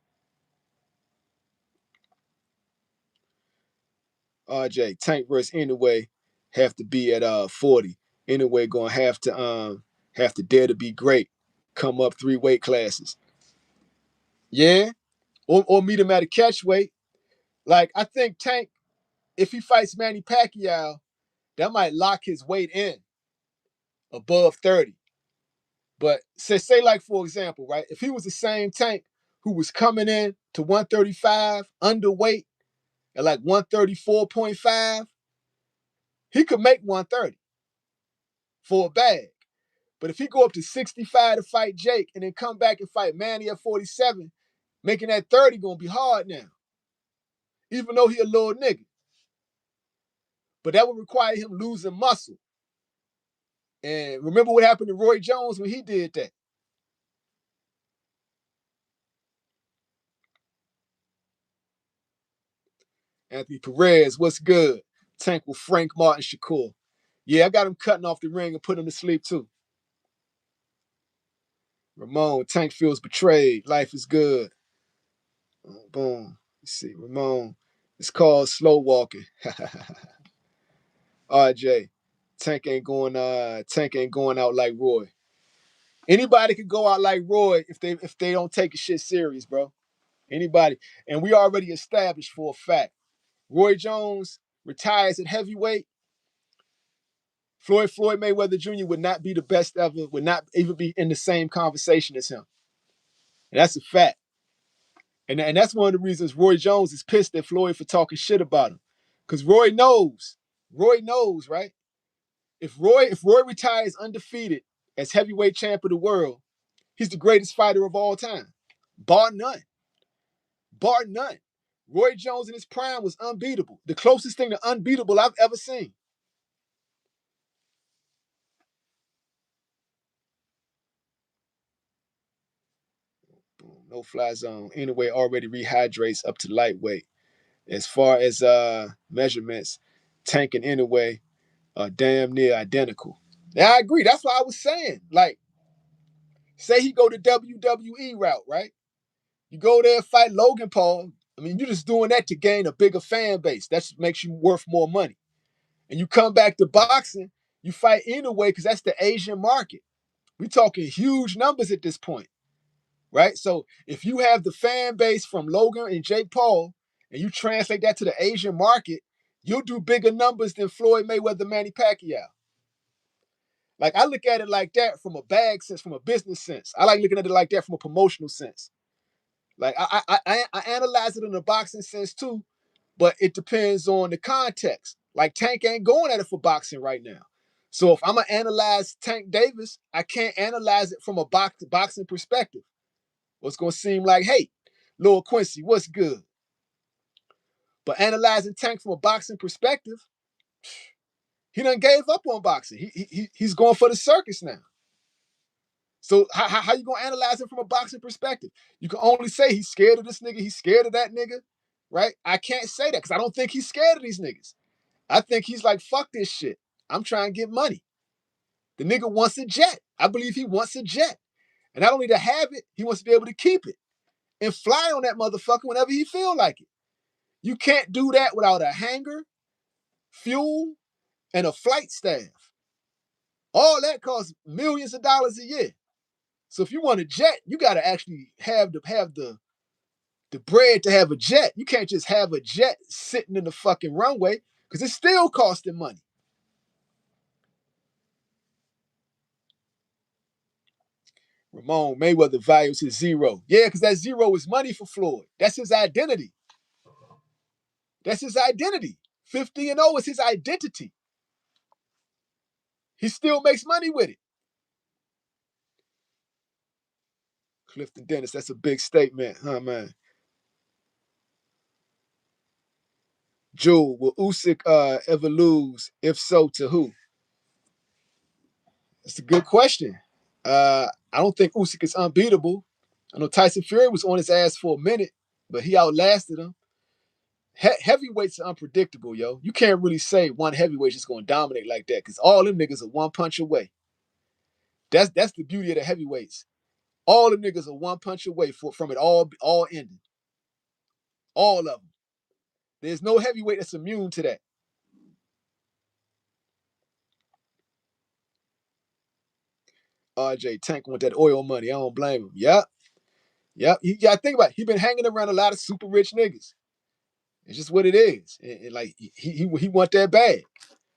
RJ, Tank versus Anyway have to be at 40. Anyway, gonna have to dare to be great. Come up 3 weight classes. Yeah. Or meet him at a catch weight. Like, I think Tank, if he fights Manny Pacquiao, that might lock his weight in above 30. But say like, for example, right, if he was the same Tank who was coming in to 135 underweight at like 134.5, he could make 130 for a bag. But if he go up to 65 to fight Jake and then come back and fight Manny at 47, making that 30 gonna be hard now. Even though he a little nigga. But that would require him losing muscle. And remember what happened to Roy Jones when he did that. Anthony Perez, what's good? Tank with Frank Martin Shakur. Yeah, I got him cutting off the ring and put him to sleep too. Ramon, Tank feels betrayed. Life is good. Boom. Let's see, Ramon. It's called slow walking. RJ, Tank ain't going out like Roy. Anybody could go out like Roy if they don't take shit serious, bro. Anybody. And we already established for a fact. Roy Jones retires at heavyweight. Floyd Mayweather Jr. would not be the best ever, would not even be in the same conversation as him. And that's a fact. And that's one of the reasons Roy Jones is pissed at Floyd for talking shit about him. Because Roy knows, right? If Roy retires undefeated as heavyweight champ of the world, he's the greatest fighter of all time. Bar none. Bar none. Roy Jones in his prime was unbeatable. The closest thing to unbeatable I've ever seen. No fly zone. Anyway, already rehydrates up to lightweight. As far as measurements, Tank and Anyway are damn near identical. Yeah, I agree. That's what I was saying. Like, say he go the WWE route, right? You go there and fight Logan Paul. I mean, you're just doing that to gain a bigger fan base. That makes you worth more money. And you come back to boxing, you fight Anyway because that's the Asian market. We're talking huge numbers at this point, right? So if you have the fan base from Logan and Jake Paul and you translate that to the Asian market, you'll do bigger numbers than Floyd Mayweather, Manny Pacquiao. Like, I look at it like that from a bag sense, from a business sense. I like looking at it like that from a promotional sense. Like, I analyze it in a boxing sense too, but it depends on the context. Like, Tank ain't going at it for boxing right now. So if I'm gonna analyze Tank Davis, I can't analyze it from a boxing perspective. What's gonna seem like, hey, Lil Quincy, what's good? But analyzing Tank from a boxing perspective, he done gave up on boxing. He's going for the circus now. So how you gonna analyze him from a boxing perspective? You can only say he's scared of this nigga, he's scared of that nigga, right? I can't say that because I don't think he's scared of these niggas. I think he's like, fuck this shit. I'm trying to get money. The nigga wants a jet. I believe he wants a jet. And not only to have it, he wants to be able to keep it and fly on that motherfucker whenever he feel like it. You can't do that without a hangar, fuel, and a flight staff. All that costs millions of dollars a year. So if you want a jet, you got to actually have the bread to have a jet. You can't just have a jet sitting in the fucking runway because it's still costing money. Ramon Mayweather values his zero. Yeah, because that zero is money for Floyd. That's his identity. That's his identity. 50-0 is his identity. He still makes money with it. Clifton Dennis, that's a big statement, huh, man? Jewel, will Usyk ever lose? If so, to who? That's a good question. I don't think Usyk is unbeatable. I know Tyson Fury was on his ass for a minute, but he outlasted him. Heavyweights are unpredictable, yo. You can't really say one heavyweight's just going to dominate like that because all them niggas are one punch away. That's the beauty of the heavyweights. All them niggas are one punch away from it all ending. All of them. There's no heavyweight that's immune to that. RJ Tank want that oil money. I don't blame him. Yep. Yep. You got to think about it. He been hanging around a lot of super rich niggas. It's just what it is. And like he want that bag.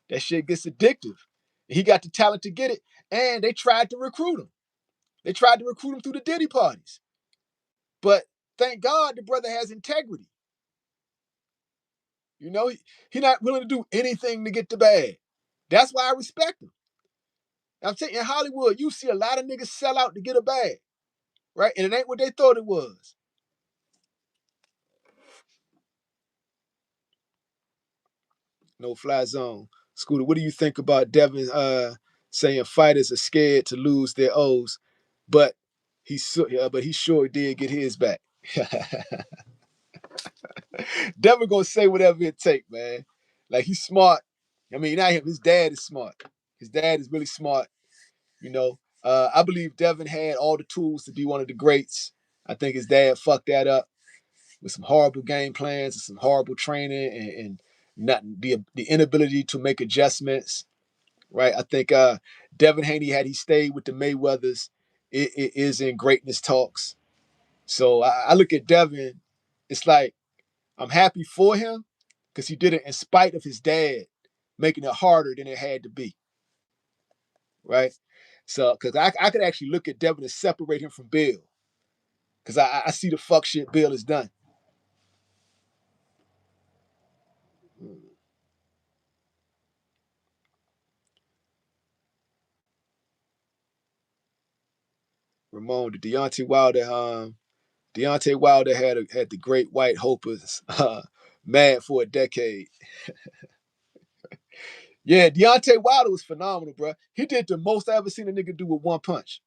That shit gets addictive. He got the talent to get it. And they tried to recruit him. They tried to recruit him through the Diddy parties. But thank God the brother has integrity. You know, he not willing to do anything to get the bag. That's why I respect him. I'm saying in Hollywood, you see a lot of niggas sell out to get a bag, right? And it ain't what they thought it was. No fly zone. Scooter, what do you think about Devin saying fighters are scared to lose their O's, but he sure did get his back. Devin gonna say whatever it take, man. Like he's smart. I mean, not him. His dad is smart. His dad is really smart. You know, I believe Devin had all the tools to be one of the greats. I think his dad fucked that up with some horrible game plans and some horrible training and not the inability to make adjustments. Right. I think Devin Haney, had he stayed with the Mayweathers, it is in greatness talks. So I look at Devin, it's like I'm happy for him because he did it in spite of his dad making it harder than it had to be. Right. So, because I could actually look at Devin and separate him from Bill because I see the fuck shit Bill has done. Ramon, the Deontay Wilder had the great white hopers mad for a decade. Yeah, Deontay Wilder was phenomenal, bro. He did the most I ever seen a nigga do with one punch.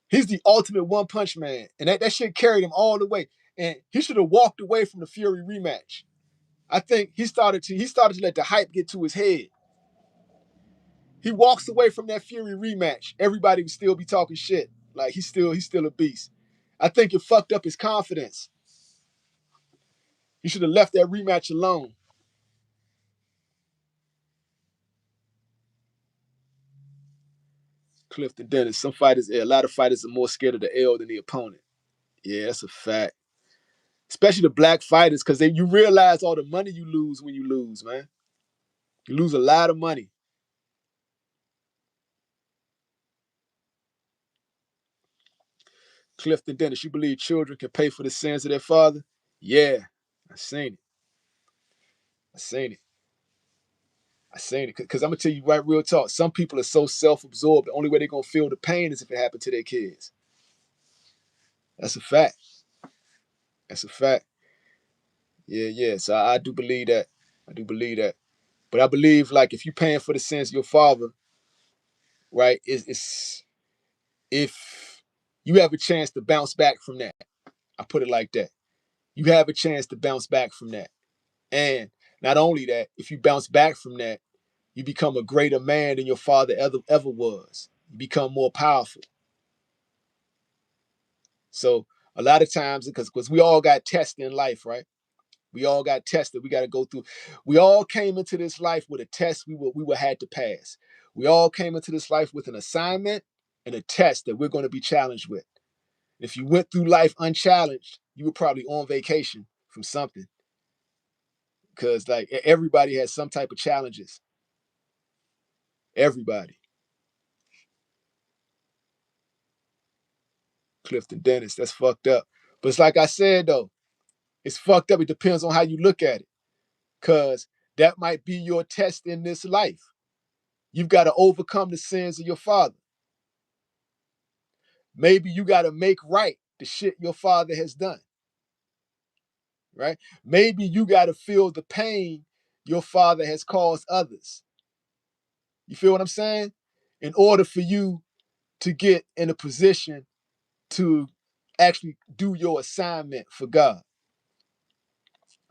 He's the ultimate one punch man, and that shit carried him all the way. And he should have walked away from the Fury rematch. I think he started to let the hype get to his head. He walks away from that Fury rematch. Everybody would still be talking shit. Like he's still a beast. I think it fucked up his confidence. He should have left that rematch alone. Clifton Dennis. A lot of fighters are more scared of the L than the opponent. Yeah, that's a fact. especially the black fighters, because you realize all the money you lose when you lose, man. You lose a lot of money. Clifton Dennis, you believe children can pay for the sins of their father? Yeah, I seen it. I seen it. I seen it. Because I'm gonna tell you right, real talk. Some people are so self-absorbed. The only way they're gonna feel the pain is if it happened to their kids. That's a fact. That's a fact. Yeah, yeah. So I do believe that. I do believe that. But I believe like if you're paying for the sins of your father, right? It's if you have a chance to bounce back from that. I put it like that. You have a chance to bounce back from that. And not only that, if you bounce back from that, you become a greater man than your father ever was. You become more powerful. So a lot of times, because we all got tested in life, right? We all got tested. We got to go through. We all came into this life with a test we had to pass. We all came into this life with an assignment and a test that we're going to be challenged with. If you went through life unchallenged, you were probably on vacation from something. Because like everybody has some type of challenges. Everybody. Clifton Dennis, that's fucked up. But it's like I said though, it's fucked up. It depends on how you look at it. Cause that might be your test in this life. You've got to overcome the sins of your father. Maybe you got to make right the shit your father has done. Right? Maybe you got to feel the pain your father has caused others. You feel what I'm saying? In order for you to get in a position to actually do your assignment for God.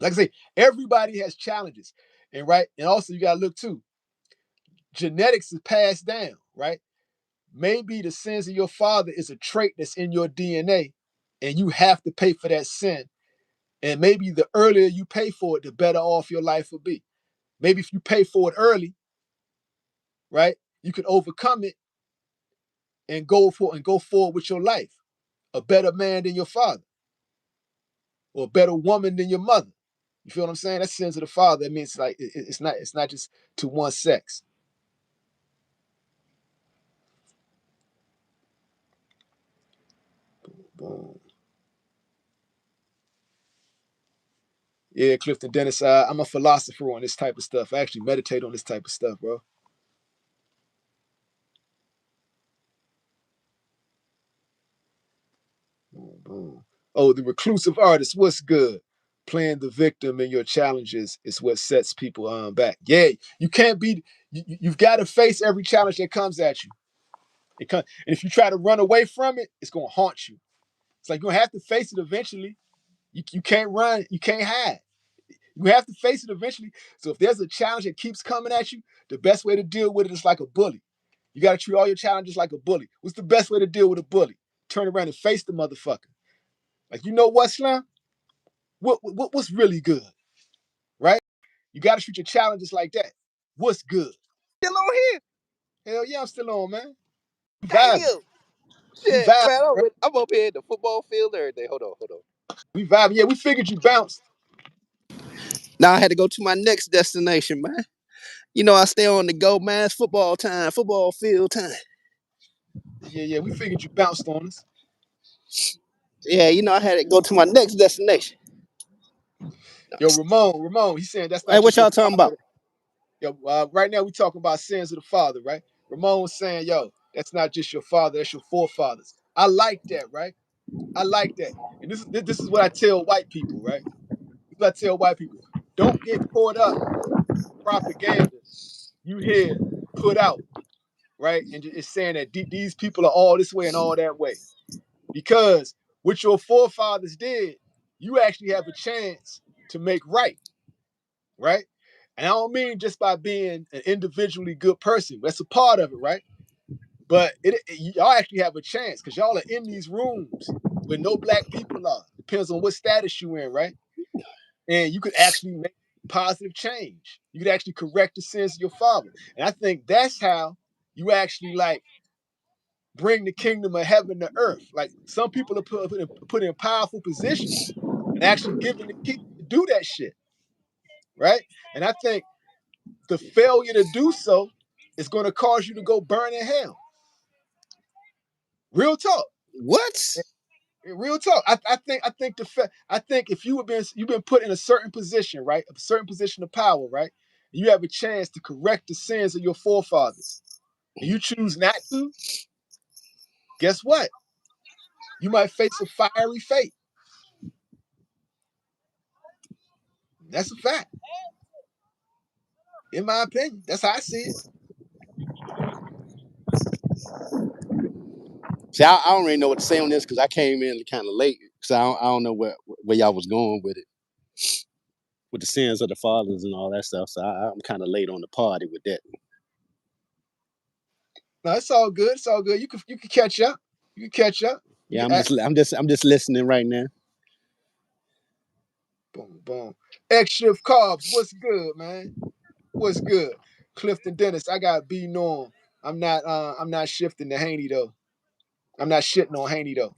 Like I say, everybody has challenges. And right, and also you gotta look too. Genetics is passed down, right? Maybe the sins of your father is a trait that's in your DNA, and you have to pay for that sin. And maybe the earlier you pay for it, the better off your life will be. Maybe if you pay for it early, right, you can overcome it and go forward with your life. A better man than your father, or a better woman than your mother. You feel what I'm saying? That's sins of the father. It means like it's not just to one sex. Boom. Yeah, Clifton Dennis. I'm a philosopher on this type of stuff. I actually meditate on this type of stuff, bro. Boom, boom. Oh, the reclusive artist. What's good? Playing the victim in your challenges is what sets people back. Yeah, you can't be. You've got to face every challenge that comes at you. And if you try to run away from it, it's gonna haunt you. It's like you're gonna have to face it eventually. You can't run. You can't hide. You have to face it eventually. So if there's a challenge that keeps coming at you, the best way to deal with it is like a bully. You got to treat all your challenges like a bully. What's the best way to deal with a bully? Turn around and face the motherfucker. Like, you know what, Slim? What's really good, right? You got to treat your challenges like that. What's good? Still on here. Hell yeah, I'm still on, man. We vibing. Damn. We Shit, vibing, man. bro. I'm up here in the football field every day. Hold on, hold on. We vibing. Yeah, we figured you bounced. Now I had to go to my next destination, man. You know, I stay on the go, man. It's football time, football field time. Yeah, yeah, we figured you bounced on us. Yeah, you know, I had to go to my next destination. Yo, Ramon, he's saying that's Hey, not what just your y'all talking about? father. Yo, right now we talking about sins of the father, right? Ramon's saying, yo, that's not just your father, that's your forefathers. I like that, right? I like that. And this is what I tell white people, right? This is what I tell white people. Don't get caught up in propaganda you hear put out, right? And it's saying that these people are all this way and all that way. Because what your forefathers did, you actually have a chance to make right, right? And I don't mean just by being an individually good person. That's a part of it, right? But y'all actually have a chance because y'all are in these rooms where no black people are. Depends on what status you in, right? And you could actually make positive change. You could actually correct the sins of your father. And I think that's how you actually like bring the kingdom of heaven to earth. Like some people are put in powerful positions and actually giving the key to do that shit, right? And I think the failure to do so is going to cause you to go burn in hell. Real talk. What? Real talk. I think if you've been put in a certain position, right, a certain position of power, right, you have a chance to correct the sins of your forefathers, and you choose not to. Guess what? You might face a fiery fate. That's a fact, in my opinion. That's how I see it. See, I don't really know what to say on this because I came in kind of late. Because I don't know where y'all was going with it, with the sins of the fathers and all that stuff. So I'm kind of late on the party with that. No, it's all good. It's all good. You can catch up. You can catch up. You Yeah, can act. I'm just listening right now. Boom, boom. X Shift Carbs, what's good, man? What's good? Clifton Dennis, I got B Norm. I'm not shifting to Haney though. I'm not shitting on Haney though.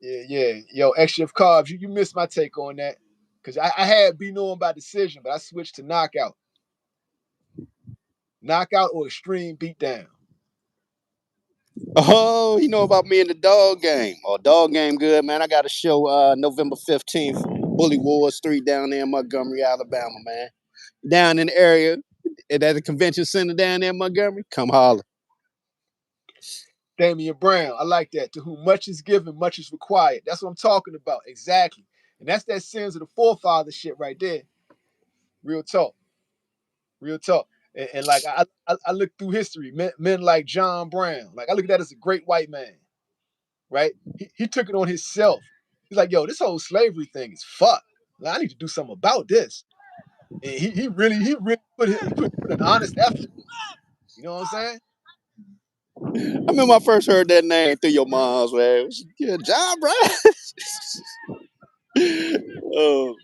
Yeah, yeah. Yo, X Shift Carbs, you missed my take on that. Cause I had B Norm by decision, but I switched to knockout. Knockout or extreme beatdown. Oh, you know about me and the dog game. Oh, dog game good, man. I got a show November 15th, Bully Wars 3 down there in Montgomery, Alabama, man. Down in the area at the convention center down there in Montgomery. Come holler. Damian Brown, I like that. To whom much is given, much is required. That's what I'm talking about. Exactly. And that's that sins of the forefather shit right there. Real talk. Real talk. And like I look through history, men like John Brown. Like I look at that as a great white man, right? He took it on himself. He's like, yo, this whole slavery thing is fucked. Like, I need to do something about this. And he really put an honest effort. You know what I'm saying? I remember I first heard that name through your mom's, man. Good job, bro. Oh,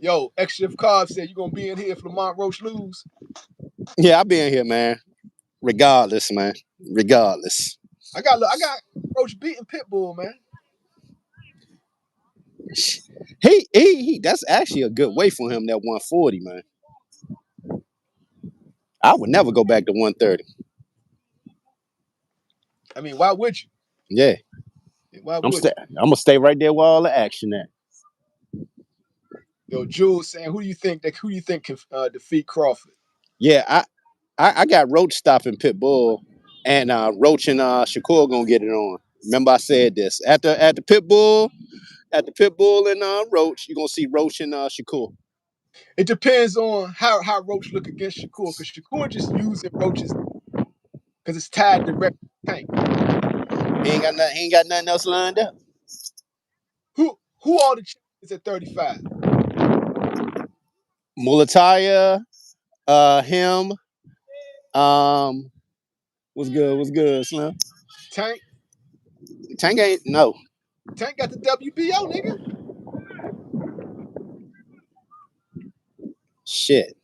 Yo, X Shift Carb said you gonna be in here if Lamont Roach lose. yeah, I'll be in here, man. Regardless, man. Regardless. I got Roach beating Pitbull, man. He that's actually a good weight for him, that 140, man. I would never go back to 130. I mean, why would you? Yeah. Why I'm would you? gonna stay right there where all the action at. Yo, Jules saying, who do you think can defeat Crawford? Yeah, I got Roach stopping Pitbull, and Roach and Shakur gonna get it on. Remember I said this at the Pitbull and Roach. You are gonna see Roach and Shakur. It depends on how Roach look against Shakur, because Shakur just using Roach's because it's tied direct to Tank. He ain't got nothing else lined up. Who all the champions at 35? Mulataya, him, what's good, Slim? Tank. Tank ain't no. Tank got the WBO, nigga. Shit.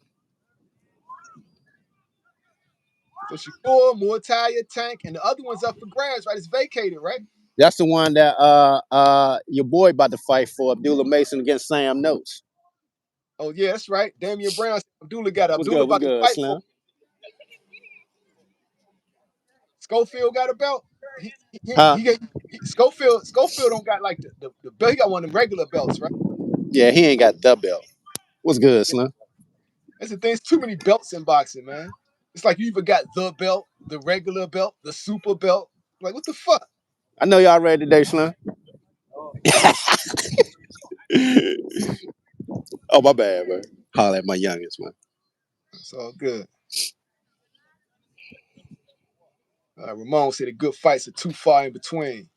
So Shakur, Muay Tank, and the other one's up for grabs, right? It's vacated, right? That's the one that your boy about to fight for, Abdullah Mason against Sam Notes. Oh yeah, that's right. Damian Brown, Abdullah What's about to good, fight for Slim? Schofield got a belt. Huh? Schofield don't got like the belt. He got one of them regular belts, right? Yeah, he ain't got the belt. What's good, Slim? That's the thing. There's too many belts in boxing, man. It's like you even got the belt, the regular belt, the super belt. Like what the fuck? I know y'all ready today, Slim. Oh, my bad, man. Holler at my youngest, man. It's all good. Ramon said the good fights are too far in between.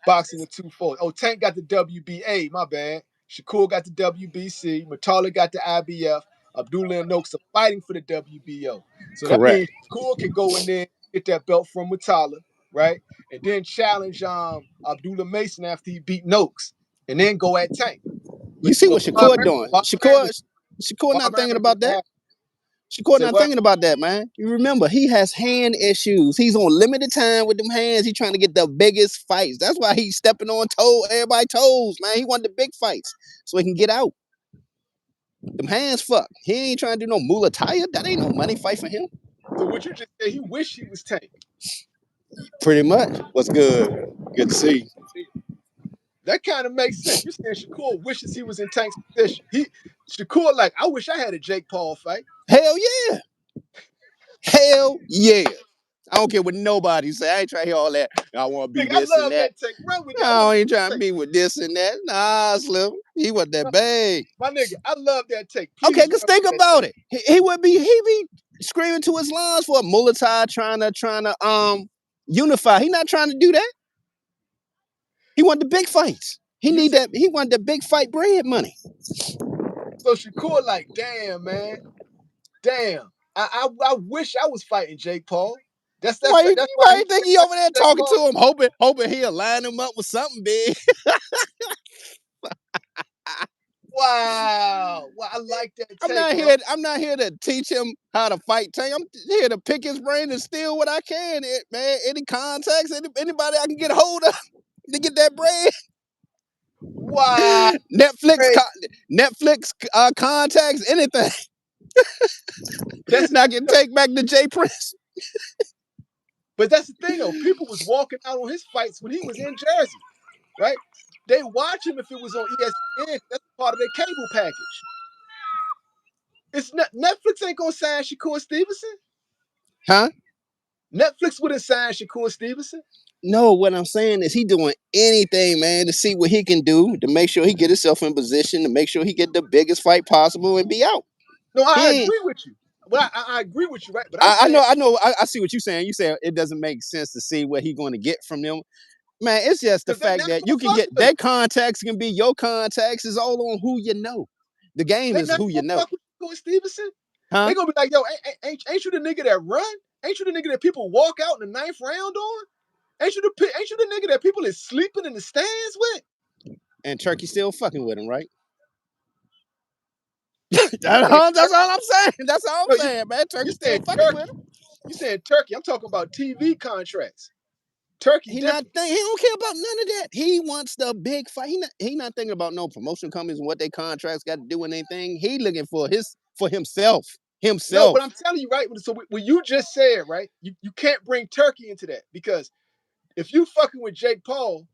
Boxing with 2-4. Oh, Tank got the WBA. My bad. Shakur got the WBC. Matala got the IBF. Abdullah and Noakes are fighting for the WBO. So that Correct. means Shakur can go in there, get that belt from Matala, right? And then challenge Abdullah Mason after he beat Noakes, and then go at Tank. You see what Shakur doing? Barbarian Shakur not thinking ain't about gonna that. happen. Shakur Say not what? thinking about that, man. You remember, he has hand issues. He's on limited time with them hands. He's trying to get the biggest fights. That's why he's stepping on everybody's toes, man. He want the big fights so he can get out. Them hands fuck. He ain't trying to do no Muay Thai. That ain't no money fight for him. So what you just said? He wish he was Tank. Pretty much. What's good? Good to see you. That kind of makes sense. You saying Shakur wishes he was in Tank's position. Shakur like, I wish I had a Jake Paul fight. Hell yeah. Hell yeah. I don't care what nobody say. I ain't trying to hear all that. I want to be Nigga, I this and love that. that Tank. Run with that. I No, want I to ain't trying to Tank. be with this and that. Nah, Slim. He wasn't that big. My nigga, I love that Tank. Okay, Please cause run think with that about Tank. it. He be screaming to his lungs for a Muay Thai trying to unify. He not trying to do that. He want the big fights. He You need said that. He want the big fight bread money. so Shakur like, damn, man. Damn. I wish I was fighting Jake Paul. Why you That's why he think went he back over there to Jake talking Paul. to him, hoping he'll line him up with something big? Wow. Well, I like that I'm take, not bro. here. I'm not here to teach him how to fight Tank. I'm here to pick his brain and steal what I can. Man, any contacts, anybody I can get a hold of to get that bread. Wow. Netflix, Hey, Netflix contacts, anything. that's the Now I thing, can though. take back the J Prince. But that's the thing though. People was walking out on his fights when he was in Jersey, right? They watch him if it was on ESPN. That's part of their cable package. It's not Netflix ain't gonna sign Shakur Stevenson. Huh? Netflix wouldn't sign Shakur Stevenson. No, what I'm saying is he doing anything, man, to see what he can do to make sure he get himself in position to make sure he get the biggest fight possible and be out. No, I He ain't. agree with you. Well, I agree with you, right? But I'm saying I know. I see what you're saying. You say it doesn't make sense to see what he's going to get from them. Man, it's just the because they're fact not that gonna you can fuck get with him. their contacts can be your contacts. Is all on who you know. The game They're is not who you gonna know. fuck with Shakur Stevenson. Huh? They're gonna be like, yo, ain't you the nigga that run? Ain't you the nigga that people walk out in the ninth round on? Ain't you the nigga that people is sleeping in the stands with? And Turkey still fucking with him, right? You saying That's all I'm saying. That's all I'm no, saying, man. you Turkey still saying fucking with Turkey. him. You saying Turkey. I'm talking about TV contracts. Turkey He not different. think he don't care about none of that. He wants the big fight. He not thinking about no promotion companies and what their contracts got to do with anything. He looking for himself. No, Himself. but I'm telling you, right? So what you just said, right? You can't bring Turkey into that because if you fucking with Jake Paul,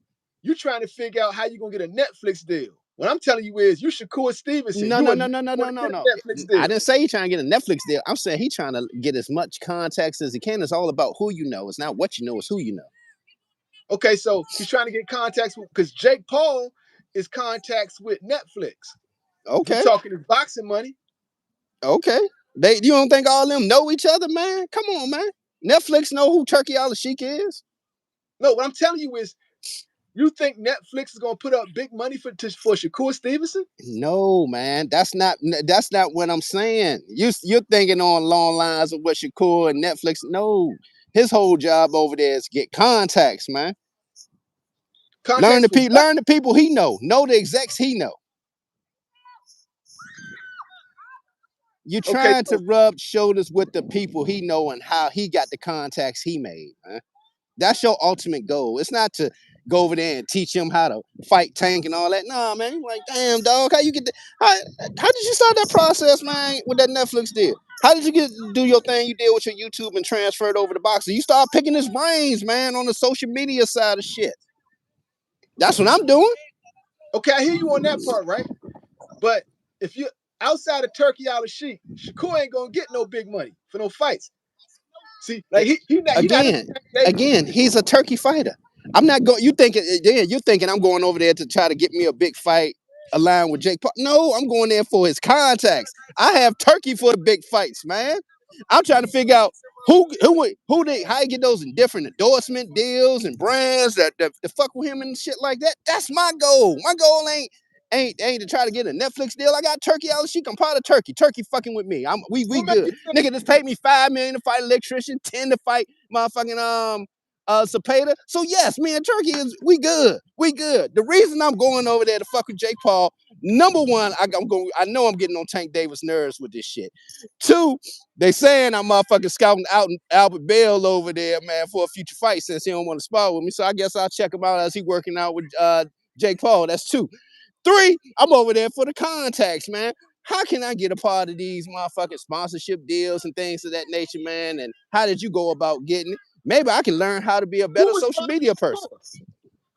you trying to figure out how you gonna get a Netflix deal. What I'm telling you is you Shakur Stevenson. No, You no, would no, never no, no, want no, to no, get no. a Netflix I deal. didn't say he trying to get a Netflix deal. I'm saying he trying to get as much context as he can. It's all about who you know. It's not what you know, it's who you know. Okay, so he's trying to get contacts with because Jake Paul is contacts with Netflix. If you're Okay. talking his boxing money, Okay. You don't think all them know each other, man? Come on, man. Netflix know who Turkey Al Sheik is. no, what I'm telling you is you think Netflix is gonna put up big money for Shakur Stevenson? No, man, that's not what I'm saying. You're thinking on long lines of what Shakur and Netflix. No, his whole job over there is get contacts, man. Contacts for what? Learn the people he know the execs he know. You're Okay, trying to so rub shoulders with the people he know and how he got the contacts he made, man. That's your ultimate goal. It's not to go over there and teach him how to fight Tank and all that. Nah, man. Like, damn, dog, how you get how did you start that process, man, with that Netflix deal? How did you do your thing you did with your YouTube and transfer it over to boxing? You start picking his brains, man, on the social media side of shit. That's what I'm doing. okay, I hear you on that part, right? But if you outside of Turkey out of Sheik, Shakur ain't gonna get no big money for no fights. See, like he not in Again, the Tank Davis. he's a turkey fighter. I'm not going. You're thinking I'm going over there to try to get me a big fight aligned with Jake Paul. No, I'm going there for his contacts. I have turkey for the big fights, man. I'm trying to figure out how you get those in different endorsement deals and brands that fuck with him and shit like that. That's my goal. My goal ain't to try to get a Netflix deal. I got Turkey Al Sheik. I'm part of Turkey. Turkey fucking with me. We What make good. you think? Nigga just paid me $5 million to fight an electrician, 10 to fight motherfucking Zapata. So yes, me and Turkey we good. We good. The reason I'm going over there to fuck with Jake Paul, Number one, I know I'm getting on Tank Davis' nerves with this shit. Two, they saying I'm motherfucking scouting out Albert Bell over there, man, for a future fight since he don't want to spar with me. So I guess I'll check him out as he working out with Jake Paul. That's two. Three, I'm over there for the contacts, man. How can I get a part of these motherfucking sponsorship deals and things of that nature, man? And how did you go about getting it? Maybe I can learn how to be a Who better was social media person.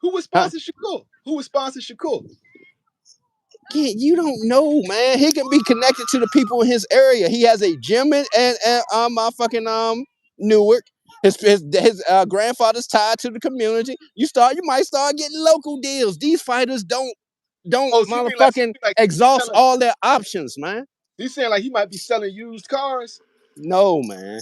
Who was Huh? sponsor Shakur? Who was sponsor Shakur? You don't know, man. He can be connected to the people in his area. He has a gym in Newark. His grandfather's tied to the community. You might start getting local deals. These fighters don't Oh, so you mean motherfucking like exhaust selling? all their options, man. You saying like he might be selling used cars? No, man.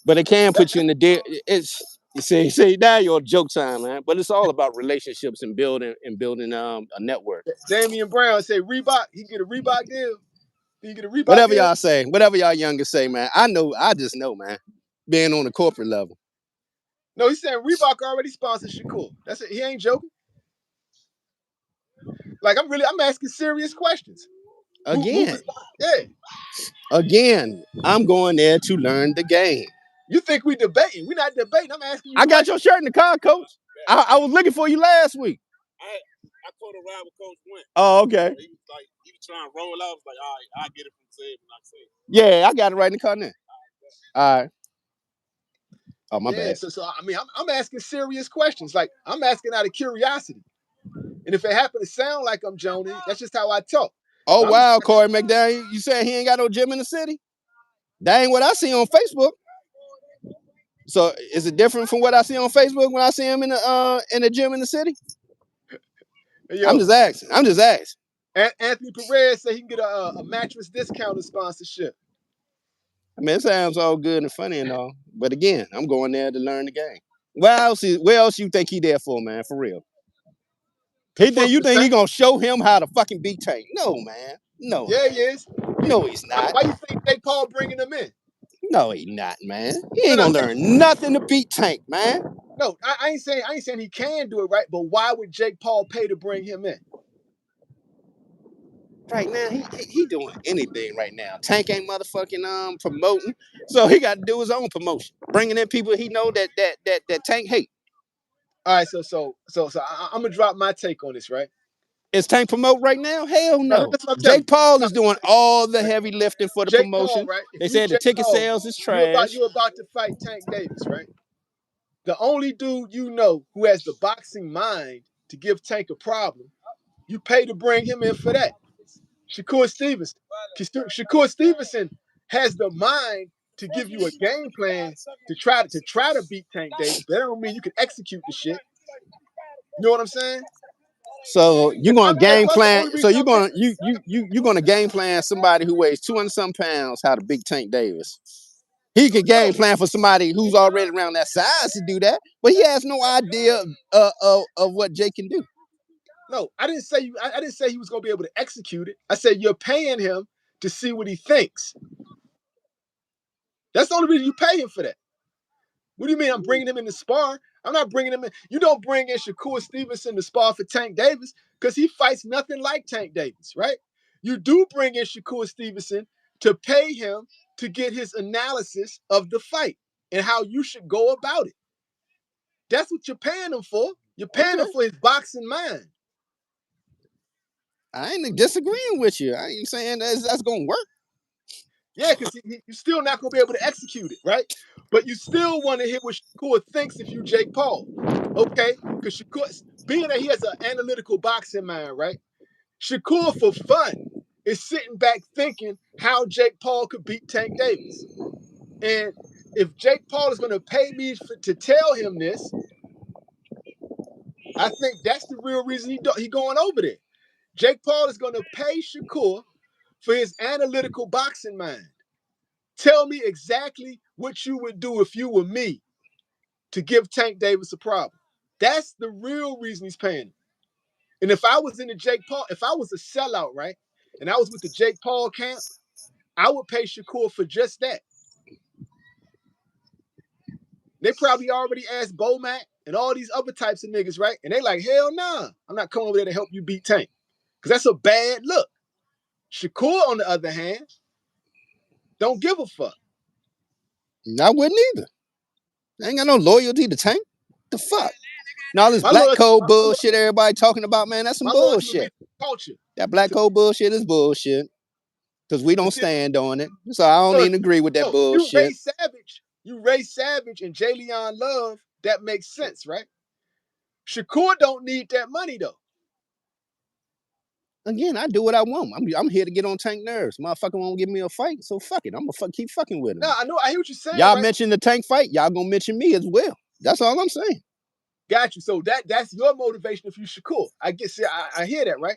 But it can put you in the deal. It's you see now you're joke time, man. But it's all about relationships and building a network. Damian Brown say Reebok. He get a Reebok deal. He get a Reebok Whatever deal. y'all say, whatever y'all youngers say, man. I just know, man. Being on the corporate level. No, he's saying Reebok already sponsored Shakur. That's it. He ain't joking. Like I'm asking serious questions. Who Again, was? Yeah. I'm going there to learn the game. You think we debating? We're not debating. I'm asking you I got your questions. shirt in the car, coach. I was looking for you last week. I caught a ride with Coach Wentz. Oh, okay. He was trying to roll out. I was like, all right, I'll get it from Zeb and I say. Yeah, I got it right in the car now. All right. Oh, my bad. So I mean, I'm asking serious questions. Like I'm asking out of curiosity. And if it happen to sound like I'm Joni, that's just how I talk. Oh, So I'm just wow, Corey McDaniel. You said he ain't got no gym in the city? That ain't what I see on Facebook. So is it different from what I see on Facebook when I see him in the gym in the city? I'm just asking. Anthony Perez said he can get a mattress discount of sponsorship. I mean, it sounds all good and funny and all, but again, I'm going there to learn the game. Where else you think he there for, man? For real? You think he gonna show him how to fucking beat Tank? No, man. No. Yeah, he is. No, he's not. Why you think Jake Paul bringing him in? No, he not, man. He ain't gonna learn nothing to beat Tank, man. No, I ain't saying he can do it, right? But why would Jake Paul pay to bring him in? Right now, he doing anything right now. Tank ain't motherfucking promoting, so he got to do his own promotion, bringing in people he know that Tank hate. All right, so I'm gonna drop my take on this, right? Is Tank promote right now? Hell no. That's what I'm telling Jake Paul is doing all the you. heavy lifting for the Jake Paul, promotion. right? If They you said the Jake ticket Paul, sales is trash. you about to fight Tank Davis, right? The only dude you know who has the boxing mind to give Tank a problem, you pay to bring him in for that. Shakur Stevenson. Shakur Stevenson has the mind to give you a game plan to try to beat Tank Davis, but that don't mean you can execute the shit. You know what I'm saying? So you're gonna game plan. So you're gonna game plan somebody who weighs 200 some pounds how to beat Tank Davis. He could game plan for somebody who's already around that size to do that, but he has no idea of what Jake can do. No, I didn't say you. I didn't say he was gonna be able to execute it. I said you're paying him to see what he thinks. That's the only reason you pay him for that. What do you mean I'm bringing him in to spar? I'm not bringing him in. You don't bring in Shakur Stevenson to spar for Tank Davis because he fights nothing like Tank Davis, right? You do bring in Shakur Stevenson to pay him to get his analysis of the fight and how you should go about it. That's what you're paying him for. You're paying him for his boxing mind. I ain't disagreeing with you. I ain't saying that's gonna work. Yeah, because you're still not going to be able to execute it, right? But you still want to hear what Shakur thinks if you Jake Paul, okay? Because Shakur, being that he has an analytical boxing mind, right? Shakur, for fun, is sitting back thinking how Jake Paul could beat Tank Davis. And if Jake Paul is going to pay me to tell him this, I think that's the real reason he going over there. Jake Paul is going to pay Shakur for his analytical boxing mind. Tell me exactly what you would do if you were me to give Tank Davis a problem. That's the real reason he's paying him. And if I was in the Jake Paul, if I was a sellout, right, and I was with the Jake Paul camp, I would pay Shakur for just that. They probably already asked Bomac and all these other types of niggas, right? And they like, hell nah, I'm not coming over there to help you beat Tank. Because that's a bad look. Shakur, on the other hand, don't give a fuck. I wouldn't either. I ain't got no loyalty to Tank. The fuck? Now this My black loyalty, code bullshit everybody talking about, man, that's some my loyalty would be bullshit. to culture. That black code bullshit is bullshit. Because we don't stand on it. So I don't even agree with that bullshit. You Ray Savage and Jalen Love, that makes sense, right? Shakur don't need that money though. Again, I do what I want. I'm here to get on Tank nerves. Motherfucker won't give me a fight, so fuck it. I'm gonna keep fucking with him. No, I know. I hear what you're saying. Y'all right? mentioned the Tank fight. Y'all gonna mention me as well. That's all I'm saying. Got you. So that's your motivation if you Shakur. I guess I hear that, right?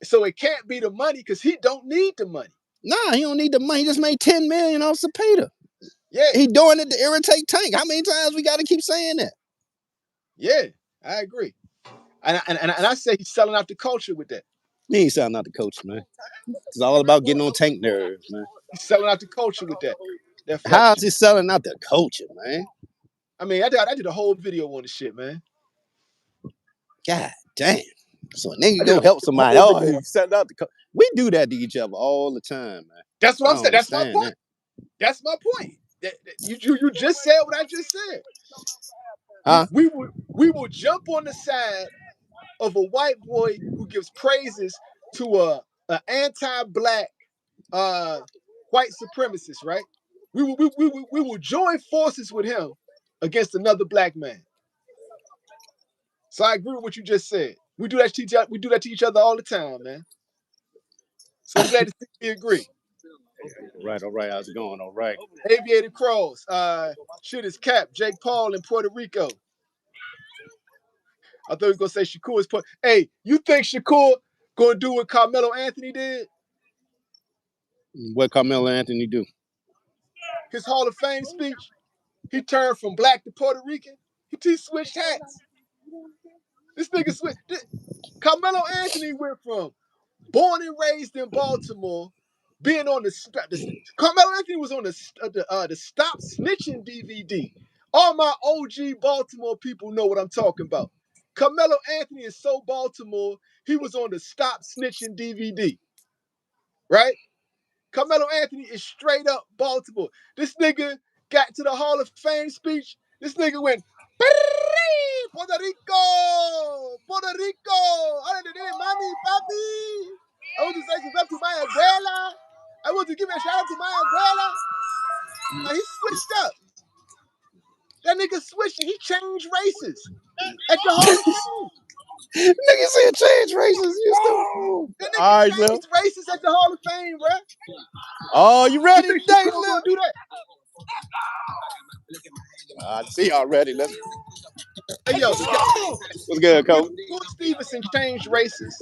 So it can't be the money because he don't need the money. Nah, he don't need the money. He just made $10 million off Cepeda. Yeah. He doing it to irritate Tank. How many times we gotta keep saying that? Yeah, I agree. And I say he's selling out the culture with that. He ain't selling out the coach, man. It's all about getting on Tank nerves, man. He's selling out the culture with that. How is he selling out the culture, man? I mean, I did a whole video on the shit, man. God damn. So a nigga go help somebody. Oh, he's selling out the culture. We do that to each other all the time, man. That's what I'm saying. That's my point. That's my point. You just said what I just said. Huh? We will jump on the side of a white boy who gives praises to a anti-black white supremacist, right? We will join forces with him against another black man. So I agree with what you just said. We do that to each other all the time, man. So I'm glad to see we agree. All right. How's it going? All right. Aviator Cross. Shit is Cap. Jake Paul in Puerto Rico. I thought he was gonna say Shakur is put. Hey, you think Shakur gonna do what Carmelo Anthony did? What Carmelo Anthony do? His Hall of Fame speech. He turned from black to Puerto Rican. He switched hats. This nigga switched. Carmelo Anthony went from born and raised in Baltimore, being on the Carmelo Anthony was on the Stop Snitching DVD. All my OG Baltimore people know what I'm talking about. Carmelo Anthony is so Baltimore, he was on the Stop Snitching DVD. Right? Carmelo Anthony is straight up Baltimore. This nigga got to the Hall of Fame speech. This nigga went, Puerto Rico, Puerto Rico. Mommy, papi. I want to say something to my abuela. I want to give a shout out to my abuela. He switched up. That nigga switched it. He changed races at the Hall of Fame. Nigga said change races. You still that nigga changed races at the Hall of Fame, bro. Oh, you ready you today, Slim? Gonna do that? I see already. Let's. Hey, yo. What's good, Coach? Before Stevenson changed races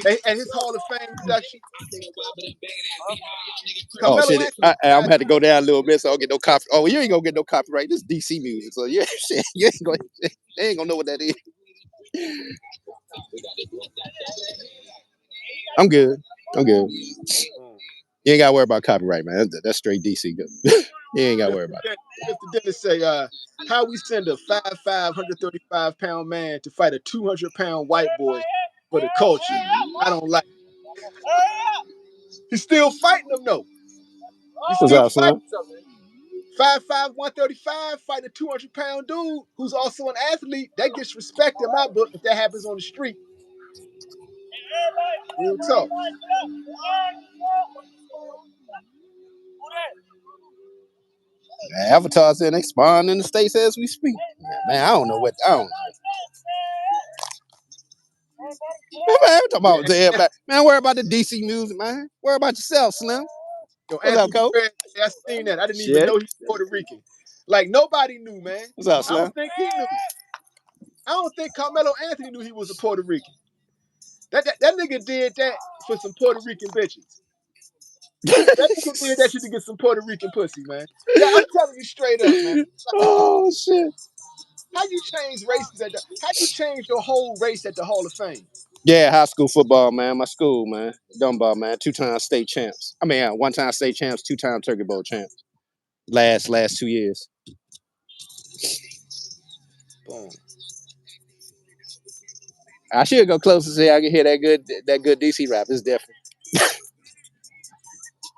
at his Hall of Fame induction. Oh shit! I'm gonna have to go down a little bit so I don't get no copy. Oh, you ain't gonna get no copyright. This is DC music, so yeah, shit, you ain't gonna. They ain't gonna know what that is. I'm good. You ain't gotta worry about copyright, man. That's straight DC. Good. You ain't gotta worry about it. Mr. Dennis say, how we send a 5'5", 135-pound man to fight a 200-pound white boy for the culture? I don't like it. He's still fighting them, though. He's still fighting. 5'5", 135, fighting a 200-pound dude who's also an athlete. That gets respect in my book if that happens on the street. Real talk. Avatar said they spawn in the States as we speak. Man, I don't know. Man, talking about everybody. Man, worry about the DC music, man. Worry about yourself, Slim. Yo, What's up, Coach? I seen that. I didn't even know he was Puerto Rican. Like, nobody knew, man. What's up, Slim? I don't think he knew. I don't think Carmelo Anthony knew he was a Puerto Rican. That nigga did that for some Puerto Rican bitches. That nigga did that shit to get some Puerto Rican pussy, man. Yeah, I'm telling you straight up, man. Oh shit! How you change races how you change your whole race at the Hall of Fame? Yeah, high school football, man. My school, man. Dunbar, man. 2-time state champs. I mean, 1-time state champs, 2-time Turkey Bowl champs. Last 2 years. Boom. I should go closer so I can hear that good DC rap. It's different.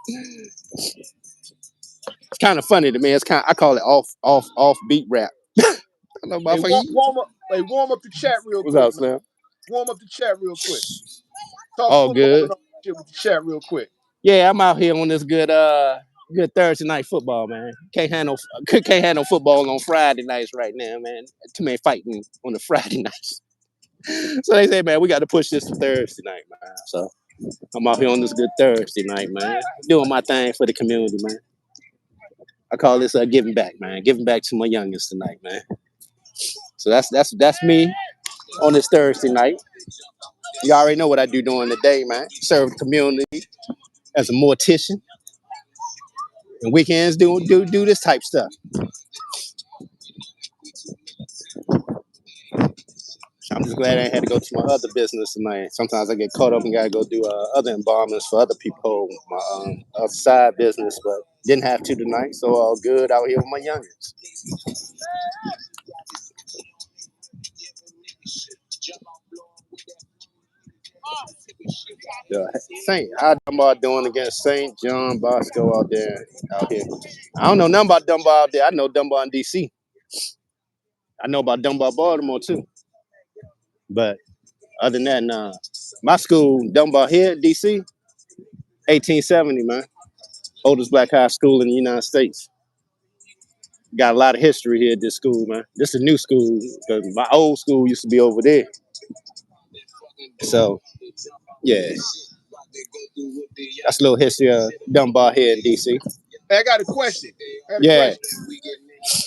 It's kind of funny to me. I call it off beat rap. I don't know, Hey, motherfucker. warm up the chat real What's quick, up, man. Slim? Warm up the chat real quick. Talk All football good. and all that shit with the chat real quick. Yeah, I'm out here on this good Thursday night football, man. Can't handle football on Friday nights right now, man. Too many fighting on the Friday nights. So they say, man, we got to push this to Thursday night, man. So I'm out here on this good Thursday night, man. Doing my thing for the community, man. I call this giving back, man. Giving back to my youngest tonight, man. So that's me on this Thursday night. You already know what I do during the day, man. Serve the community as a mortician. And weekends do this type stuff. I'm just glad I ain't had to go to my other business tonight. Sometimes I get caught up and gotta go do other embalmings for other people, my other side business, but didn't have to tonight, so all good out here with my youngins. Yeah. Saint, how Dunbar doing against St. John Bosco out here? I don't know nothing about Dunbar out there. I know Dunbar in DC. I know about Dunbar, Baltimore too. But other than that, nah. My school, Dunbar here, DC, 1870, man. Oldest black high school in the United States. Got a lot of history here at this school, man. This is a new school because my old school used to be over there. So, yeah. That's a little history of Dunbar here in DC. Hey, I got a question. Yeah.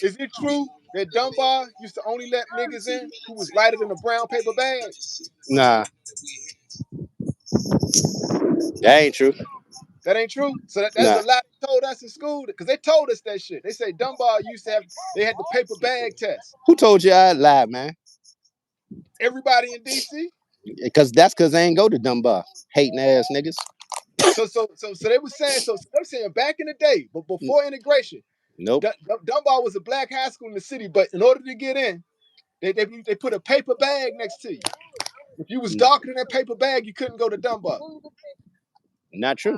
Is it true that Dunbar used to only let niggas in who was lighter than a brown paper bag? Nah. That ain't true. That ain't true. So that's Nah. a lie they told us in school because they told us that shit. They say Dunbar used to they had the paper bag test. Who told you I lied, man? Everybody in DC. Because they ain't go to Dunbar. Hating ass niggas. So they were saying they were saying back in the day, but before integration, Nope. Dunbar was a black high school in the city, but in order to get in, they put a paper bag next to you. If you was darker than that paper bag, you couldn't go to Dunbar. Not true.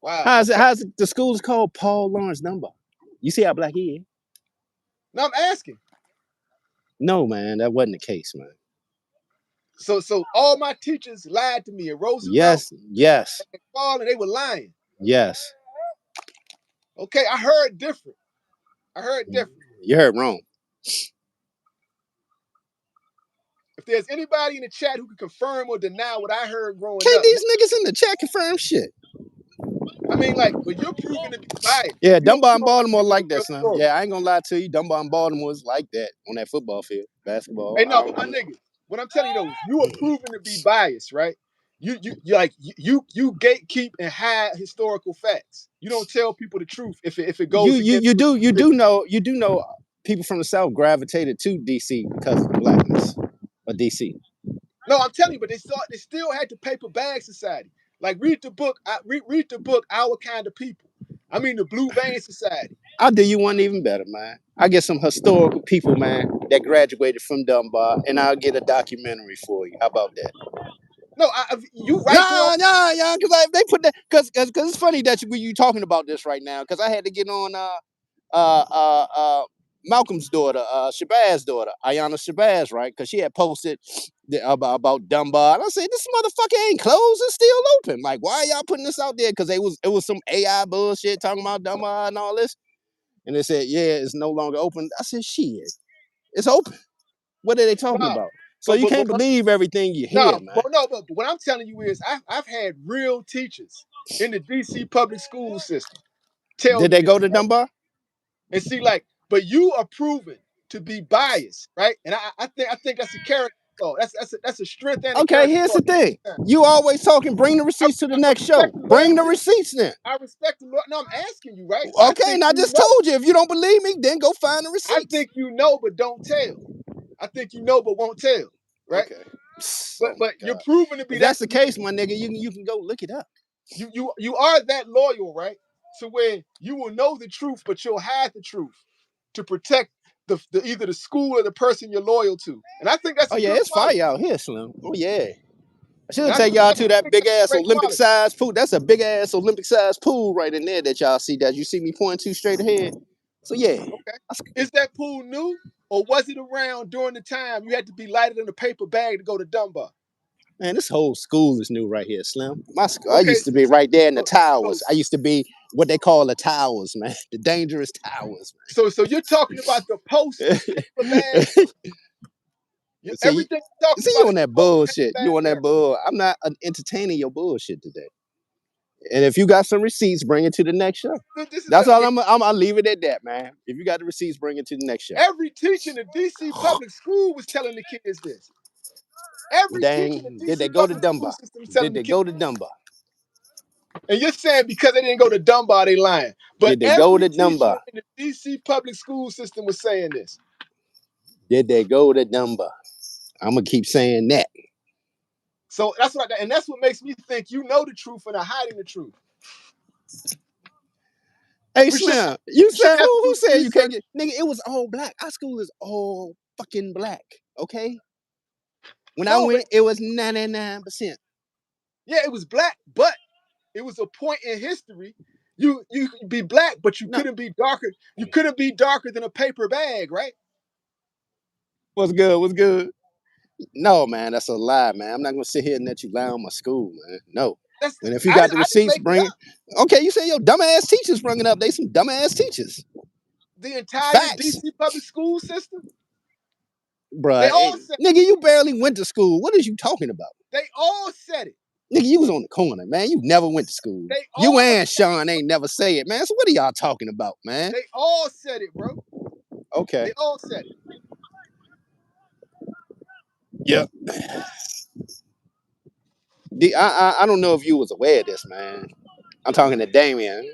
Wow. How's it the school's called Paul Lawrence Dunbar? You see how black he is? No, I'm asking. No, man, that wasn't the case, man. So all my teachers lied to me at Roosevelt. Yes. And they were lying. Yes. Okay, I heard different. You heard wrong. If there's anybody in the chat who can confirm or deny what I heard growing Can't up, these niggas in the chat confirm shit? I mean, like, but you're proving to be biased. Yeah, You don't Dunbar and Baltimore like that, son. story. Yeah, I ain't gonna lie to you. Dunbar and Baltimore is like that on that football field, basketball. Hey, no, but my nigga, what I'm telling you though, you are proven to be biased, right? You gatekeep and hide historical facts. You don't tell people the truth if it goes against. You do know people from the South gravitated to DC because of the blackness of DC. No, I'm telling you, but they still had the paper bag society. Like read the book, read the book, Our Kind of People. I mean the Blue Vein Society. I'll do you one even better, man. I get some historical people, man, that graduated from Dunbar, and I'll get a documentary for you. How about that? No, you right there. Yeah, because they put that because it's funny that you talking about this right now because I had to get on Malcolm's daughter, Shabazz daughter, Ayanna Shabazz, right? Because she had posted about Dunbar. And I said, this motherfucker ain't closed, it's still open. Like, why are y'all putting this out there? Because it was some AI bullshit talking about Dunbar and all this. And they said, yeah, it's no longer open. I said, shit, it's open. What are they talking about? So you can't believe everything you hear, man. But what I'm telling you is I've had real teachers in the DC public school system tell Did me they this. go to Dunbar? And see, like, but you are proven to be biased, right? And I think that's a character flaw. That's a strength and a Okay, character here's flaw. the thing. You always talking, bring the receipts to the next show. Bring the receipts then. I respect the Lord. No, I'm asking you, right? Okay, and I just told you, if you don't believe me, then go find the receipts. I think you know, but don't tell. I think you know, but won't tell, right? Okay. But you're proven to be if that's the case, my nigga, you can go look it up. You are that loyal, right? To where you will know the truth, but you'll hide the truth to protect either the school or the person you're loyal to. And I think that's Oh a yeah, good it's quality. fire out here, Slim. Oh yeah. I should And take y'all to that think big that's a ass great Olympic quality. size pool. That's a big ass Olympic size pool right in there that y'all see. That you see me pointing to straight ahead. So yeah, Okay. Is that pool new? Or was it around during the time you had to be lighted in a paper bag to go to Dunbar? man, this whole school is new right here, Slim. My school, I Okay, used to be right there in the so towers. so I used to be what they call the towers, man. The dangerous towers, so you're talking about the post man. paper bag. see, Everything you're talking see you about is on the that post paper bullshit. bag You on that era. bull. I'm not entertaining your bullshit today. And if you got some receipts, bring it to the next show. This is That's all okay. I'll leave it at that, man. If you got the receipts, bring it to the next show. Every teacher in the DC public school was telling the kids this. Every teacher in Dang, the did they DC go to public school Dunbar? system was telling Did the they kids. go to Dunbar? And you're saying because they didn't go to Dunbar, they lying. But Did they go every to teacher Dunbar? in the DC public school system was saying this. Did they go to Dunbar? I'm gonna keep saying that. So that's what makes me think you know the truth and are hiding the truth. Hey We should Slim, you we should said have to who do said you can't research. get nigga? It was all black. Our school is all fucking black. Okay. When I No, but went, it was 99%. yeah, it was black, but it was a point in history. You could be black, but you No, couldn't be darker. You couldn't be darker than a paper bag, right? what's good? What's good? No, man, that's a lie, man. I'm not gonna sit here and let you lie on my school, man. No. That's And if you got the I didn't receipts, make it bring it. up. Okay, you say your dumbass teachers bring it up. They some dumbass teachers. The entire Facts, DC public school system, they bruh. Hey, all said nigga, you barely went to school. What is you talking about? they all said it. Nigga, you was on the corner, man. You never went to school. They You all and Sean ain't never say it, man. So what are y'all talking about, man? they all said it, bro. Okay. They all said it. Yep. I don't know if you was aware of this, man. I'm talking to Damien.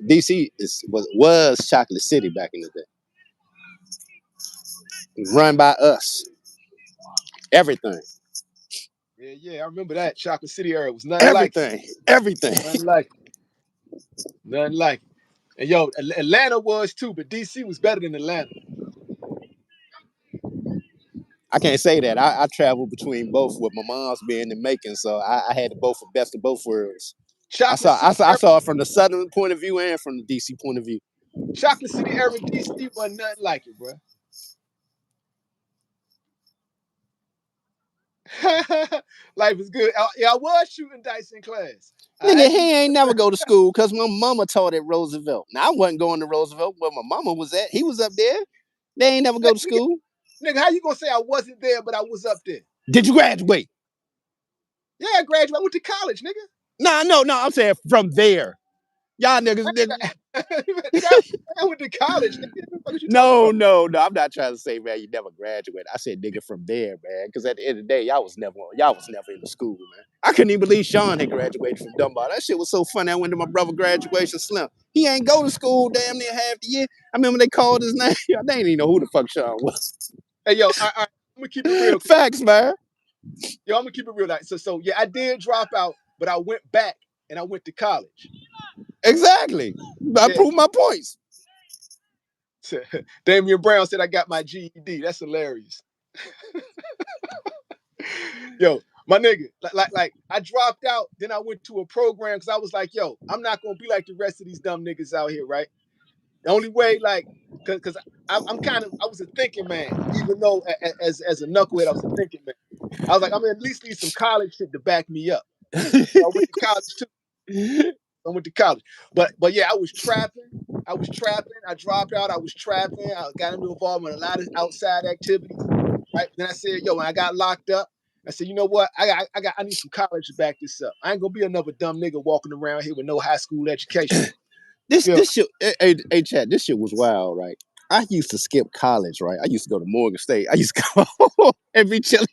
DC was Chocolate City back in the day. Run by us. Everything. Yeah, I remember that Chocolate City era. It was nothing like it. Everything. Everything. Nothing like it. Nothing like it. And yo, Atlanta was too, but DC was better than Atlanta. I can't say that. I traveled between both with my mom's being in Macon, so I had the best of both worlds. Chocolate City I era, saw it from the southern point of view and from the DC point of view. Chocolate City era DC wasn't nothing like it, bro. Life is good. I was shooting dice in class. I Nigga, actually, he ain't never go to school because my mama taught at Roosevelt. Now I wasn't going to Roosevelt where my mama was at. He was up there. They ain't never go to nigga, school. nigga, how you gonna say I wasn't there, but I was up there? Did you graduate? Yeah, I graduated. I went to college, nigga. Nah, no. I'm saying from there. Y'all niggas. Nigga, I went to college, nigga. What the fuck are you talking No. about? I'm not trying to say, man, you never graduated. I said nigga from there, man. Because at the end of the day, y'all was never in the school, man. I couldn't even believe Sean had graduated from Dunbar. That shit was so funny. I went to my brother's graduation Slim. He ain't go to school damn near half the year. I remember they called his name. They didn't even know who the fuck Sean was. Hey, yo, I'm gonna keep it real. Facts, man. Yo, I'm gonna keep it real. So yeah, I did drop out, but I went back and I went to college. Exactly. I Yeah. proved my points. Damian Brown said I got my GED. That's hilarious. Yo, my nigga, like I dropped out, then I went to a program because I was like, yo, I'm not gonna be like the rest of these dumb niggas out here, right? The only way, like, cause I'm kind of, I was a thinking man, even though as a knucklehead, I was a thinking man. I was like, I'm gonna at least need some college shit to back me up. So I went to college too. I went to college, but yeah, I was trapping. I dropped out. I was trapping. I got involved in a lot of outside activities. Right. Then I said, yo, when I got locked up, I said, you know what? I need some college to back this up. I ain't gonna be another dumb nigga walking around here with no high school education. Yeah. This shit, hey, Chad, this shit was wild, right? I used to skip college, right? I used to go to Morgan State. I used to go and be chilling,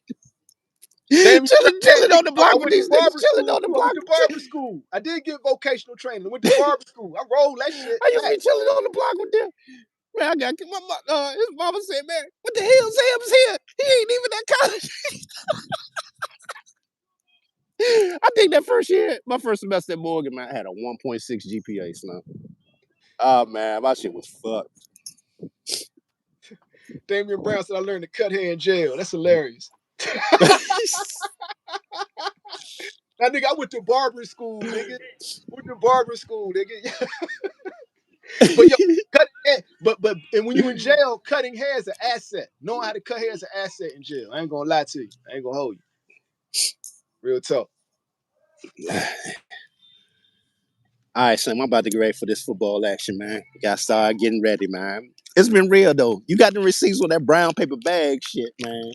Damn, yeah, chilling nigga, on the I block with went to these niggas, barber chilling school on the too. I block. went to barber school. I did get vocational training. I went to barber school. I rolled that shit. I used to be chilling on the block with them. Man, I got his mama said, man, what the hell, Sam's here? He ain't even at college. I think that first year, my first semester at Morgan, man, I had a 1.6 GPA, Slim. Oh man, my shit was fucked. Damian Brown said I learned to cut hair in jail. That's hilarious. Now, nigga, I went to barber school, nigga. Went to barber school, nigga. But yo, cut hair. But and when you in jail, cutting hair is an asset. Knowing how to cut hair is an asset in jail. I ain't gonna lie to you. I ain't gonna hold you. Real talk. All right, Sam, I'm about to get ready for this football action, man. Got to start getting ready, man. It's been real, though. You got the receipts with that brown paper bag shit, man.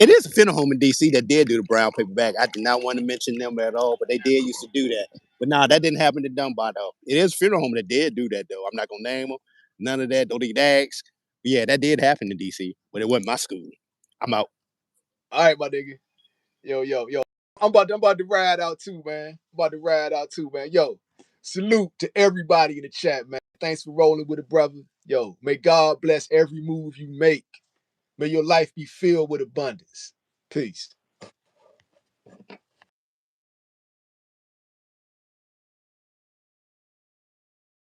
It is a funeral home in D.C. that did do the brown paper bag. I did not want to mention them at all, but they did used to do that. But nah, that didn't happen to Dunbar, though. It is a funeral home that did do that, though. I'm not going to name them. None of that. Don't even ask. But yeah, that did happen in D.C., but it wasn't my school. I'm out. All right, my nigga. Yo. I'm about to ride out too, man. Yo, salute to everybody in the chat, man. Thanks for rolling with a brother. Yo, may God bless every move you make. May your life be filled with abundance. Peace.